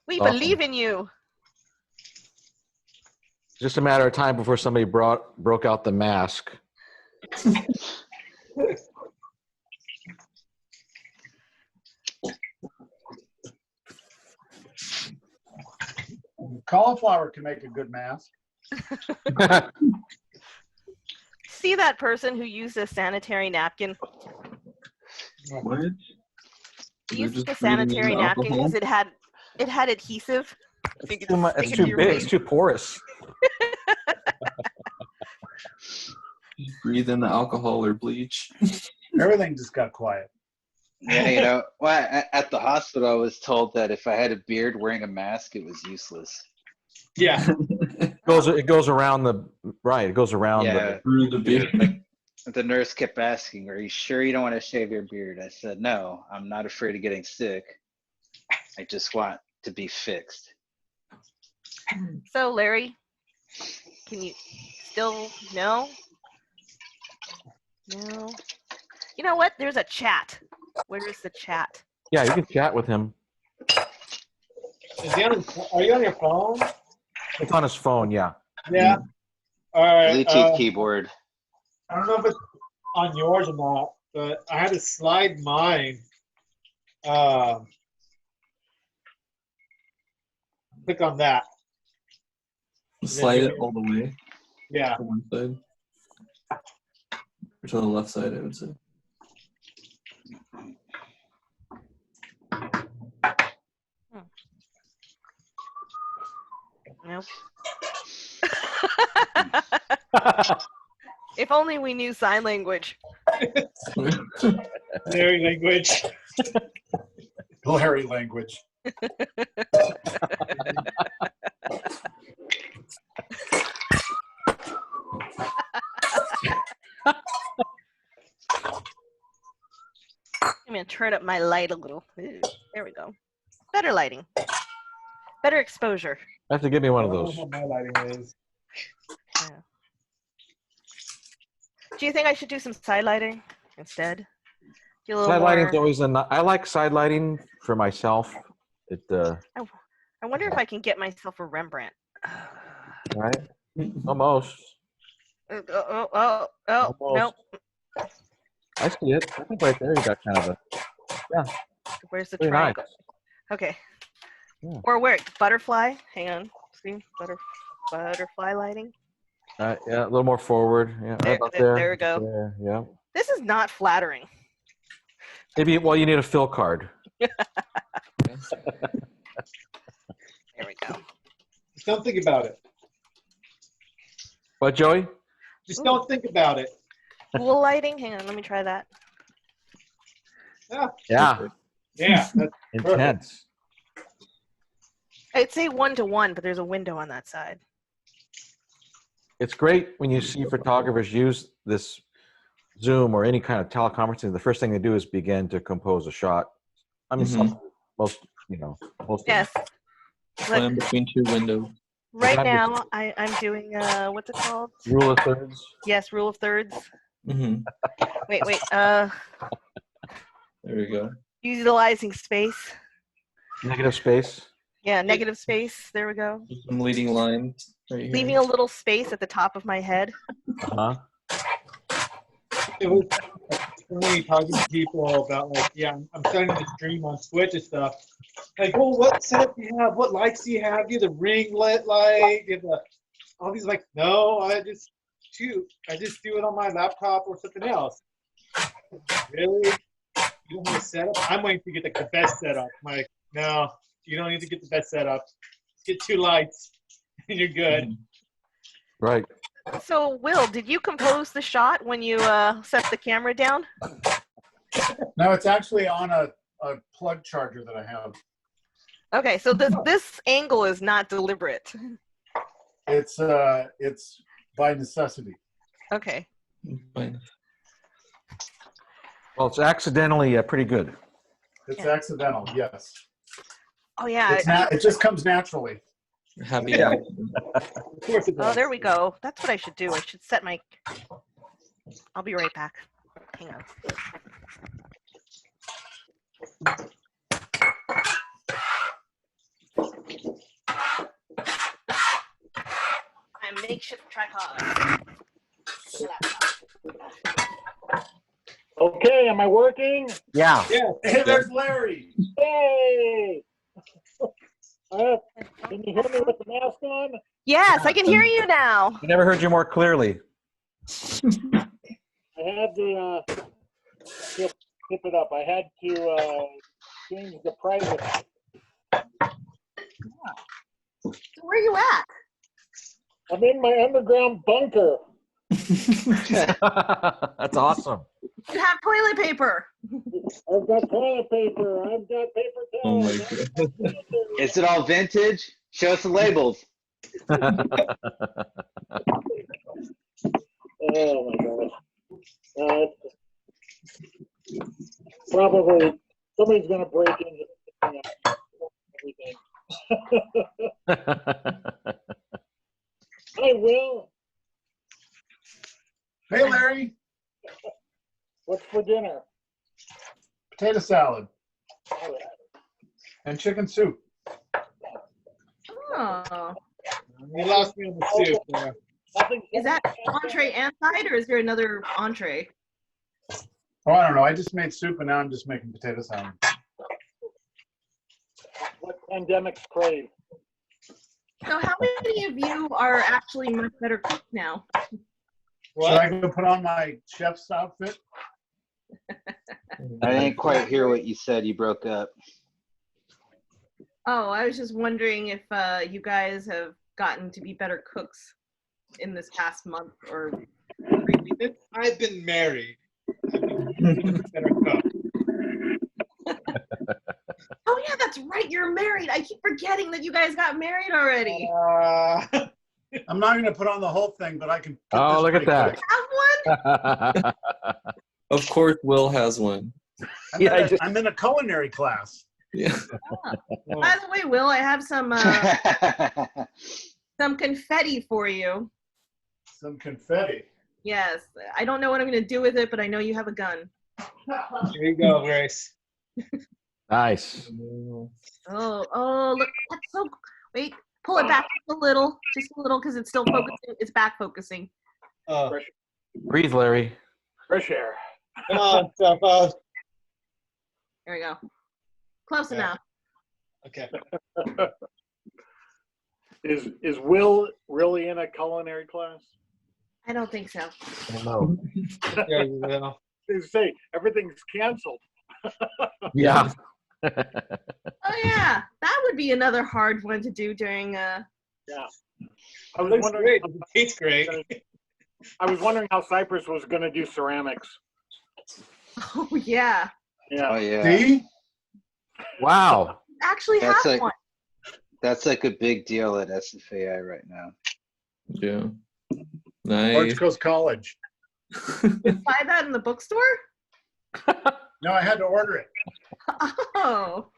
We Awesome. believe in you. Just a matter of time before somebody broke out the mask. Cauliflower can make a good mask. See that person who used a sanitary napkin? What? Used a sanitary napkin because it had adhesive. So you could Too much. stick It's it to too your big. face. It's too porous. Breathe in the alcohol or bleach. Everything just got quiet. Yeah, you know, well, at the hospital, I was told that if I had a beard wearing a mask, it was useless. Yeah. It goes around the right. It goes around Yeah. Through the beard. The nurse kept asking, "Are you sure you don't want to shave your beard?" I said, "No, I'm not afraid of getting sick. I just want to be fixed." So, Larry, can you still no? No. You know what? There's a chat. Where is the chat? Yeah, you can chat with him. Is he on, are you on your phone? It's on his phone. Yeah. Yeah. All right. Bluetooth keyboard. I don't know if it's on yours or not, but I had to slide mine. Click on that. Slide it all the way Yeah. to one side. Or to the left side, I would say. Nope. If only we knew sign language. Larry language. Larry language. I'm gonna turn up my light a little. Ooh, there we go. Better lighting. Better exposure. I have to give me one of I don't those. know how my lighting is. Yeah. Do you think I should do some side lighting instead? Do a little Side lighting's more. always I like side lighting for myself. It I wonder if I can get myself a Rembrandt. right. Almost. Oh, Almost. nope. I see it. I think right there you got kind of a. Yeah. Where's the Very triangle? nice. Okay. Yeah. Or where? Butterfly? Hang on. See? Butterfly lighting? Yeah, a little more forward. Yeah, right about there. There we go. There, yeah. This is not flattering. Maybe, well, you need a fill card. There we go. Just don't think about it. What, Joey? Just don't think about it. Pool lighting? Hang on, let me try that. Yeah. Yeah. Yeah. That's Intense. I'd say 1-to-1, but there's a window on that side. It's great when you see photographers use this Zoom or any kind of teleconferencing. The first thing they do is begin to compose a shot. I mean, most. Yes. Slam between two windows. Right now, I'm doing, what's it called? Rule of thirds. Yes, rule of thirds. Mm-hmm. Wait. There we go. Utilizing space. Negative space. Yeah, negative space. There we go. Some leading lines right here. Leaving a little space at the top of my head. Uh-huh. It was funny talking to people about like, yeah, I'm starting to stream on Twitch and stuff. Like, well, what setup do you have? What lights do you have? Do you have the ring lit light? Do you have the, all these like, no, I just shoot. I just do it on my laptop or something else. Really? You don't have a setup? I'm waiting to get the best setup. I'm like, no, you don't need to get the best setup. Just get 2 lights and you're good. Right. So, Will, did you compose the shot when you set the camera down? No, it's actually on a plug charger that I have. Okay, so this angle is not deliberate. It's by necessity. Okay. Fine. Well, it's accidentally pretty good. It's accidental, yes. Oh yeah. It just comes naturally. Happy. Of course it does. Oh, there we go. That's what I should do. I should set my. I'll be right back. Hang on. My makeshift tripod. Okay, am I working? Yeah. Yeah. Hey, there's Larry. Hey! Can you hear me with the mask on? Yes, I can hear you now. I never heard you more clearly. I had to skip it up. I had to change the private. Where are you at? I'm in my underground bunker. That's awesome. You have toilet paper. I've got toilet paper. I've got paper towels. Oh my god. Is it all vintage? Show us the labels. Oh my gosh. Probably somebody's going to break into everything. Hi, Will. Hey, Larry. What's for dinner? Potato salad and chicken soup. Oh. You lost me on the soup. Is that entree and side, or is there another entree? Oh, I don't know. I just made soup and now I'm just making potato salad. What pandemic crave? So how many of you are actually much better cooks now? Should I go put on my chef's outfit? I didn't quite hear what you said. You broke up. Oh, I was just wondering if you guys have gotten to be better cooks in this past month or Since I've been married, I've been a better cook. Oh yeah, that's right. You're married. I keep forgetting that you guys got married already. I'm not going to put on the whole thing, but I can. Oh, look at that. Have one? Of course, Will has one. I'm in a culinary class. Yeah. By the way, Will, I have some confetti for you. Some confetti. Yes, I don't know what I'm going to do with it, but I know you have a gun. Here you go, Grace. Nice. Oh, look, that's so. Wait, Pull it back just a little, because it's still focusing. It's back focusing. Breathe, Larry. Fresh air. Come on, step up. There we go. Close enough. Okay. Is Will really in a culinary class? I don't think so. I don't know. Yeah, you will. They say everything's canceled. Yeah. Oh yeah, that would be another hard one to do during. Yeah. I It was looks wondering. great. It tastes great. I was wondering how Cypress was going to do ceramics. Oh yeah. Yeah. Oh yeah. See? Wow. Actually That's have like- one. That's like a big deal at SFAI right now. Yeah. Orange Nice. Coast College. Buy that in the bookstore? No, I had to order it. Oh,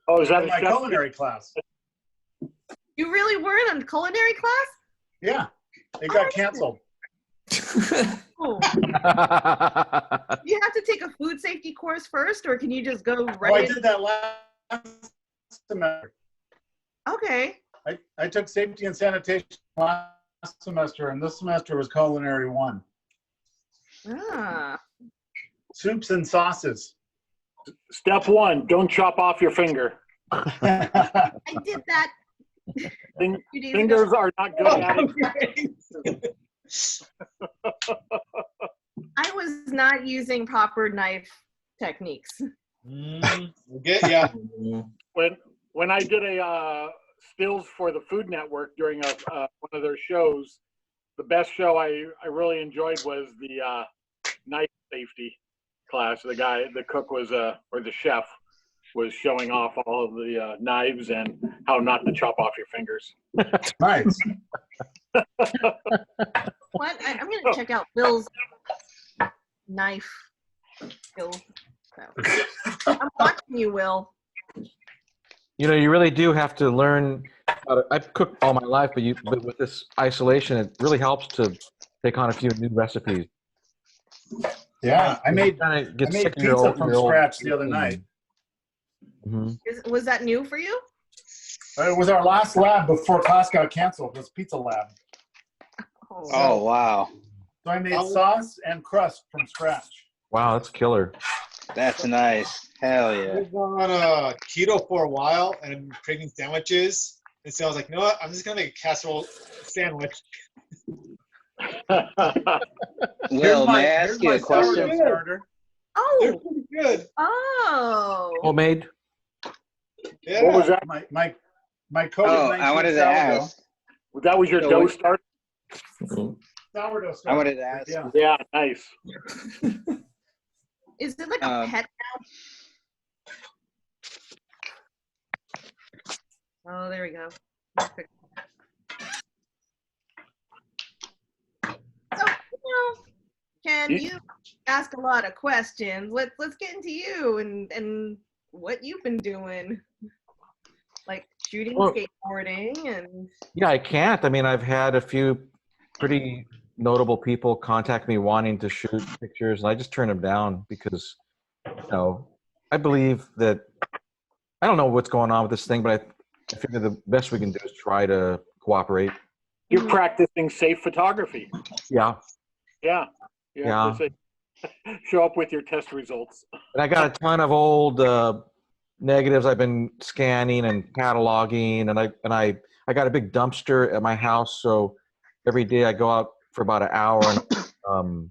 Oh, is that In a my chef? culinary class. you really were in a culinary class? Yeah, it got canceled. Oh. You have to take a food safety course first, or can you just go Oh, I right in? did that last semester. Okay. I took safety and sanitation last semester, and this semester was culinary 1. Ah. Soups and sauces. Step 1, don't chop off your finger. I did that. Fing- 2 days Fingers ago. are not good at it. I was not using proper knife techniques. Get ya. When I did a stills for the Food Network during one of their shows, the best show I really enjoyed was the knife safety class. The cook was or the chef was showing off all of the knives and how not to chop off your fingers. Nice. What? I'm going to check out Bill's knife skill. I'm watching you, Will. You know, you really do have to learn how to, I've cooked all my life, but with this isolation, it really helps to take on a few new recipes. Yeah, I made Get sick of pizza your from old scratch the other night. Mhm. Was that new for you? It was our last lab before class got canceled. It was pizza lab. Oh wow. So I made sauce and crust from scratch. Wow, that's killer. That's nice. Hell yeah. I was on keto for a while and craving sandwiches. And so I was like, you know what? I'm just going to make a casserole sandwich. Will, may I ask you a question? They're Oh. pretty good. Oh. Homemade? Yeah. What was that? My Oh, COVID-19 I wanted to sourdough. ask. That was your So dough what- start? Sourdough I starter. wanted to ask. Yeah. Yeah, nice. Is it like a pet now? Oh, there we go. So, Ken, you ask a lot of questions. Let's get into you and what you've been doing, like shooting, Well- skateboarding, and Yeah, I can't. I mean, I've had a few pretty notable people contact me wanting to shoot pictures, and I just turn them down because, I believe that I don't know what's going on with this thing, but I figure the best we can do is try to cooperate. You're practicing safe photography. Yeah. Yeah. Yeah. Show up with your test results. And I got a ton of old negatives I've been scanning and cataloging, and I got a big dumpster at my house, so every day I go out for about an hour and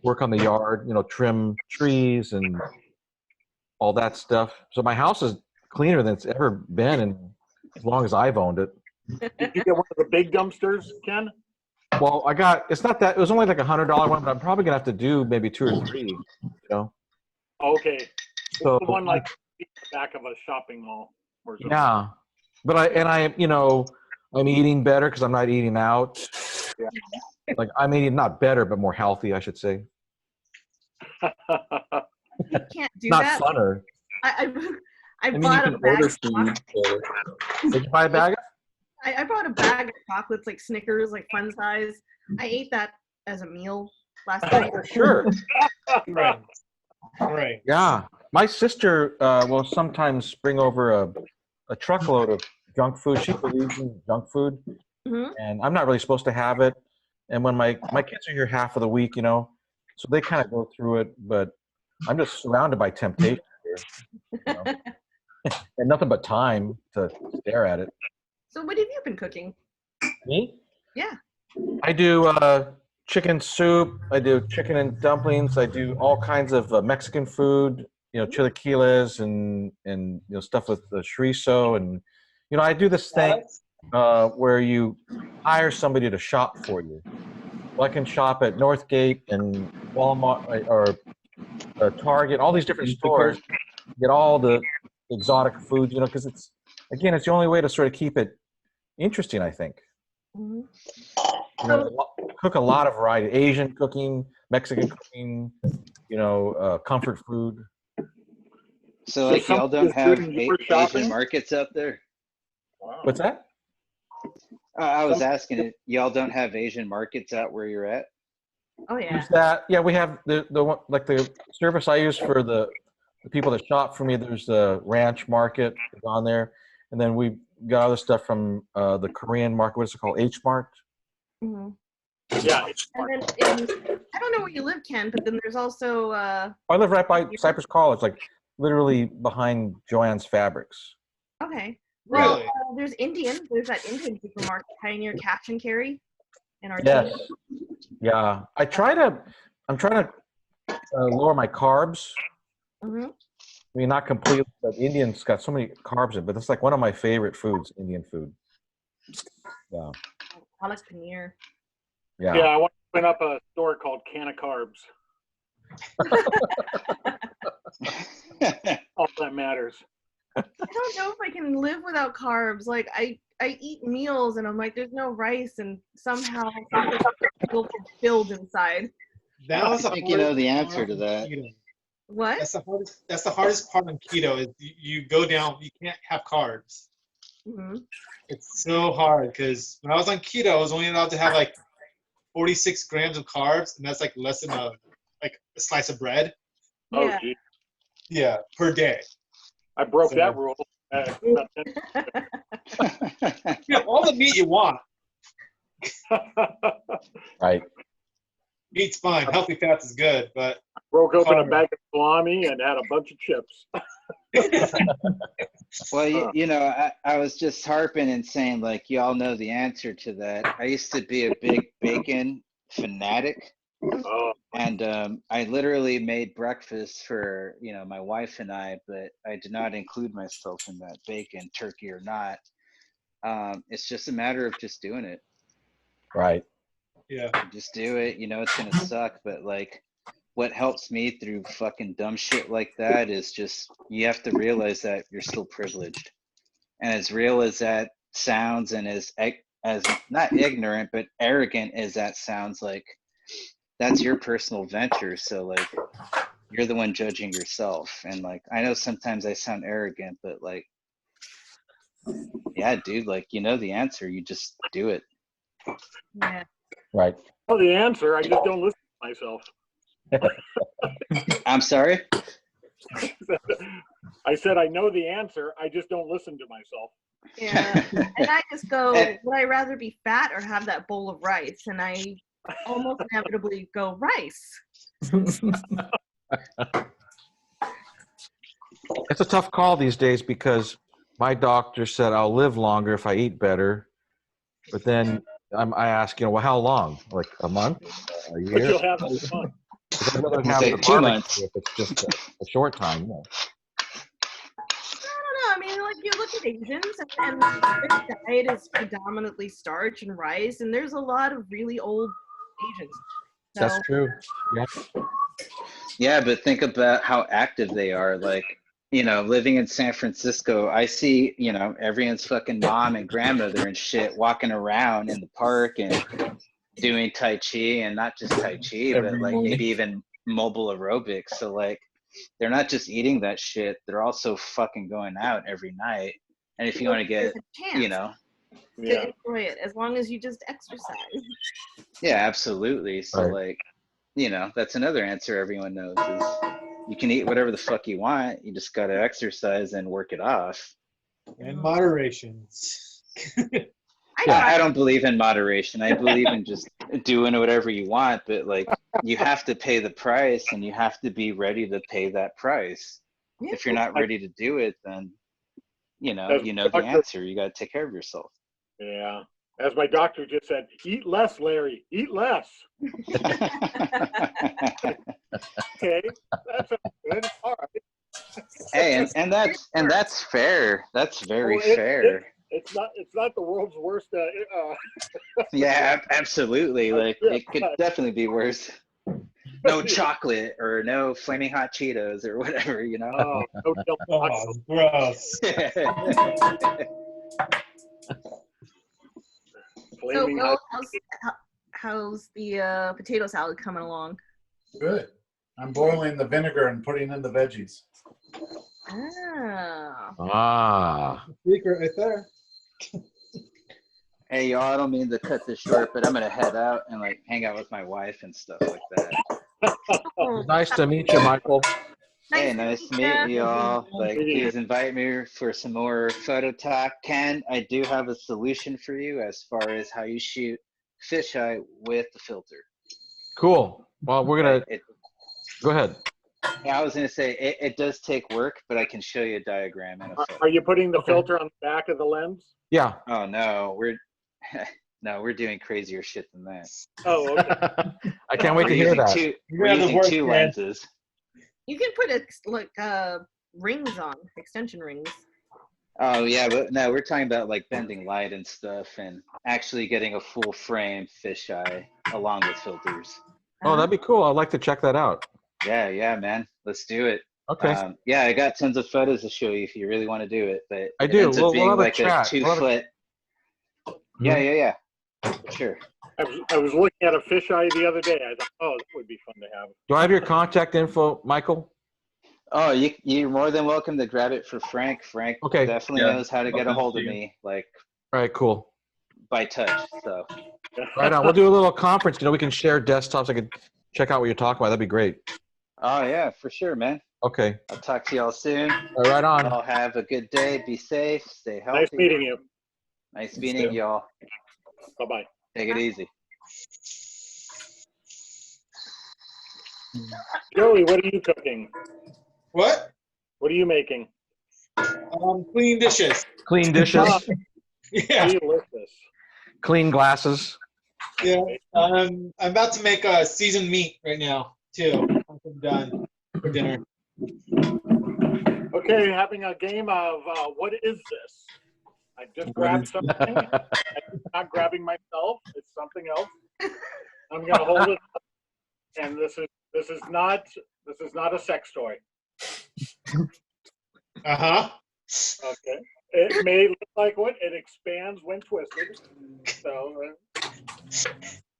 work on the yard, trim trees and all that stuff. So my house is cleaner than it's ever been, and as long as I've owned it. Did you get one of the big dumpsters, Ken? Well, it's not that, it was only like $100 one, but I'm probably gonna have to do maybe 2 or 3, Okay. So The one like in the back of a shopping mall or something. yeah, but I'm eating better because I'm not eating out. Yeah. Like I'm eating not better, but more healthy, I should say. you can't do Not that. funner. I You bought a can bag order of food. Did you buy a bag? I bought a bag of chocolates, like Snickers, like fun size. I ate that as a meal last night. Sure. Right. Right. Yeah. My sister will sometimes bring over a truckload of junk food. She believes in junk food, Mhm. and I'm not really supposed to have it. And when my kids are here half of the week, so they kind of go through it, but I'm just surrounded by temptation here, and nothing but time to stare at it. So what have you been cooking? Me? Yeah. I do chicken soup. I do chicken and dumplings. I do all kinds of Mexican food. Chilaquiles and stuff with the chorizo, and I do this thing where you hire somebody to shop for you. Well, I can shop at Northgate and Walmart or Target, all these different stores, get all the exotic foods, because it's the only way to sort of keep it interesting, I think. Mhm. Cook a lot of variety, Asian cooking, Mexican cooking, comfort food. So like y'all don't have Asian markets out there? What's that? I was asking it. Y'all don't have Asian markets out where you're at? Oh yeah. Who's that? Yeah, we have the one, like the service I use for the people that shop for me. There's the Ranch Market on there, and then we got other stuff from the Korean market. What's it called? H Mart. Mm-hmm. Yeah. And then I don't know where you live, Ken, but then there's also. I live right by Cypress College, like literally behind Joann's Fabrics. Okay. Well, Really? there's Indian. There's that Indian supermarket, Pioneer Cash and Carry, in our Yes. Yeah. I'm trying to lower my carbs. Mm-hmm. I mean, not completely, but Indian's got so many carbs in it, but it's like one of my favorite foods, Indian food. Yeah. Palak paneer. Yeah. Yeah, I want to open up a store called Can of Carbs. All that matters. I don't know if I can live without carbs. Like I eat meals and I'm like, there's no rice, and somehow I feel fulfilled inside. I think you know the answer to that. What? That's the hardest part on keto is you go down. You can't have carbs. Mm-hmm. It's so hard because when I was on keto, I was only allowed to have like 46 grams of carbs, and that's like less than a slice of bread. Oh, Yeah. gee. Yeah, per day. I broke that rule. You have all the meat you want. Right. Meat's fine. Healthy fats is good, but broke open a bag of salami and had a bunch of chips. Well, I was just harping and saying, like, you all know the answer to that. I used to be a big bacon fanatic. Oh. And I literally made breakfast for, my wife and I, but I did not include myself in that bacon, turkey or not. It's just a matter of just doing it. Right. Yeah. Just do it. It's going to suck, but like what helps me through fucking dumb shit like that is just you have to realize that you're still privileged. And as real as that sounds and as not ignorant, but arrogant as that sounds, like that's your personal venture. So like you're the one judging yourself. And like I know sometimes I sound arrogant, but like yeah, dude, like the answer, you just do it. Yeah. Right. Well, the answer, I just don't listen to myself. I'm sorry? I said I know the answer, I just don't listen to myself. Yeah. And I just go, would I rather be fat or have that bowl of rice? And I almost inevitably go rice. It's a tough call these days because my doctor said I'll live longer if I eat better. But then I ask, well, how long? Like a month? A year? But you'll have some fun. I'd rather have Say the 2 months. if it's just a short time. Yeah. I don't know. I mean, like you look at Asians, and their diet is predominantly starch and rice, and there's a lot of really old Asians. So, That's true. Yeah. Yeah, but think about how active they are. Like, living in San Francisco, I see, everyone's fucking mom and grandmother and shit walking around in the park and doing Tai Chi, and not just Tai Chi, but like maybe even mobile aerobics. So like, they're not just eating that shit, they're also fucking going out every night. And if you want to get, to enjoy it, as long as you just exercise. Yeah, absolutely. So like, that's another answer everyone knows is you can eat whatever the fuck you want. You just got to exercise and work it off. In moderation. I don't believe in moderation. I believe in just doing whatever you want, but like you have to pay the price and you have to be ready to pay that price. If you're not ready to do it, then you know the answer. You got to take care of yourself. Yeah. As my doctor just said, eat less, Larry. Eat less. Okay. That's good. All right. Hey, and that's fair. That's very fair. It's not the world's worst. Yeah, absolutely. Like it could definitely be worse. No chocolate or no flaming hot Cheetos or whatever, you know. Oh, no Oh, gross. So, Will, how's the potato salad coming along? Good. I'm boiling the vinegar and putting in the veggies. Ah. Secret right there. Hey, y'all, I don't mean to cut this short, but I'm gonna head out and like hang out with my wife and stuff like that. Nice to meet you, Michael. Hey, nice to meet you all. Like, please invite me for some more photo talk. Ken, I do have a solution for you as far as how you shoot fisheye with the filter. Cool. Well, we're gonna go ahead. Yeah, I was gonna say it does take work, but I can show you a diagram and a photo. Are you putting the filter on the back of the lens? Yeah. Oh no, we're doing crazier shit than that. Oh, okay. I can't wait to hear that. We're using two lenses. You can put rings on, extension rings. Oh yeah, but no, we're talking about like bending light and stuff and actually getting a full frame fisheye along with filters. Oh, that'd be cool. I'd like to check that out. Yeah, man. Let's do it. Okay. Yeah, I got tons of photos to show you if you really want to do it. But I do. Ends up being we'll have like a chat. 2 foot. Yeah. For sure. I was looking at a fisheye the other day. I thought, oh, that would be fun to have. Do I have your contact info, Michael? Oh, you're more than welcome to grab it for Frank. Frank definitely knows how to get a hold of me, like. All right, cool. By touch, so. Right on. We'll do a little conference. We can share desktops. I could check out what you're talking about. That'd be great. Oh yeah, for sure, man. Okay. I'll talk to y'all soon. Right on. Y'all have a good day. Be safe. Stay healthy. Nice meeting you. Nice meeting y'all. Bye-bye. Take it easy. Joey, what are you cooking? What? What are you making? Clean dishes. Clean dishes. Yeah. Delicious. Clean glasses. Yeah. I'm about to make a seasoned meat right now too. I'm done for dinner. Okay, having a game of what is this? I just grabbed something. I'm not grabbing myself. It's something else. I'm gonna hold it up, and this is not a sex toy. Okay. It may look like one. It expands when twisted. So.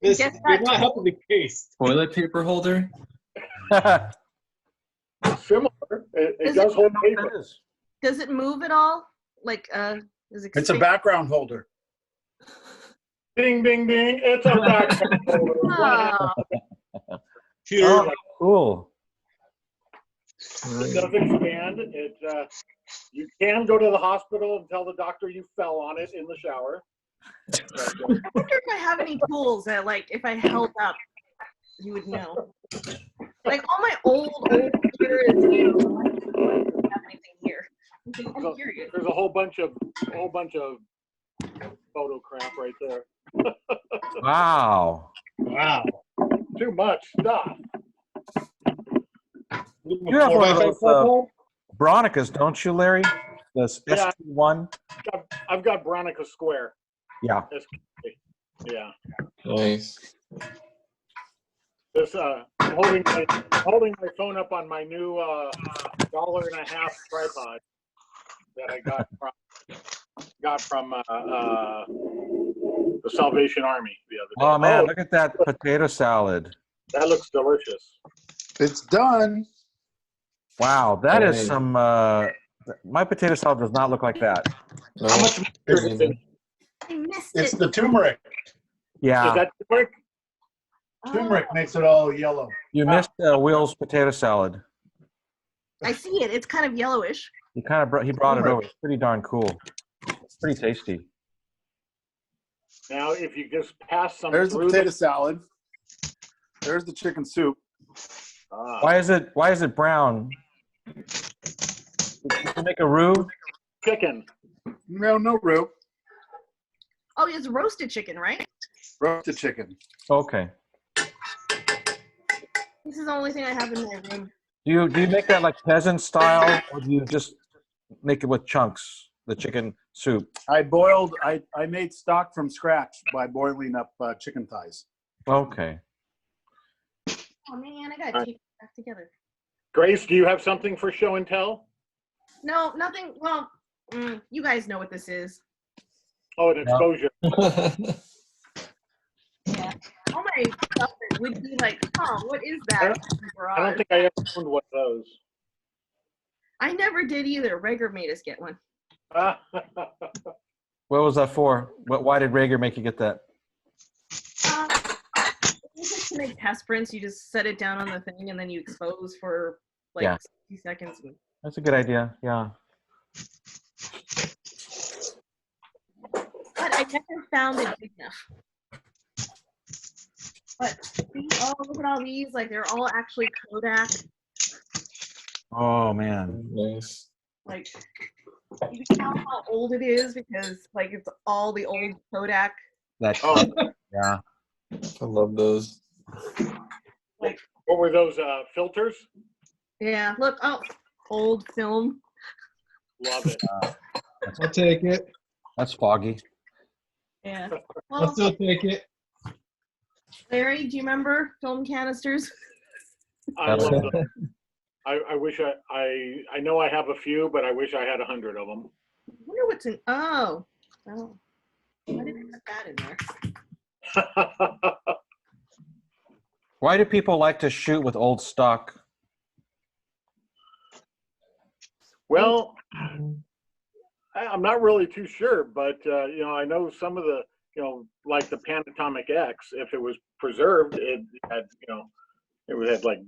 This did not help the case. Toilet paper holder. Similar. It does hold paper. Does it move at all? Like It's a background holder. Ding, ding, ding. It's a background holder. Oh, cool. It does expand. You can go to the hospital and tell the doctor you fell on it in the shower. I wonder if I have any tools that, like, if I held up, you would know. Like all my old gear is, I don't have anything here. I'm curious. There's a whole bunch of photo crap right there. Wow. Too much stuff. You have one of those Bronicas, don't you, Larry? This ST1. I've got Bronica Square. Yeah. Yeah. Nice. This I'm holding my phone up on my new $1.50 tripod that I got from the Salvation Army the other day. Oh man, look at that potato salad. That looks delicious. It's done. Wow, that is some. My potato salad does not look like that. No. How much is it? I missed It's it. the turmeric. Yeah. Is that turmeric? Turmeric makes it all yellow. You missed Will's potato salad. I see it. It's kind of yellowish. He brought it over. It's pretty darn cool. It's pretty tasty. Now, if you just pass some There's the through potato salad. There's the chicken soup. Why is it brown? Did you make a roux? Chicken. No roux. Oh, it's roasted chicken, right? Roasted chicken. Okay. This is the only thing I have in my room. Do you make that like peasant style, or do you just make it with chunks? The chicken soup. I made stock from scratch by boiling up chicken thighs. Okay. Oh man, I gotta take it back together. Grace, do you have something for show and tell? No, nothing. Well, you guys know what this is. Oh, an exposure. Yeah. All my stuff would be like, what is that? I don't think I ever owned one of those. I never did either. Rager made us get one. What was that for? Why did Rager make you get that? Just to make test prints, you just set it down on the thing and then you expose for like 60 seconds. That's a good idea. Yeah. But I never found it big enough. But look at all these. Like they're all actually Kodak. Oh man. Nice. Like you can tell how old it is because like it's all the old Kodak. Yeah. I love those. Like what were those filters? Yeah. Look. Oh, old film. Love it. I'll take it. That's foggy. Yeah. I'll still take it. Larry, do you remember film canisters? I love them. I wish I know I have a few, but I wish I had 100 of them. I wonder what's in. Oh. Why did I put that in there? Why do people like to shoot with old stock? Well, I'm not really too sure, but I know some of the, like the Panatomic X, if it was preserved, it had, it had like,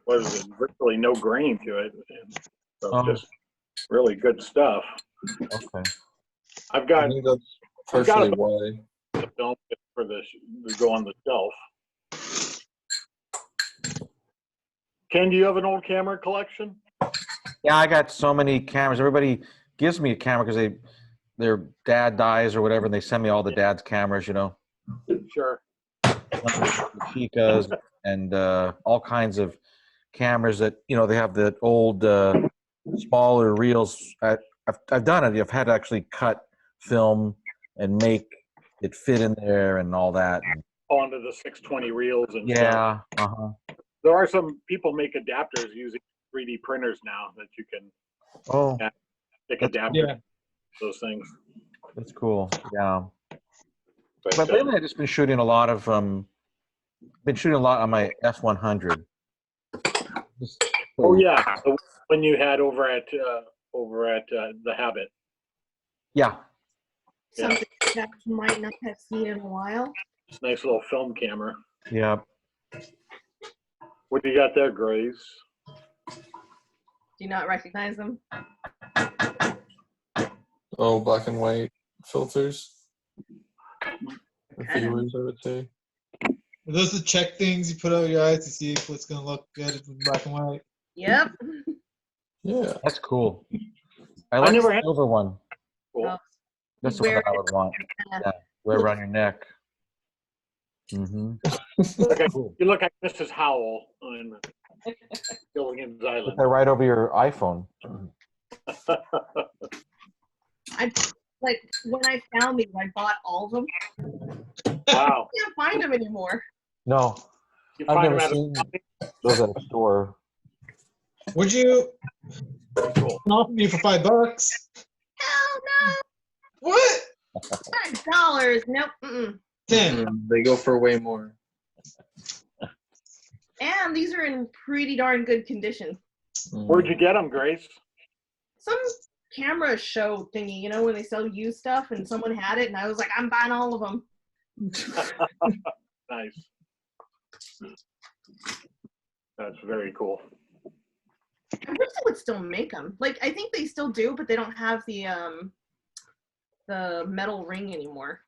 what is it, virtually no grain to it. So just really good stuff. Okay. I think that's partially why. The film for this to go on the shelf. Ken, do you have an old camera collection? Yeah, I got so many cameras. Everybody gives me a camera because their dad dies or whatever, and they send me all the dad's cameras, Sure. Chicas and all kinds of cameras that they have the old smaller reels. I've done it. I've had to actually cut film and make it fit in there and all that. Onto the 620 reels and stuff. There are some people make adapters using 3D printers now that you can stick adapters to those things. That's cool. Yeah. But lately I've just been shooting a lot of on my F100. Oh yeah, the one you had over at the Habit. Yeah. Something that you might not have seen in a while. Nice little film camera. Yeah. What do you got there, Grace? Do you not recognize them? Oh, black and white filters. The viewers, I would say. Are those the check things you put over your eyes to see if what's going to look good in black and white? Yep. Yeah. That's cool. I like the silver one. Cool. That's the one that I would want. Yeah. Wear around your neck. Mm-hmm. You look like Mrs. Howell on Gilligan's Island. Put that right over your iPhone. When I found these, I bought all of them. Wow. I can't find them anymore. No. I've never seen those at a store. Would you offer me for $5? Hell no. What? $5. Nope. 10. They go for way more. And these are in pretty darn good condition. Where'd you get them, Grace? Some camera show thingy, when they sell used stuff, and someone had it, and I was like, I'm buying all of them. Nice. That's very cool. I wish they would still make them. Like, I think they still do, but they don't have the metal ring anymore.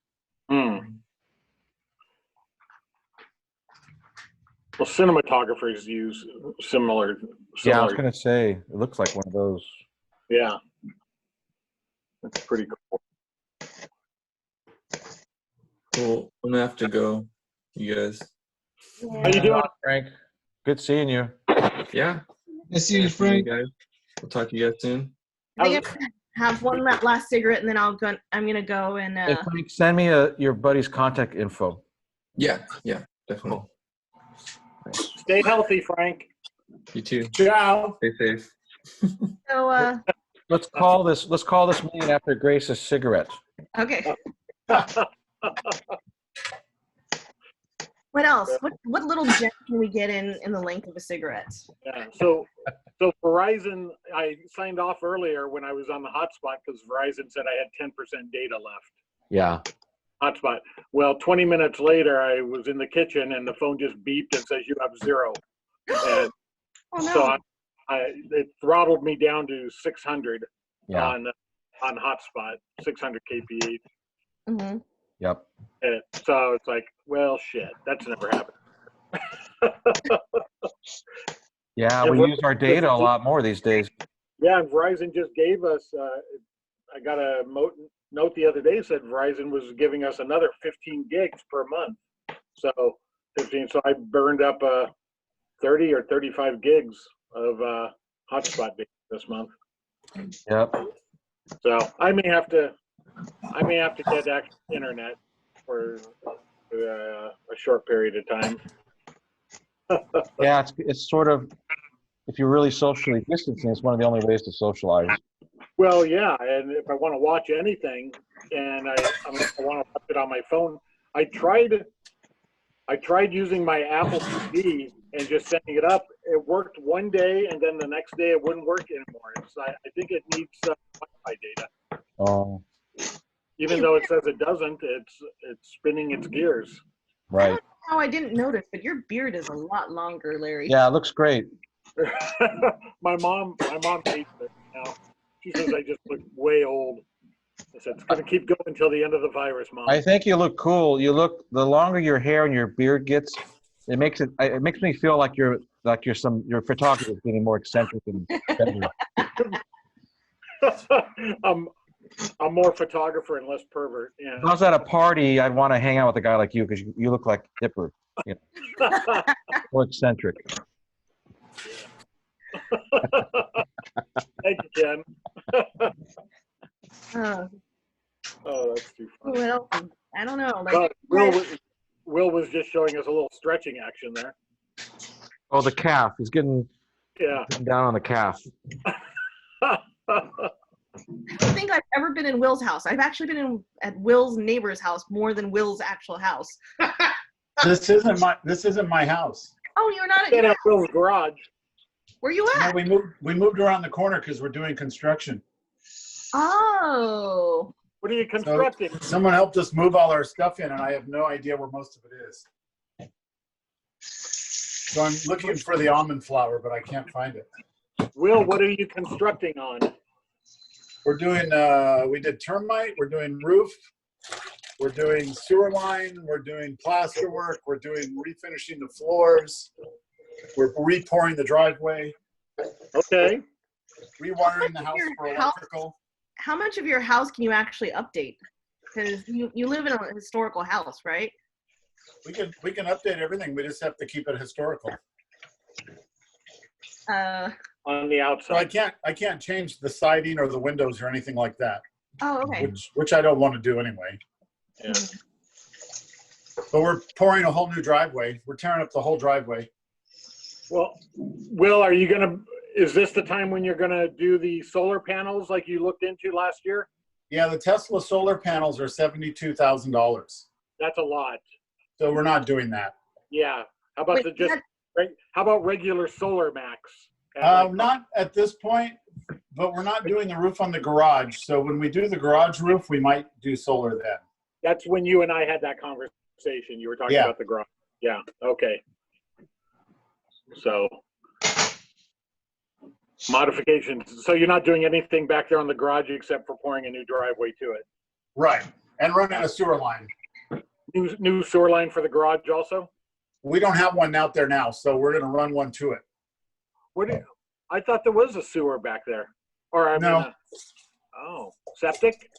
Well, cinematographers use similar. Yeah, I was gonna say it looks like one of those. Yeah, that's pretty cool. Cool. I'm gonna have to go, you guys. How you doing, Frank? Good seeing you. Yeah. I see you, Frank. Guys. We'll talk to you guys soon. I think I'm gonna have one last cigarette, and then I'm gonna go and. Hey, Frank, send me your buddy's contact info. Yeah, definitely. Cool. Stay healthy, Frank. You too. Ciao. Stay safe. So Let's call this meeting after Grace's cigarette. okay. What else? What little gem can we get in the length of a cigarette? Yeah. So Verizon, I signed off earlier when I was on the hotspot because Verizon said I had 10% data left. Yeah. Hotspot. Well, 20 minutes later, I was in the kitchen and the phone just beeped and says you have 0. And Oh no. so it throttled me down to 600 Yeah. on hotspot, 600 kph. Mm-hmm. Yep. And so it's like, well, shit, that's never happened. Yeah, And we Ver- use our data a lot more these days. Yeah, and Verizon just gave us. I got a note the other day that said Verizon was giving us another 15 gigs per month. So 15. So I burned up 30 or 35 gigs of hotspot data this month. Yep. So I may have to get actual internet for a short period of time. Yeah, it's sort of, if you're really socially distancing, it's one of the only ways to socialize. Well, yeah, and if I want to watch anything, and I want to watch it on my phone, I tried using my Apple TV and just setting it up. It worked one day, and then the next day it wouldn't work anymore. I think it needs Wi-Fi data. Oh, Even though it says it doesn't, it's spinning its gears. right. Oh, I didn't notice, but your beard is a lot longer, Larry. Yeah, it looks great. my mom hates it now. She says I just look way old. I said it's gonna keep going until the end of the virus, Mom. I think you look cool. The longer your hair and your beard gets, it makes me feel like your photographer is getting more eccentric and better. I'm more photographer and less pervert. Yeah. If I was at a party, I'd want to hang out with a guy like you because you look like Dipper, more eccentric. Thank you, Ken. Uh, Oh, that's too funny. what else? I don't know. But Like, Will was just showing us a little stretching action there. Oh, the calf. He's getting Yeah. down on the calf. I don't think I've ever been in Will's house. I've actually been at Will's neighbor's house more than Will's actual house. This isn't my house. Oh, you're not Get at at Will's garage. where you No, at? we moved around the corner because we're doing construction. Oh. What are you constructing? Someone helped us move all our stuff in, and I have no idea where most of it is. So I'm looking for the almond flour, but I can't find it. Will, what are you constructing on? We're doing, we did termite, we're doing roof, we're doing sewer line, we're doing plaster work, we're doing refinishing the floors, we're re-pouring the driveway, Okay. rewiring the house for electrical. How much of your house can you actually update? Because you live in a historical house, right? We can update everything, we just have to keep it historical. On the So outside. I can't change the siding or the windows or anything like that, Oh, okay. which I don't want to do anyway. Yeah. But we're pouring a whole new driveway. We're tearing up the whole driveway. Well, Will, is this the time when you're gonna do the solar panels like you looked into last year? Yeah, the Tesla solar panels are $72,000. That's a lot. So we're not doing that. Yeah. How about how about regular solar max? Not at this point, but we're not doing the roof on the garage. So when we do the garage roof, we might do solar then. That's when you and I had that conversation. You were talking Yeah. about the garage. Yeah. Okay. So Modifications. So you're not doing anything back there on the garage except for pouring a new driveway to it. Right. And running a sewer line. New sewer line for the garage also? We don't have one out there now, so we're going to run one to it. I thought there was a sewer back there. Or I No. mean, septic?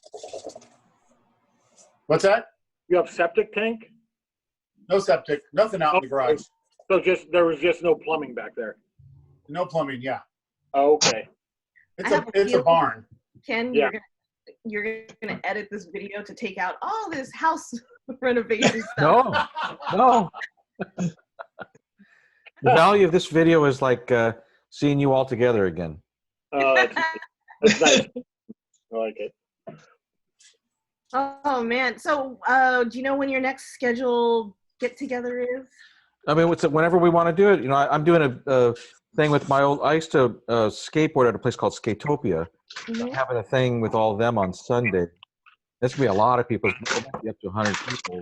What's that? You have septic tank? No septic. Nothing out in the garage. So there was just no plumbing back there. No plumbing. Yeah. Oh, okay. It's a barn. Ken, Yeah. you're gonna edit this video to take out all this house renovation stuff. No. The value of this video is like seeing you all together again. Oh, that's nice. I like it. Oh man. So do you know when your next scheduled get together is? I mean, whenever we want to do it. You know, I'm doing a thing with my old. I used to skateboard at a place called Skatopia. I'm having a thing with all of them on Sunday. There's gonna be a lot of people. It might be up to 100 people.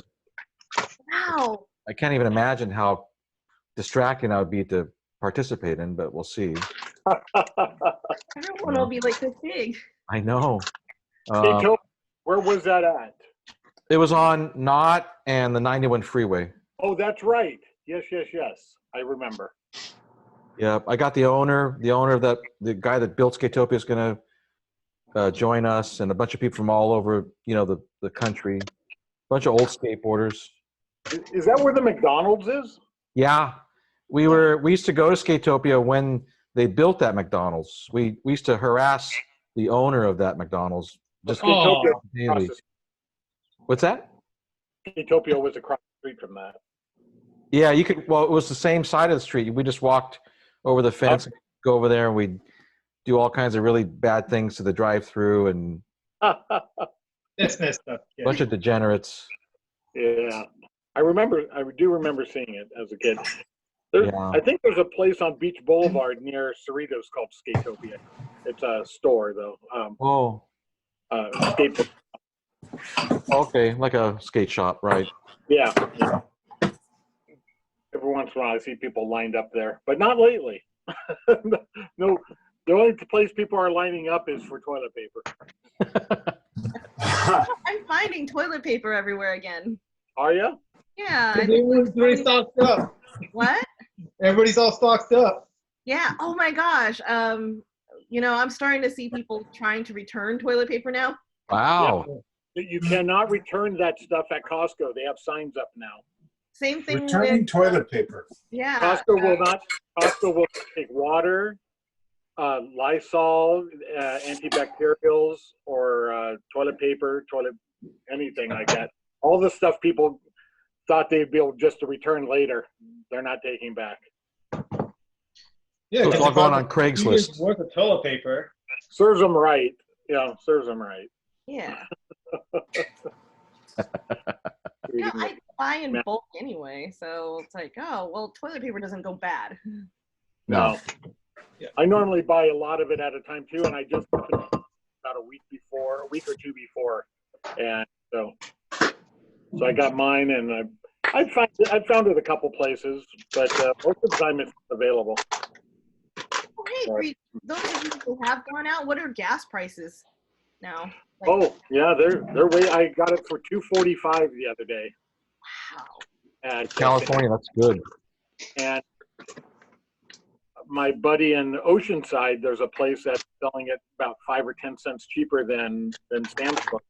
Wow. I can't even imagine how distracting that would be to participate in, but we'll see. Everyone will be like this big. I know. Where was that at? It was on Knott and the 91 freeway. Oh, that's right. Yes. I remember. Yeah, I got the owner of that, the guy that built Skatopia is going to join us, and a bunch of people from all over, the country. A bunch of old skateboarders. Is that where the McDonald's is? Yeah, we used to go to Skatopia when they built that McDonald's. We used to harass the owner of that McDonald's. Just daily. What's that? Skatopia was across the street from that. Yeah, you could. Well, it was the same side of the street. We just walked over the fence, go over there, and we'd do all kinds of really bad things to the drive-through and That's messed up. a bunch of degenerates. Yeah, I do remember seeing it as a kid. Yeah. I think there's a place on Beach Boulevard near Cerritos called Skatopia. It's a store though. Skateboard. Okay, like a skate shop, right? Yeah. Every once in a while, I see people lined up there, but not lately. No, the only place people are lining up is for toilet paper. I'm finding toilet paper everywhere again. Are you? Yeah. Everybody's stocked up. What? Everybody's all stocked up. Yeah. Oh my gosh. I'm starting to see people trying to return toilet paper now. Wow. Yeah. You cannot return that stuff at Costco. They have signs up now. Same thing Returning toilet paper. Yeah. Costco will take water, Lysol, antibacterials, or toilet paper, anything like that. All the stuff people thought they'd be able just to return later, they're not taking back. Yeah, So it's all going on Craigslist. Worth of toilet paper. Serves them right. Yeah, serves them right. Yeah. I buy in bulk anyway, so it's like, oh, well, toilet paper doesn't go bad. No. Yeah. I normally buy a lot of it at a time too, and I just opened it about a week or two before, and so I got mine, and I found it a couple places, but most of the time it's available. Oh, hey, those of you who have gone out, what are gas prices now? Oh yeah, they're way. I got it for $2.45 the other day. Wow. At California, that's good. And my buddy in Oceanside, there's a place that's selling it about 5 or 10 cents cheaper than Sam's Club.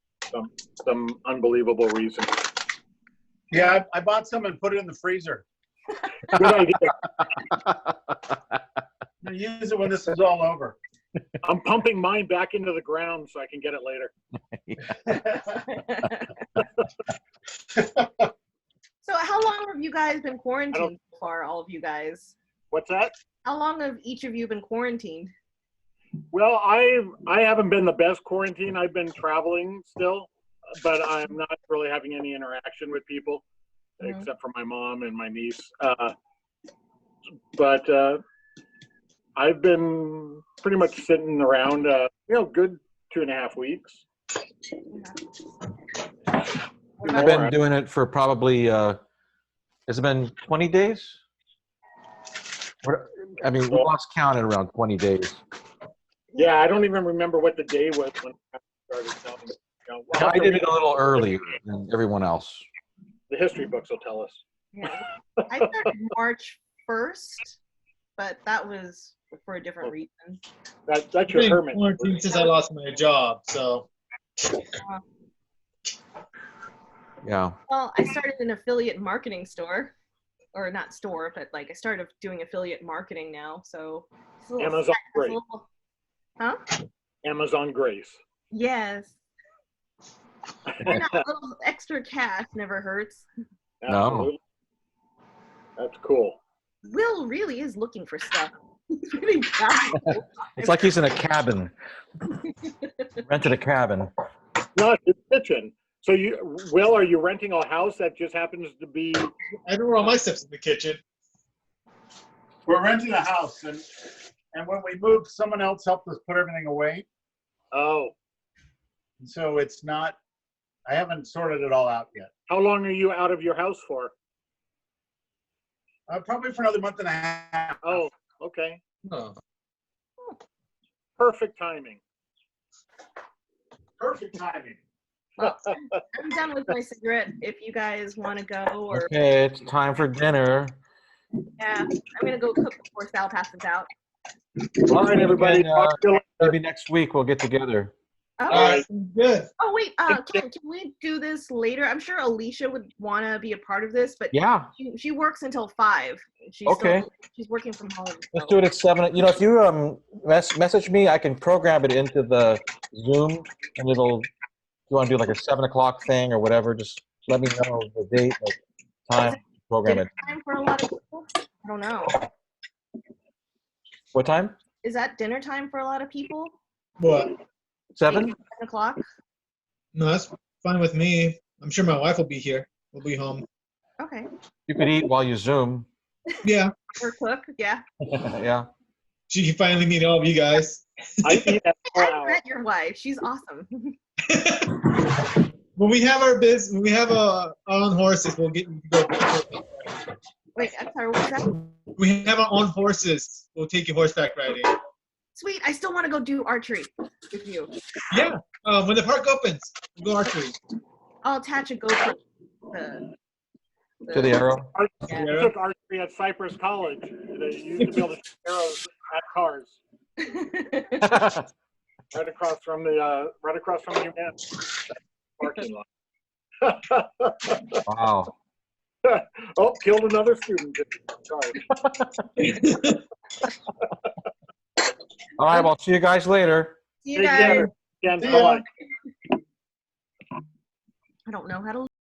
Some unbelievable reason. Yeah, I bought some and put it in the freezer. Good idea. I'll use it when this is all over. I'm pumping mine back into the ground so I can get it later. So how long have you guys been quarantined so far, all of you guys? What's that? How long have each of you been quarantined? Well, I haven't been the best quarantine. I've been traveling still, but I'm not really having any interaction with people except for my mom and my niece. But I've been pretty much sitting around, good 2.5 weeks. I've been doing it for probably, has it been 20 days? I mean, we lost count at around 20 days. Yeah, I don't even remember what the day was when I started telling me. You know, I did it a little earlier than everyone else. The history books will tell us. Yeah. I started March 1st, but that was for a different reason. That's I've your been hermit. quarantined since I lost my job, so. Yeah. Well, I started an affiliate marketing store, or not store, but like I started doing affiliate marketing now. So it's a little, Amazon it's a Grace. little- huh? Amazon Grace. Yes. Why not? A little extra cash never hurts. Absolutely. That's cool. Will really is looking for stuff. He's really valuable. It's like he's in a cabin. Rented a cabin. Not his kitchen. So Will, are you renting a house that just happens to be? I don't all my stuff's in the kitchen. We're renting a house, and when we moved, someone else helped us put everything away. Oh. And so it's not. I haven't sorted it all out yet. How long are you out of your house for? Probably for another month and a half. Oh, okay. Oh. Perfect timing. Perfect timing. Well, I'm done with my cigarette. If you guys want to go, or Okay, it's time for dinner. yeah, I'm gonna go cook before Sal passes out. All right, everybody. And, maybe next week we'll get together. Oh, All right, good. oh wait, can we do this later? I'm sure Alicia would want to be a part of this, but Yeah. she works until 5. She's Okay. she's working from home. Let's do it at 7. You know, if you message me, I can program it into the Zoom, and it'll. If you want to do like a 7 o'clock thing or whatever, just let me know the date, like time, program it. Dinner time for a lot of people? I don't know. What time? Is that dinner time for a lot of people? What? 7? 7 o'clock? No, that's fine with me. I'm sure my wife will be here. We'll be home. Okay. You could eat while you Zoom. Yeah. Or cook, yeah. Yeah. She can finally meet all of you guys. I eat at 4 I hours. met your wife. She's awesome. When we have our business, when we have our own horses, we'll get you to go. Wait, I'm sorry, what was that? We have our own horses. We'll take you horseback riding. Sweet, I still want to go do archery with you. Yeah. When the park opens, we'll go archery. I'll attach a GoPro. To the arrow. I took archery at Cypress College. They used to be able to shoot arrows at cars. right across from the UMass parking lot. Wow. Oh, killed another student. Sorry. All right, well, see you guys later. See you Take guys. care. Again, See ya. bye-bye. I don't know how to